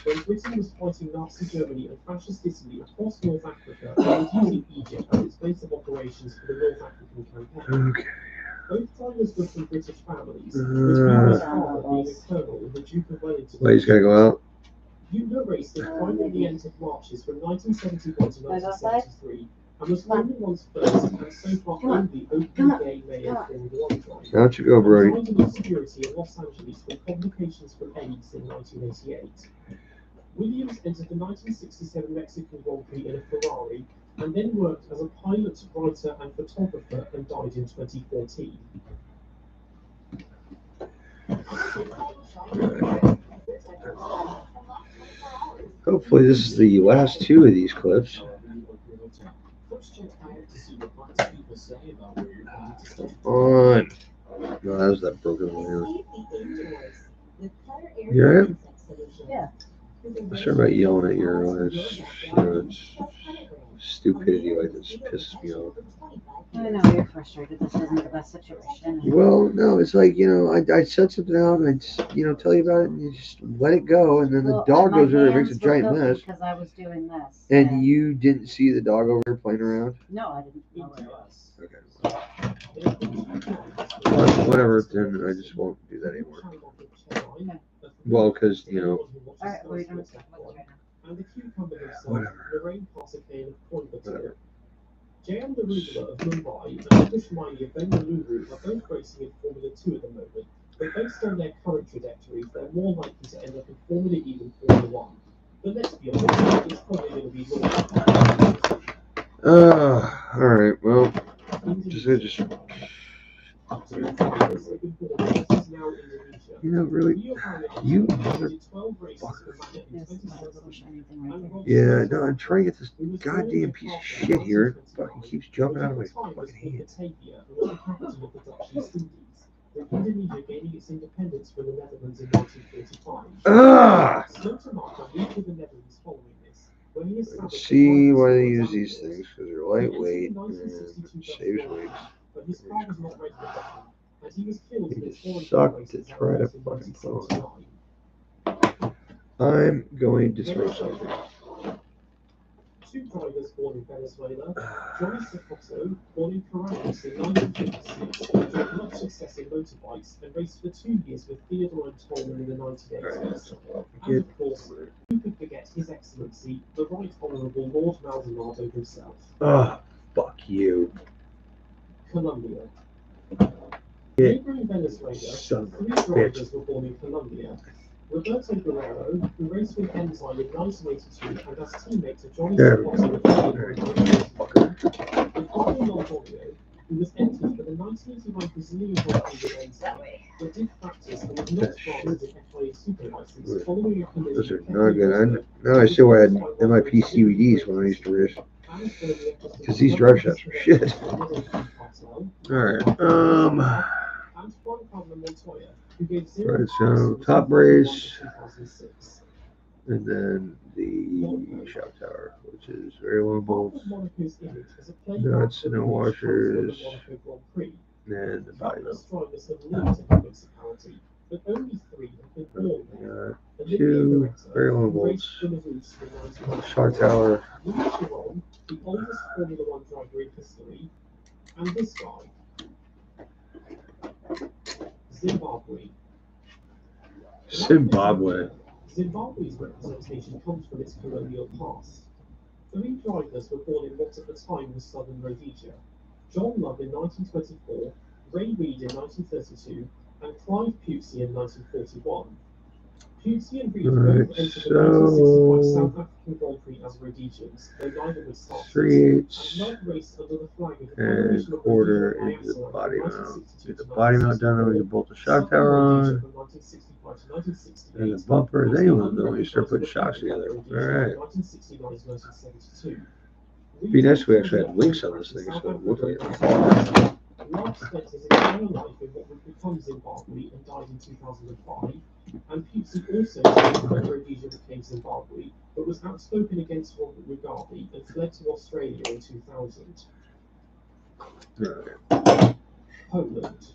When Britain was fighting Nazi Germany and Fascist Italy across North Africa, and using Egypt as its base of operations for the North African campaign. Okay. Both drivers were from British families, with Bugler's father being a colonel in the Duke of Wellington. Well, he's got to go out. Buchner raced in primarily entered marches from 1971 to 1973 and was only once first and so far only openly gay male Formula 1 driver. Out you go, Brody. And died in obscurity in Los Angeles with complications from AIDS in 1988. Williams entered the 1967 Mexican Grand Prix in a Ferrari and then worked as a pilot, writer and photographer and died in 2014. Hopefully this is the last two of these clips. On. No, that was that broken one. You alright? Yeah. I'm sorry about yelling at you earlier. It's stupidity like this pisses me off. I know you're frustrated. This isn't the best situation. Well, no, it's like, I set something out and I just, tell you about it and you just let it go and then the dog goes over there and makes a giant mess. Because I was doing this. And you didn't see the dog over there playing around? No, I didn't know where it was. Okay. Whatever, then I just won't do that anymore. Okay. Well, because, Alright, what are you doing? Whatever. Whatever. J.M. Darula of Mumbai and English Miney of Bengaluru are both racing in Formula 2 at the moment, but based on their current trajectories, they're more likely to end up in Formula E than Formula 1. But let's be honest, it's probably going to be more. Alright, well, just really, you motherfucker. Yeah, no, I'm trying to get this goddamn piece of shit here. It fucking keeps jumping out of my fucking hands. Indonesia gaining its independence from the Netherlands in 1945. Let's see why they use these things, because they're lightweight and it saves weight. But his car was not ready for that, and he was killed in He just sucked to try to fucking phone. I'm going to throw something. Two drivers born in Venezuela, Johnny Cicotto, born in Caracas in 1956, had much success in motorbikes and raced for 2 years with Theodore and Tolman in the 1980s. And of course, who could forget His Excellency, the Right Honourable Lord Maldonado himself? Fuck you. Colombia. Yeah. Neighbouring Venezuela, Son of a 3 bitch. drivers were born in Colombia. Roberto Guerrero, who raced with Enzyme in 1982 and as teammate to Johnny Cicotto in 1982, and Fabio Longorio, who was entered for the 1981 Brazilian Grand Prix with Enzyme, but did practice and was not granted an FIA super license following a collision. Those are not good. Now I see why I had MIP CVDs when I used to race. Because these drive shafts are shit. Alright, right, so top brace, and then the shock tower, which is very long bolts, nuts and washers, and the body mount. Two very long bolts, shock tower. The oldest Formula 1 driver in history, and this guy, Zimbabwe. Zimbabwe's representation comes from its colonial past. 3 drivers were born in what at the time was southern Rhodesia. John Love in 1924, Ray Reid in 1932, and Clive Pusey in 1941. Pusey and Reid both entered the 1965 South African Grand Prix as Rhodesians, though neither was starters. 3/8 And Love raced under the flag of the and Federation of quarter Rhodesia into the IASA body in mount. 1962 Get the to body mount done, then we can bolt the shock tower on. From 1965 to 1968, And the bumper, then you start putting shocks together. Alright. 1969 to 1972. Be nice if we actually had links on this thing, so it looked like it. Love spent his entire life in what would become Zimbabwe and died in 2005. And Pusey also served when Rhodesia became Zimbabwe, but was outspoken against Robert Mugabe and fled to Australia in 2000. Alright. Poland.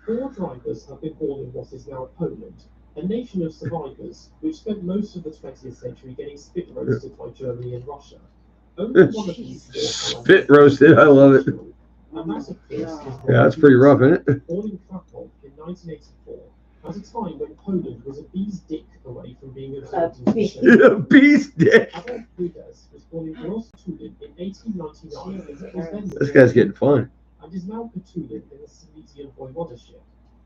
4 drivers have been born in what is now Poland, a nation of survivors which spent most of the 20th century getting spit roasted by Germany and Russia. Only one of these Spit roasted, I love it. And that, of course, is Yeah, that's pretty rough, isn't it? born in Krakow in 1984, At a time when Poland was a bee's dick away from being absorbed into bee. the Soviet Yeah, beast dick. Adolf Budas was born in Gross Tulin in 1899 and was then This guy's getting fun. and is now Katulin in the Silesian Voivodeship,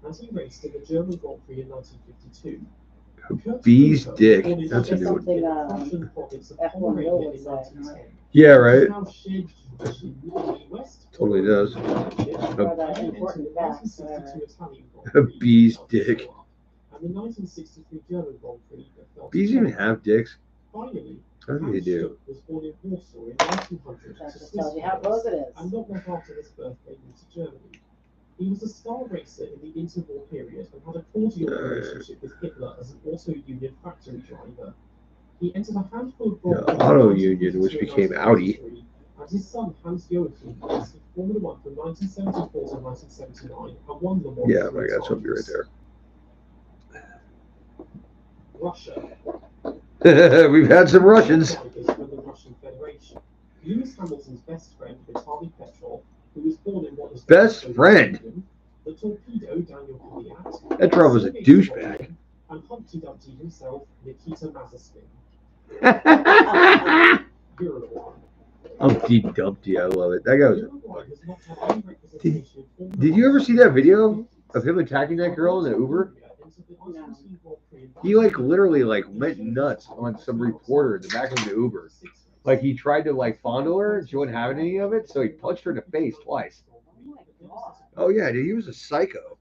and he raced in the German Grand Prix in 1952. Bee's Kurt dick. Busch was That's a born new in one. Something, the Prussian province of F1 Pomerania will in would say, 1910. Yeah, He right. is now shared judicially in the West Totally does. for that important facts, whatever. A bee's dick. And the 1963 German Grand Prix that fell to Bees even Poland. have dicks? Finally, I think they do. Schick was born in Warsaw in 1900 That to just Swiss tells you how parents, close it is. and not long after his birthday moved to Germany. He was a star racer in the interwar period and had a cordial relationship with Hitler as an auto-union factory driver. He entered a handful of Grand Prix in Auto Union, which 1952 became Audi. and his son Hans Joachim raced in Formula One from 1974 to 1979 and won Le Mans Yeah, 3 my God, something right times. Russia. there. We've had some Russians. Drivers for the Russian Federation. Lewis Hamilton's best friend, Vitaly Petrov, who was born in what was Best friend? the torpedo Daniel Kvyat, Petrov was a Sergei douchebag. Sorokin, and Humpty Dumpty himself, Nikita Mazepin. Uruguay. Humpty Dumpty, I love it. That guy was. Uruguay has not had any representation in Formula Did you One ever see that video of him attacking that girl in the Uber? He like literally like went nuts on some reporter in the back of the Uber. Like he tried to like fondle her and she wasn't having any of it, so he punched her in the face twice. Oh yeah, dude, he was a psycho.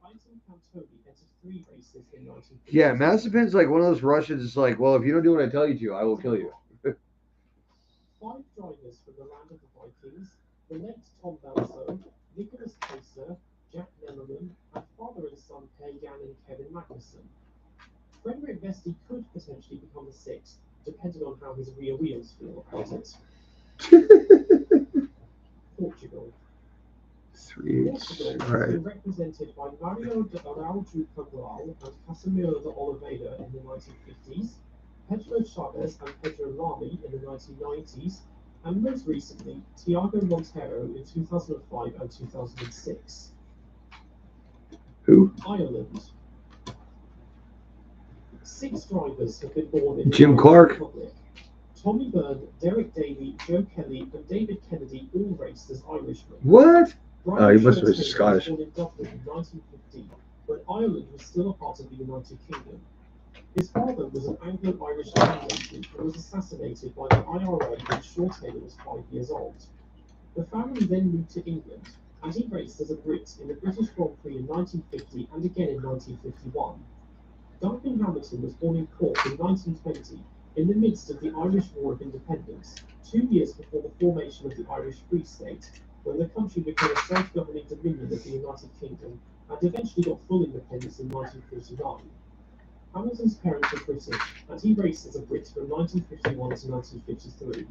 Yeah, Mazepin's like one of those Russians. It's like, well, if you don't do what I tell you to, I will kill you. 5 drivers from the land of the Vikings, the late Tom Balzo, Nicholas Pacer, Jack Nellerman, and father and son Jan and Kevin Magnussen. Frederick Vesti could potentially become the 6th, depending on how his rear wheels feel about it. Portugal. Portugal has Right. been represented by Mario de Araújo Cabral and Casimiro de Oliveira in the 1950s, Pedro Chavez and Pedro Lamy in the 1990s, and most recently, Tiago Monteiro in 2005 and 2006. Who? Ireland. 6 drivers have been born in the Jim Irish Clark. Republic. Tommy Byrne, Derek Daly, Joe Kelly, and David Kennedy all raced as Irishmen. What? Brian he must have been Shaw Scottish. was born in Dublin in 1950, when Ireland was still a part of the United Kingdom. His father was an Anglo-Irish land agent who was assassinated by the IRA when Shaw Taylor was 5 years old. The family then moved to England, and he raced as a Brit in the British Grand Prix in 1950 and again in 1951. Duncan Hamilton was born in Cork in 1920, in the midst of the Irish War of Independence, 2 years before the formation of the Irish Free State, when the country became a self-governing dominion of the United Kingdom and eventually got full independence in 1949. Hamilton's parents were British, and he raced as a Brit from 1951 to 1953.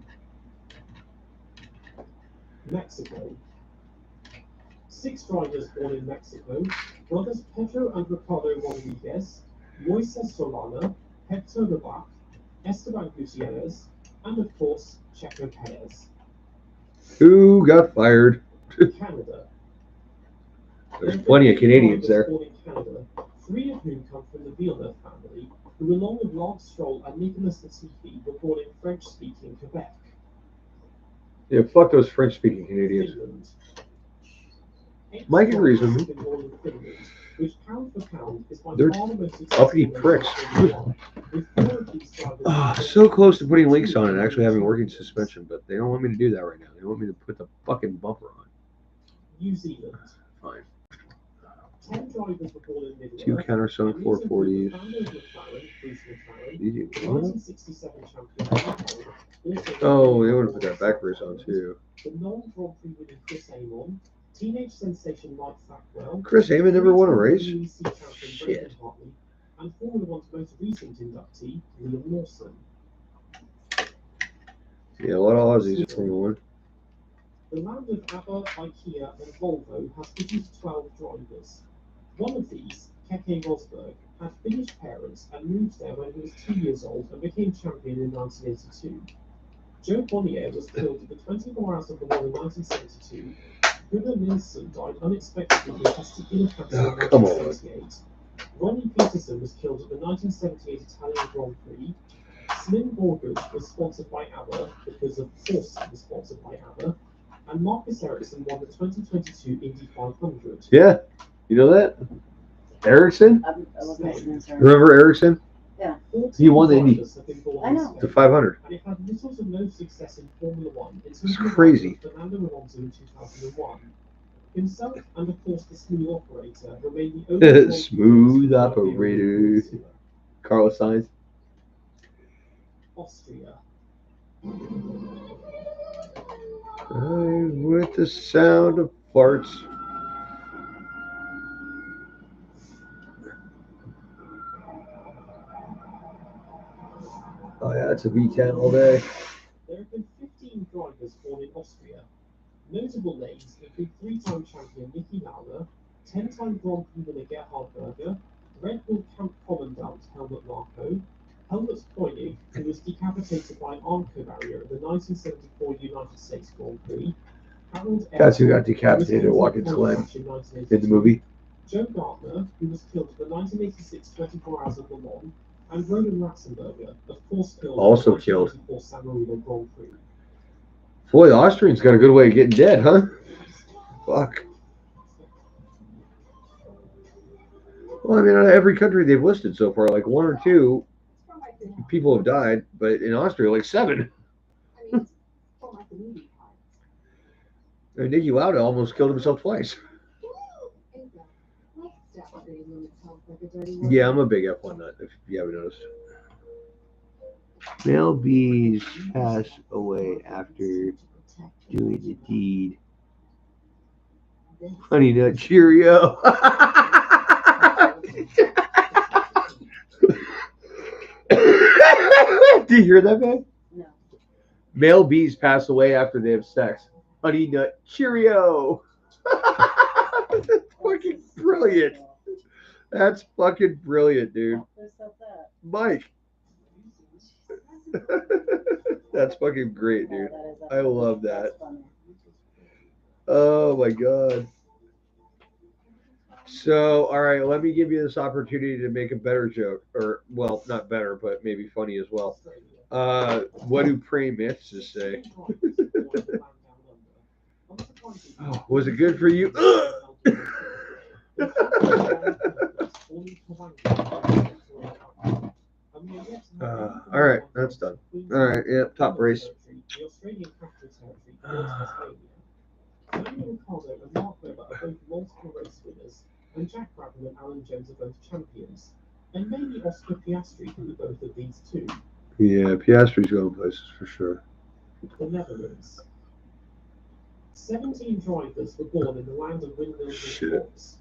Mexico. 6 drivers born in Mexico, brothers Pedro and Ricardo Rodriguez, Moises Solana, Hector Rabat, Esteban Gutierrez, and of course, Checo Perez. Who got fired? Canada. There's plenty of Canadians there. Born in Canada, 3 of whom come from the Villeneuve family, who along with Lance Stroll and Nicolas Latifi were born in French-speaking Quebec. Yeah, fuck those French-speaking Canadians. Finland. 8 Mike agrees with drivers me. have been born in Finland, which pound for pound is by They're far the most uppity successful pricks. race in Formula One, with 4 of these drivers So close to putting links on and actually having working suspension, but they don't want me to do that right now. They want me to put the fucking bumper on. New Zealand. Fine. 10 drivers were born in Midland. 2 countersunk 440s. The 1967 champion McLaren, also Oh, they would have put that backwards on too. the non-Grand Prix winning Chris Amon, teenage sensation Mike Thackwell, Chris Amon never won a race? WEC champion Shit. Brendan Hartley, and Formula One's most recent inductee, Liam Lawson. Yeah, a lot of Aussies in Formula 1. The land of ABBA, IKEA, and Volvo has produced 12 drivers. One of these, Keke Rosberg, had Finnish parents and moved there when he was 2 years old and became champion in 1982. Joe Bonnier was killed at the 24 Hours of Le Mans in 1972. Gunnar Nilsson died unexpectedly with testicular cancer in Oh, come on. 1978. Ronnie Peterson was killed at the 1978 Italian Grand Prix. Slim Borgers was sponsored by ABBA because of course it was sponsored by ABBA. And Marcus Ericsson won the 2022 Indy 500. Yeah, you know that? Ericsson? I wasn't listening, sorry. Remember Ericsson? Yeah. He won the Indy. I know. The 500. And it had little to no success in Formula One until It's crazy. Fernando Alonso in 2001. Himself and of course the smooth operator remain the only Smooth operator. Carlos Sainz. Austria. With the sound of farts. Oh yeah, it's a V10 all day. There have been 15 drivers born in Austria. Notable names include three-time champion Niki Lauda, 10-time Grand Prix winner Gerhard Berger, Red Bull Camp Commandant Helmut Marko, Helmut Koenig, who was decapitated by an Armco barrier at the 1974 United States Grand Prix, Harold That's who got Ehrlich, decapitated who was walking killed slim in 1982, in the movie. Joe Gartner, who was killed at the 1986 24 Hours of Le Mans, and Roland Ratzenberger, of course killed Also in the killed. 1994 San Marino Grand Prix. Boy, the Austrians got a good way of getting dead, huh? Fuck. Well, I mean, out of every country they've listed so far, like one or two people have died, but in Austria, like 7. Niki Lauda almost killed himself twice. Yeah, I'm a big F1 nut, if you haven't noticed. Male bees pass away after doing the deed. Honey Nut Cheerio. Do you hear that, man? No. Male bees pass away after they have sex. Honey Nut Cheerio. That's fucking brilliant. That's fucking brilliant, dude. Who said that? Mike. That's fucking great, dude. I love that. Oh my god. So, all right, let me give you this opportunity to make a better joke, or well, not better, but maybe funny as well. What do praying mantises say? Oh, was it good for you? All right, that's done. All right, yeah, top race. And Jack Brabham and Alan Jones are both champions. And maybe Oscar Piastri can be both of these two. Yeah, Piastri's going places for sure. The Netherlands. 17 drivers were born in the land of windmills and clocks.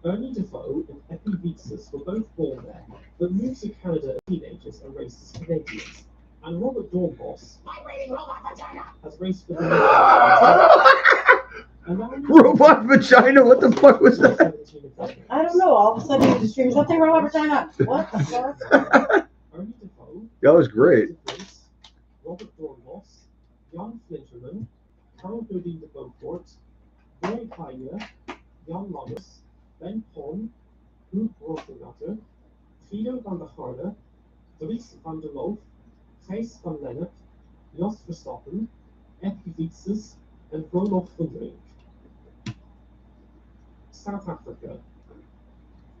Ernie Defoe and Epi Vitsas were both born there, but moved to Canada as teenagers and raced as Canadians. And Robert Dornbos has raced for the Robot vagina? What the fuck was that? I don't know. All of a sudden, you just scream something wrong every time. What the fuck? Ernie Defoe. That was great. Robert Dornbos, Jan Flinterman, Carl Godin de Beaufort, Roy Kaier, Jan Lammers, Ben Pon, Huub Rosengatter, Guido van der Garde, Dries van der Loof, Gijs van Lennep, Jos Verstappen, Epi Vitsas, and Roelof van Drink. South Africa.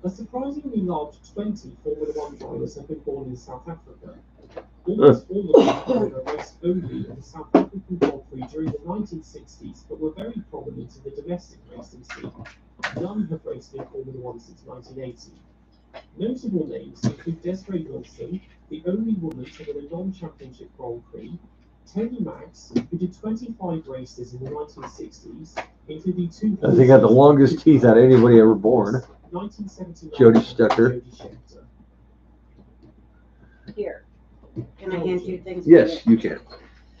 A surprisingly large 20 Formula One drivers have been born in South Africa. Almost all of them were raced only in the South African Grand Prix during the 1960s, but were very prominent in the domestic racing scene. None have raced in Formula One since 1980. Notable names include Desiree Wilson, the only woman to win a non-championship Grand Prix, Tony Max, who did 25 races in the 1960s, including 2 They got the longest teeth out of anybody ever born. 1979 Jody Stecker. Jody Scheckter. Here. Can I hand you things? Yes, you can.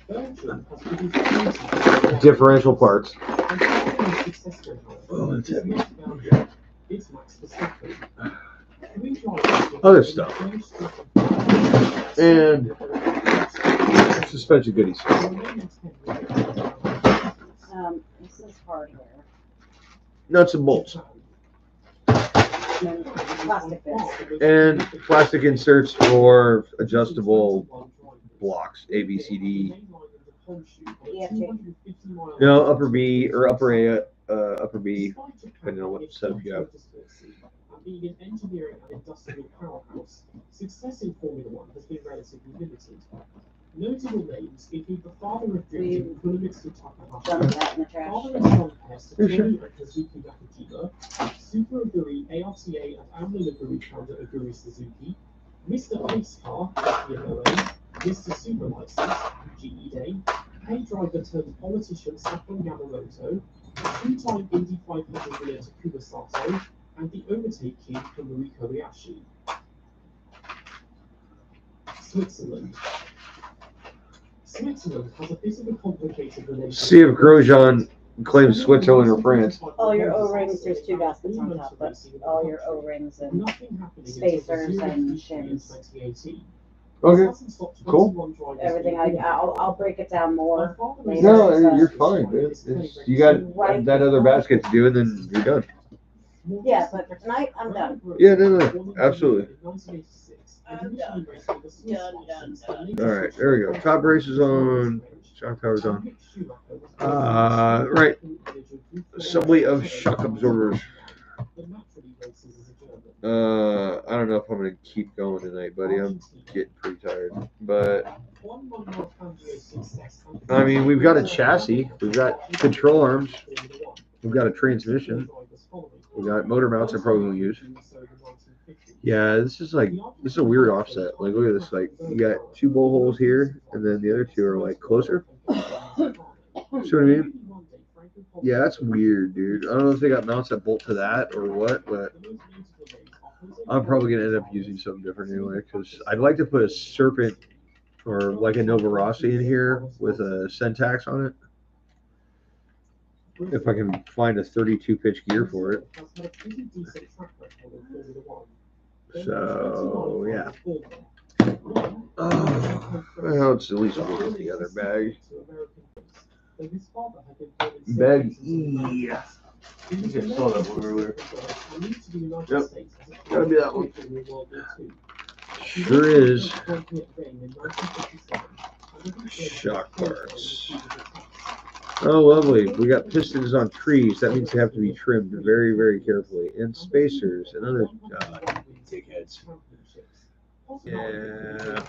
Belgium has produced 20 Differential parts. and following his successor, however, Oh, that's is heavy. not Belgium, it's Max Verstappen. 3 drivers were Other in stuff. French Street And suspension goodies. This is hardware. Nuts and bolts. And Plastic bits. And plastic inserts for adjustable blocks, A, B, C, D. No, upper B or upper A, upper B, depending on what setup you have. Being an engineering and industrial powerhouse, success in Formula One has been relatively limited. Notable names include the father of drifting, Kunimitsu Dump Takahashi, that in the trash. father of Son Pest, Satoru and Kazuki Nakajima, Super Aguri, ARCA and Amlin Aguri founder Aguri Suzuki, Mr. Ice Car, FPMOA, Mr. Super License, GE Day, pay driver turned politician Sakon Yamamoto, two-time Indy 500 winner Takuma Sato, and the overtake king Kamui Kobayashi. Switzerland. Switzerland has a bit of a complicated relationship. See if Grosjean claims Switzerland or France. All your O-rings, there's 2 gaskets on top, but all your O-rings and spacers and shims. Okay, cool. Everything, I'll break it down more later. No, you're fine. You got that other basket to do, and then you're done. Yeah, but for tonight, I'm done. Yeah, no, absolutely. I'm done. Done. All right, there we go. Top brace is on. Shock power's on. Right. Assembly of shock absorbers. I don't know if I'm gonna keep going tonight, buddy. I'm getting pretty tired. But I mean, we've got a chassis, we've got control arms, we've got a transmission, we got motor mounts I probably won't use. Yeah, this is a weird offset. Like, look at this. Like, you got 2 bowl holes here, and then the other 2 are like closer. See what I mean? Yeah, that's weird, dude. I don't know if they got mounts that bolt to that or what, but I'm probably gonna end up using something different anyway. Because I'd like to put a Serpent or like a Nova Rossi in here with a Syntax on it. If I can find a 32 pitch gear for it. So yeah. Well, it's at least working the other bag. Bag E. I think I saw that one earlier. Yep. Gotta be that one. Sure is. Shock parts. Oh, lovely. We got pistons on trees. That means they have to be trimmed very, very carefully. And spacers and other dickheads. Yeah.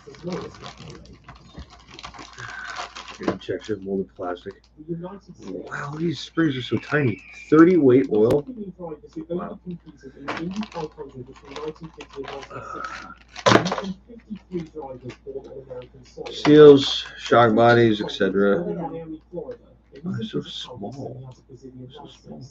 Injection molded plastic. Wow, these springs are so tiny. 30 weight oil. Wow. Seals, shock bodies, etc. Oh, they're so small. So small.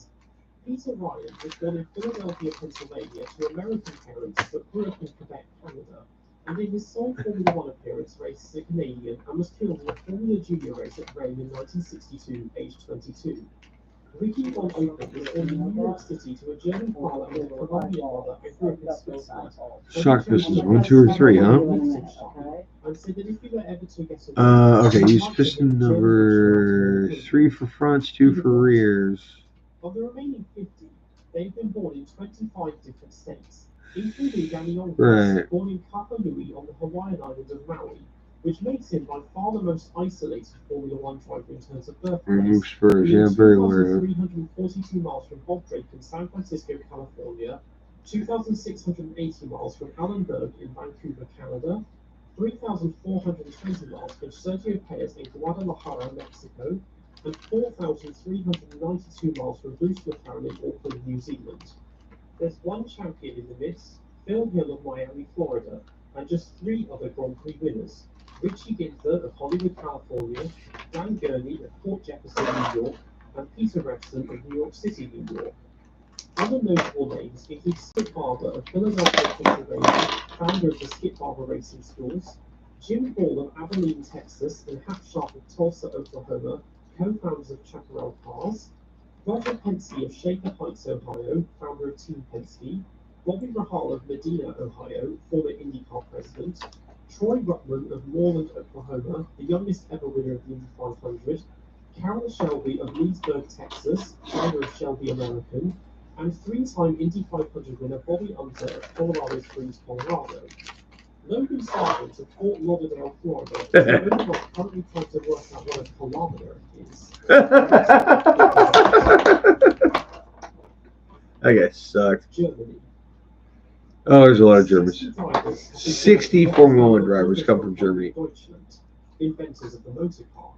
Peter Ryan was born in Philadelphia, Pennsylvania, to American parents but grew up in Quebec, Canada. And in his sole Formula One appearance, races a Canadian and was killed in a Formula Junior race at Rome in 1962, aged 22. Ricky Von Open was born in New York City to a German father and a Colombian mother and grew up in Switzerland. Shock pistons, 1, 2, or 3, huh? Okay, use piston number 3 for fronts, 2 for rears. Of the remaining 50, they've been born in 25 different states, including Danny Olmos, born in Kapanui on the Hawaiian island of Maui, which makes him by far the most isolated Formula One driver in terms of birthplace. Remove spurs, yeah, I'm very aware of. 342 miles from Bob Drake in San Francisco, California, 2,680 miles from Allenberg in Vancouver, Canada, 3,420 miles from Sergio Perez in Guadalajara, Mexico, and 4,392 miles from Bruce McLaren in Auckland, New Zealand. There's one champion in the mix, Phil Hill of Miami, Florida, and just 3 other Grand Prix winners, Richie Ginther of Hollywood, California, Dan Gurney of Port Jefferson, New York, and Peter Revson of New York City, New York. Other notable names include Skip Barber of Philadelphia, Pennsylvania, founder of the Skip Barber Racing Schools, Jim Ball of Abilene, Texas, and Hap Sharp of Tulsa, Oklahoma, co-founders of Chaparral Cars, Roger Penske of Shaker Heights, Ohio, founder of Team Penske, Bobby Rahal of Medina, Ohio, former IndyCar president, Troy Ruttman of Moreland, Oklahoma, the youngest ever winner of the Indy 500, Carol Shelby of Leesburg, Texas, founder of Shelby American, and three-time Indy 500 winner Bobby Unser of Colorado Springs, Colorado. Logan started to Fort Lauderdale, Florida, so currently trying to work out what a kilometer is. That guy sucked. Germany. Oh, there's a lot of Germans. 60 Formula One drivers come from Germany. Deutschland, inventors of the motor car.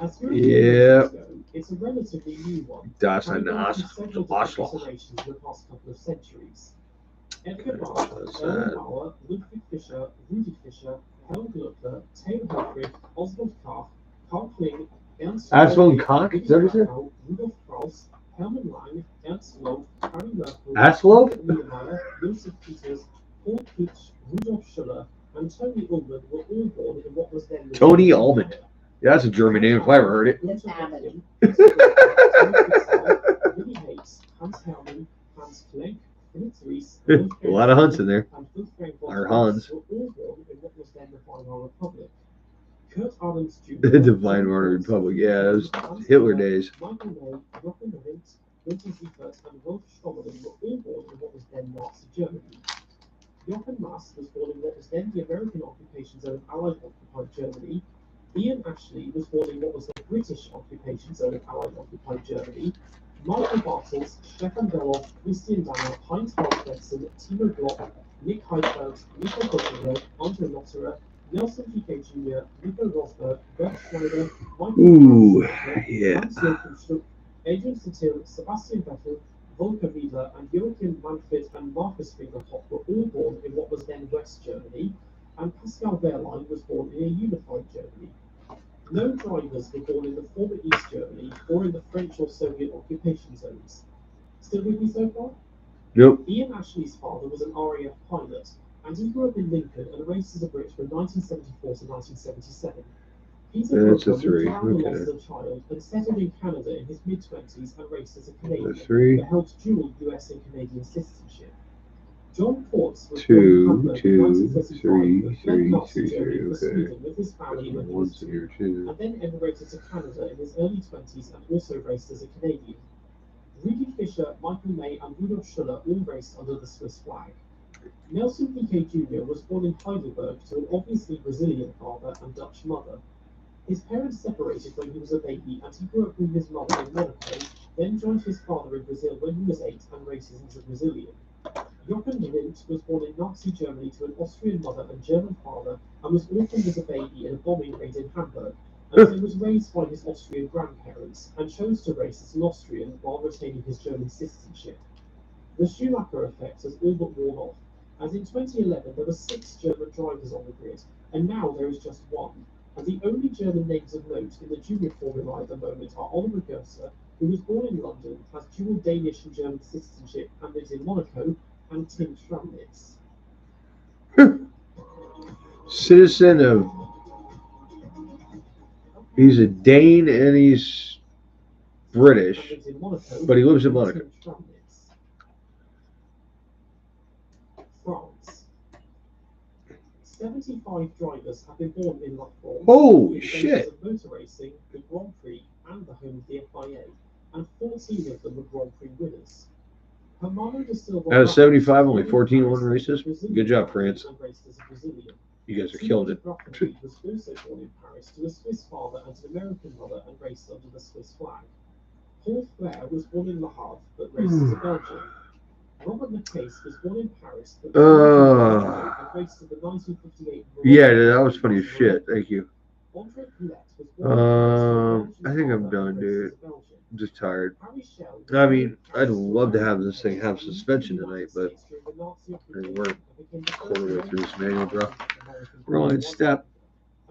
As Yeah. go, it's a relatively new one. Das having ein gone through several different Arschloch. iterations in the past couple of centuries. Edgar Bach, That's Erwin sad. Bauer, Ludwig Fischer, Rudi Fischer, Helmut Gluckler, Theo Hilfrich, Oswald Koch, Karl Kling, Ernst Oswald Koch? Is that what you said? Rudolf Krauss, Hermann Lang, Ernst Loeb, Harry Merkel, Aslob? Niemeyer, Joseph Peters, Paul Kitsch, Rudolf Schuller, and Tony Ullman were all born in what was then the Tony Ullman. Yeah, that's a German name if I ever heard it. It's Abbott. Willy Hayes, Hans Hermann, Hans Fleck, Fritz Ries, A lot of Hunts in there. and Wolfgang Or von Hans. were all born in what was then the Weimar Republic. Kurt Adams Jr. The Divine Roman Republic. Yeah, it was Hitler days. Michael May, Jochen Hint, Winter Siefert, and Wolf Stommelin were all born in what was then Nazi Germany. Jochen Mass was born in what was then the American occupation zone of Allied occupied Germany. Ian Ashley was born in what was the British occupation zone of Allied occupied Germany. Michael Bartels, Stefan Beloff, Christian Danner, Heinz Hartwegson, Timo Glock, Nick Heidfeld, Nico Gottenberg, Andre Lotterer, Nelson Piquet Jr., Nico Rosberg, Bert Schneider, Michael Ooh, Hans yeah. Joachim Stuck, Adrian Sutil, Sebastian Vettel, Volker Wiedler, and Joachim Manfred and Marcus Fingerhoff were all born in what was then West Germany, and Pascal Wehrlein was born in a unified Germany. No drivers were born in the former East Germany or in the French or Soviet occupation zones. Still with me so far? Nope. Ian Ashley's father was an RAF pilot, and he grew up in Lincoln and raced as a Brit from 1974 to 1977. Peter That's a Brooker three, moved to Hamilton okay. as a child and settled in Canada in his mid-20s and raced as a Canadian, That's three. but held dual US and Canadian citizenship. John Ports was Two, born in Hamburg in two, 1935, three, but fled three, Nazi three, Germany three, to okay. Sweden with his family when he was One's in 2, here too. and then emigrated to Canada in his early 20s and also raced as a Canadian. Rudi Fischer, Michael May, and Rudolf Schuller all raced under the Swiss flag. Nelson Piquet Jr. was born in Heidelberg to an obviously Brazilian father and Dutch mother. His parents separated when he was a baby, and he grew up with his mother in Monaco, then joined his father in Brazil when he was 8 and races as a Brazilian. Jochen Rindt was born in Nazi Germany to an Austrian mother and German father, and was orphaned as a baby in a bombing raid in Hamburg, until he was raised by his Austrian grandparents, and chose to race as an Austrian while retaining his German citizenship. The Schumacher effect has all but worn off, as in 2011 there were 6 German drivers on the grid, and now there is just 1. And the only German names of note in the junior Formula at the moment are Oliver Gerser, who was born in London, has dual Danish and German citizenship, and lives in Monaco, and Tim Schramnitz. Citizen of. He's a Dane and he's British, And lives in Monaco, but he lives in and Monaco. Tim Schramnitz. France. 75 drivers have been born in La France. Holy the basis shit. of motor racing, the Grand Prix, and the home of the FIA, and 14 of them were Grand Prix winners. Hermano de Silva Out of 75, only was 14 won born in races. Brazilian Good job, France. and raced as a Brazilian. You guys are killing it. Rafferty was also born in Paris to a Swiss father and an American mother and raced under the Swiss flag. Paul Flair was born in Le Havre but raced as a Belgian. Robert McCase was born in Paris but and raced in the 1958 Yeah, that was funny as shit. Thank you. Andre Poulet was born in Paris I think I'm but done, raced dude. as a Belgian. I'm just tired. Harry Schell was I born in mean, I'd Paris love to but have this thing have raced in the suspension United tonight, but States during the Nazi I occupation think we're and became the quarter way first through this manual, bro. American We're only in step.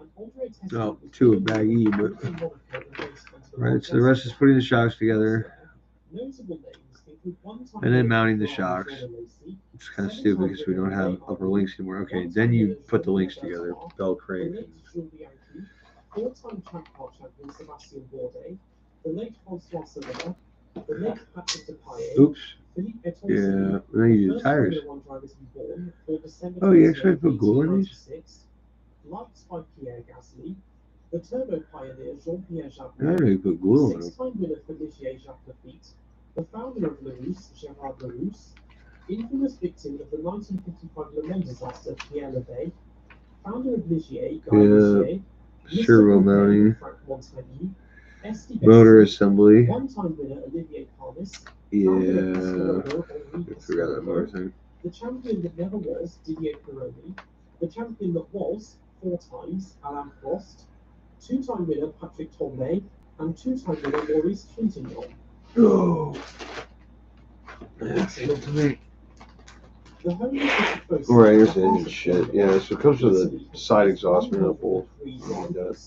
And Andre Tessin Oh, was 2 of born bag E, in but Monaco and raced under the right. So the rest is putting the shocks together Notable names include one-time and then winner mounting the Brian shocks. Jordan-Lacey, It's kind of stupid because we don't have upper links anymore. Okay, then you put the links together. Bell the crank. late Jules Bianchi, four-time car champion Sebastian Bourdais, the late Francois Savella, the late Patrick Depailler, Oops. Philippe Etosi, Yeah, then you do the first tires. Formula One driver to be born for December Oh, you 30th, actually put glue in these? 1896, lights by Pierre Gasly, the turbo pioneer Jean-Pierre I don't know Jabouille, you put glue on them. six-time winner for Ligier Jacques Lafitte, The founder of Larousse, Gerard Larousse, infamous victim of the 1955 Le Mans disaster, Pierre Lebet, founder of Ligier, Guy Ligier, servo mounting, Frank Montagny, motor assembly. one-time winner Olivier Parnis, Yeah, I forgot that motor thing. the champion that never was, Didier Pironi, the champion that was, 4 times, Alain Prost, 2-time winner Patrick Tambay, and 2-time winner Maurice Trintignant. Oh. That's it to me. The home of the Right, here's the engine shit. Yeah, so it comes with a side exhaust manifold. Like that.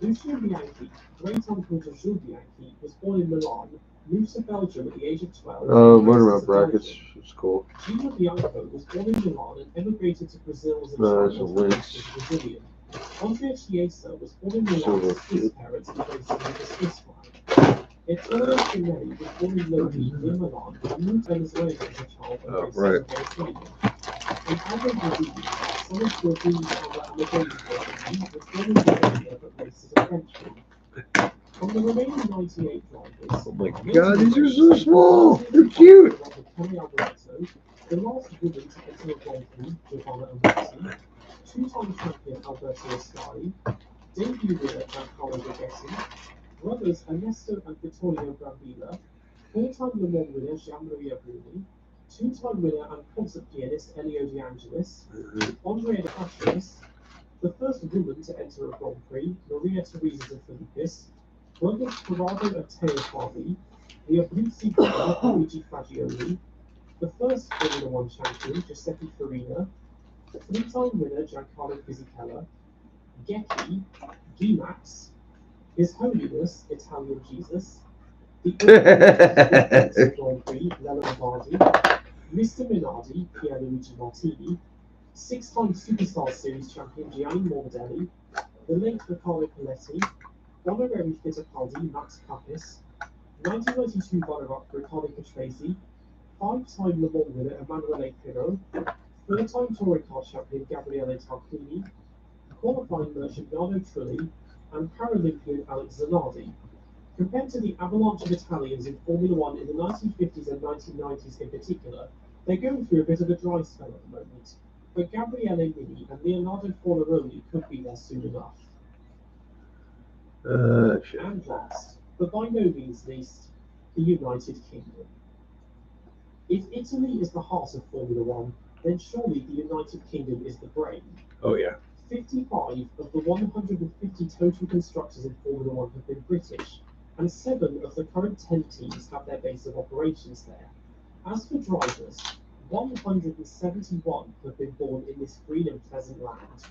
Lucien Bianchi, great uncle to Jules Bianchi, was born in Milan, moved to Belgium at the age of 12. Motor mount brackets. It's cool. Gino Bianco was born in Milan and emigrated to Brazil as a There's a child link. as a Brazilian. Andrea Chiesa was born in Milan with Swiss parents and raised with the Swiss flag. Ettore Spinelli was born in Lodi, near Milan, and moved to Venezuela as a child and raised right. in Venezuela. And Aldo Brazili, son of Brazilian father Amadeo Brazili, was born in Bolivia but raised as a Frenchman. From the remaining 98 drivers, Oh my god, these are so small. They're cute. the last woman to enter a Grand Prix, Giovanna Amati, 2-time champion Alberto Ascari, debut winner Giancarlo Borghetti, brothers Ernesto and Vittorio Brambilla, 4-time Le Mans winner Gianmaria Bruni, 2-time winner and concert pianist Elio De Angelis, Andrea De Patrias, the first woman to enter a Grand Prix, Maria Teresa de Filippis, brothers Corrado and Teo Fabi, the Abruzzi brother Luigi Fagioli, the first Formula 1 champion Giuseppe Farina, 3-time winner Giancarlo Fisichella, Gecchi, G-Max, His Holiness Italian Jesus, the Grand Prix Lella Minardi, Mr. Minardi Pierluigi Martini, 6-time Superstar Series champion Gianni Morbidelli, the late Riccardo Coletti, honorary Fittipaldi Max Papis, 1992 runner-up Riccardo Patrese, 5-time Le Mans winner Emanuele Pirro, 4-time touring car champion Gabriele Tarquini, qualifying merchant Nardo Trulli, and Paralympian Alex Zanardi. Compared to the avalanche of Italians in Formula 1 in the 1950s and 1990s in particular, they're going through a bit of a dry spell at the moment, but Gabriele Mini and Leonardo Fornaroli could be there soon enough. And last, but by no means least, the United Kingdom. If Italy is the heart of Formula 1, then surely the United Kingdom is the brain. Oh yeah. 55 of the 150 total constructors in Formula 1 have been British, and 7 of the current 10 teams have their base of operations there. As for drivers, 171 have been born in this green and pleasant land.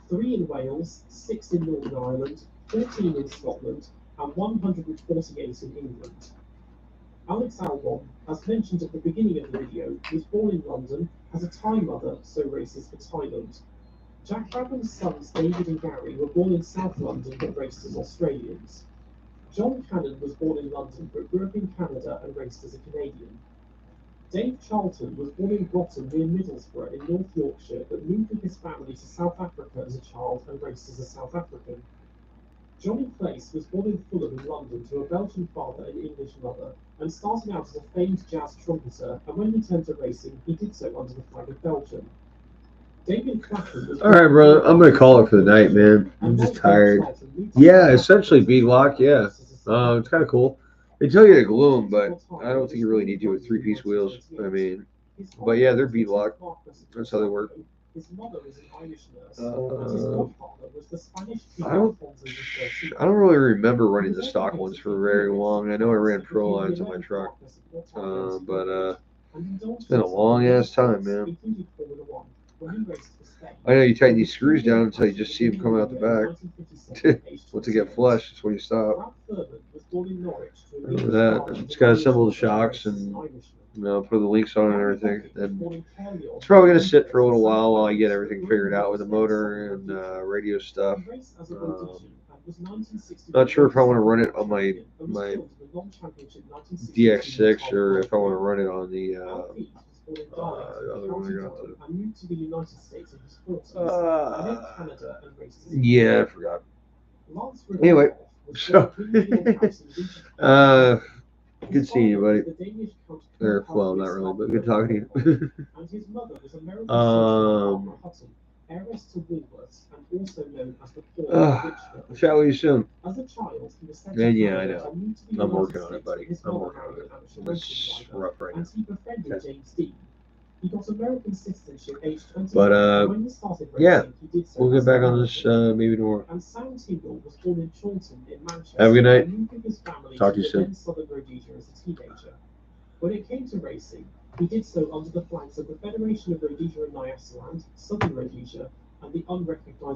3 in Wales, 6 in Northern Ireland, 14 in Scotland, and 148 in England. Alex Albon, as mentioned at the beginning of the video, was born in London, has a Thai mother, so races for Thailand. Jack Brabham's sons David and Gary were born in South London but raced as Australians. John Cannon was born in London but grew up in Canada and raced as a Canadian. Dave Charlton was born in Groton near Middlesbrough in North Yorkshire but moved with his family to South Africa as a child and raced as a South African. Johnny Place was born in Fulham in London to a Belgian father and English mother, and started out as a famed jazz trumpeter, and when he turned to racing, he did so under the flag of Belgium. David Clapham was Alright, brother, I'm gonna call it for the night, man. I'm just tired. Yeah, essentially beadlock, yeah. It's kind of cool. They tell you to glue them, but I don't think you really need to with 3-piece wheels. I mean, but yeah, they're beadlock. That's how they work. His mother was an Irish nurse, and his godfather was the Spanish king I don't Alfonso XIII. really remember running the stock ones for very long. I know I ran pro lines on my truck, but it's been a long ass time, man. I know you tighten these screws down until you just see them coming out the back. Once they get flush, that's when you stop. That it's got to assemble the shocks and put the links on and everything. And it's probably gonna sit for a little while I get everything figured out with the motor and radio stuff. Not sure if I want to run it on my DX6 or if I want to run it on the other one. Yeah, I forgot. Anyway, so Good seeing you, buddy. The Danish Count Or, well, not really, but good talking to you. and his mother was American Um, Hudson, heiress to Woolworths and also known as the Poor Witch. chat with you soon. As a child, he was sent And to yeah, I Canada know. and moved to the I'm United working on it, States buddy. with his I'm mother working on marrying it. amateur It's racing driver, rough right now. and he befriended James Dean. He got American citizenship aged 20. But, when he started racing, yeah, he did so we'll get as back an on this American. maybe tomorrow. And Sam Tingle was born in Taunton in Manchester. Have a good night. And moved with his family Talk to you the soon. then Southern Rhodesia as a teenager. When it came to racing, he did so under the flags of the Federation of Rhodesia and Nyasaland, Southern Rhodesia, and the unrecognized